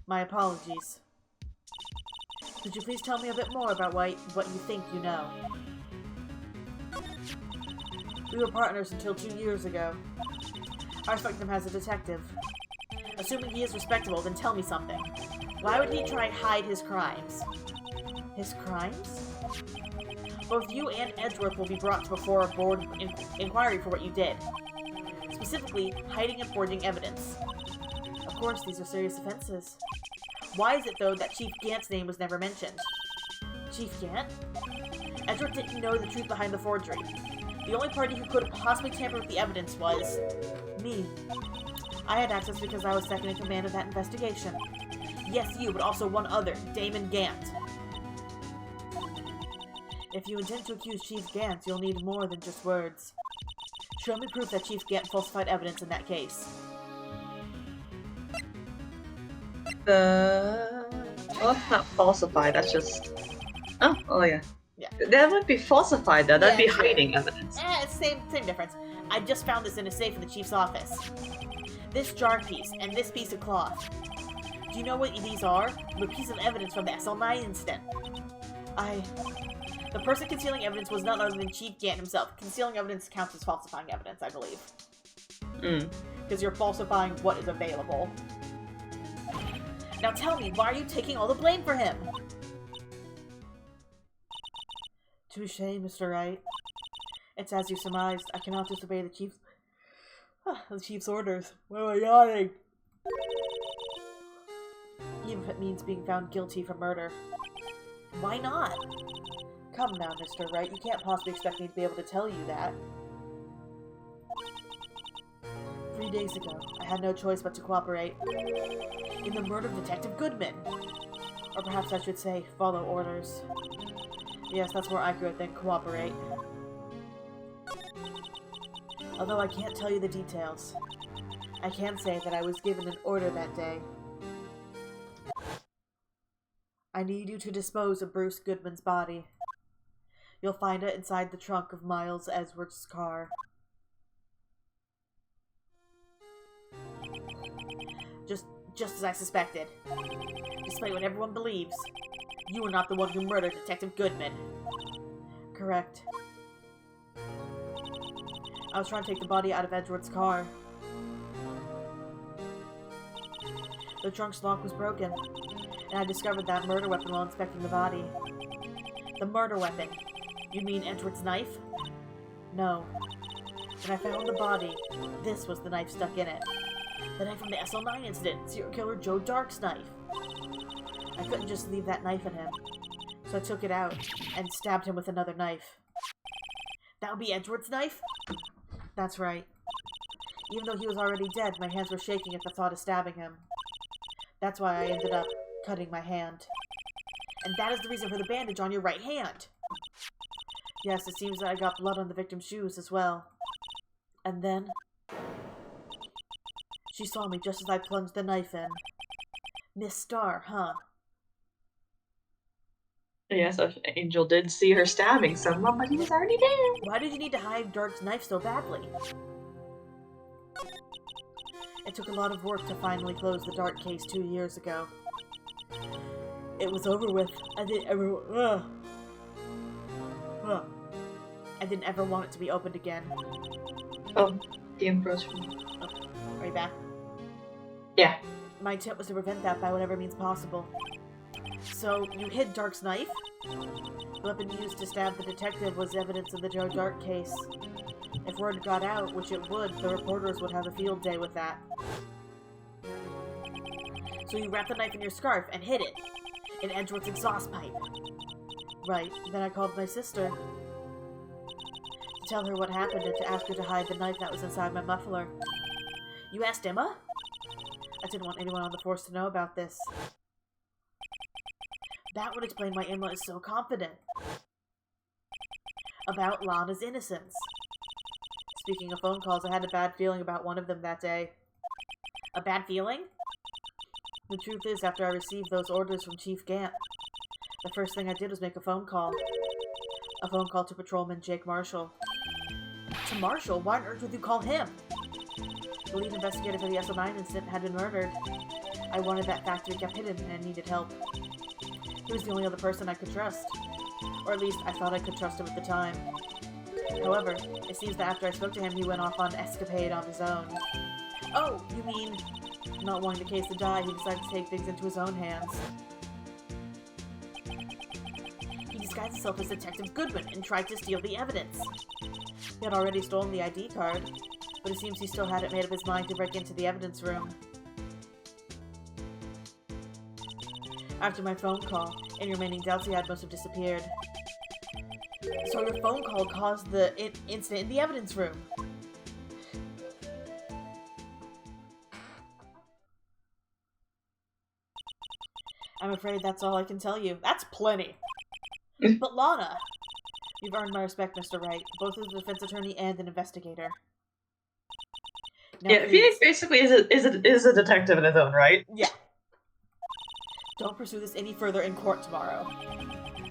My apologies. Could you please tell me a bit more about what you think you know? We were partners until 2 years ago. I respect him as a detective. Assuming he is respectable, then tell me something. Why would he try and hide his crimes? His crimes? Both you and Edgeworth will be brought before a board inquiry for what you did. Specifically, hiding and forging evidence. Of course, these are serious offenses. Why is it, though, that Chief Gant's name was never mentioned? Chief Gant? Edgeworth didn't know the truth behind the forgery. The only party who could have possibly tampered with the evidence was... me. I had access because I was second in command of that investigation. Yes, you, but also one other, Damon Gant. If you intend to accuse Chief Gant, you'll need more than just words. Show me proof that Chief Gant falsified evidence in that case. Well, it's not falsified, that's just... Oh yeah. Yeah. That wouldn't be falsified, though. That'd Yeah, be sure. hiding evidence. It's same difference. I just found this in a safe in the Chief's office. This jar piece, and this piece of cloth. Do you know what these are? The piece of evidence from the SL9 incident. The person concealing evidence was none other than Chief Gant himself. Concealing evidence counts as falsifying evidence, I believe. Because you're falsifying what is available. Now tell me, why are you taking all the blame for him? Touche, Mr. Wright. It's as you surmised. I cannot disobey the Chief's orders. Why am I yawning? Even if it means being found guilty for murder. Why not? Come now, Mr. Wright. You can't possibly expect me to be able to tell you that. 3 days ago, I had no choice but to cooperate. In the murder of Detective Goodman. Or perhaps I should say, follow orders. Yes, that's more accurate than cooperate. Although I can't tell you the details, I can say that I was given an order that day. I need you to dispose of Bruce Goodman's body. You'll find it inside the trunk of Miles Edgeworth's car. Just as I suspected. Despite what everyone believes, you were not the one who murdered Detective Goodman. Correct. I was trying to take the body out of Edgeworth's car. The trunk's lock was broken, and I discovered that murder weapon while inspecting the body. The murder weapon? You mean Edgeworth's knife? No. When I found the body, this was the knife stuck in it. The knife from the SL9 incident, serial killer Joe Dark's knife. I couldn't just leave that knife in him, so I took it out and stabbed him with another knife. That would be Edgeworth's knife? That's right. Even though he was already dead, my hands were shaking at the thought of stabbing him. That's why I ended up cutting my hand. And that is the reason for the bandage on your right hand. Yes, it seems that I got blood on the victim's shoes as well. And then... she saw me just as I plunged the knife in. Miss Starr, huh? Yes, Angel did see her stabbing someone, but he was already dead. Why did you need to hide Dark's knife so badly? It took a lot of work to finally close the Dark case 2 years ago. It was over with. I didn't ever want it to be opened again. Oh, the Ambrose. Are you back? Yeah. My intent was to prevent that by whatever means possible. So, you hid Dark's knife? The weapon used to stab the detective was evidence of the Joe Dark case. If word got out, which it would, the reporters would have a field day with that. So you wrapped the knife in your scarf and hid it in Edgeworth's exhaust pipe. Right, then I called my sister to tell her what happened and to ask her to hide the knife that was inside my muffler. You asked Emma? I didn't want anyone on the force to know about this. That would explain why Emma is so confident about Lana's innocence. Speaking of phone calls, I had a bad feeling about one of them that day. A bad feeling? The truth is, after I received those orders from Chief Gant, the first thing I did was make a phone call. A phone call to Patrolman Jake Marshall. To Marshall? Why on earth would you call him? The lead investigator for the SO9 incident had been murdered. I wanted that fact to be kept hidden, and I needed help. He was the only other person I could trust. Or at least, I thought I could trust him at the time. However, it seems that after I spoke to him, he went off on an escapade on his own. Oh, you mean, not wanting the case to die, he decided to take things into his own hands. He disguised himself as Detective Goodwin and tried to steal the evidence. He had already stolen the ID card, but it seems he still hadn't made up his mind to break into the evidence room. After my phone call, any remaining doubts he had must have disappeared. So your phone call caused the incident in the evidence room. I'm afraid that's all I can tell you. That's plenty. But Lana, you've earned my respect, Mr. Wright, both as a defense attorney and an investigator. Now, yeah, Phoenix basically is a detective in his own right. Yeah. Don't pursue this any further in court tomorrow.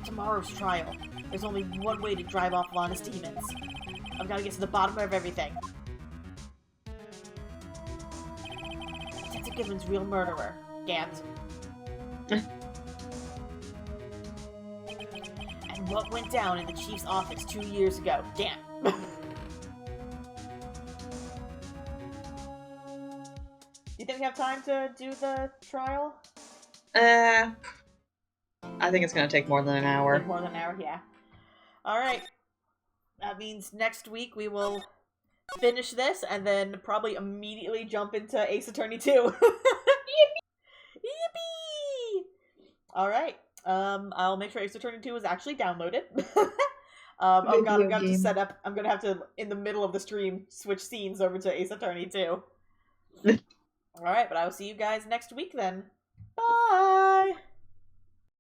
Tomorrow's trial. There's only one way to drive off Lana's demons. I've got to get to the bottom of everything. Detective Goodman's real murderer, Gant. And what went down in the chief's office 2 years ago. Damn. Do you think we have time to do the trial? I think it's gonna take more than an hour. More than an hour, yeah. Alright. That means next week we will finish this and then probably immediately jump into Ace Attorney 2. Yippee! Alright. I'll make sure Ace Attorney 2 is actually downloaded. Oh god, I'm gonna have to set up, I'm gonna have to, in the middle of the stream, switch scenes over to Ace Attorney 2. Alright, but I will see you guys next week then.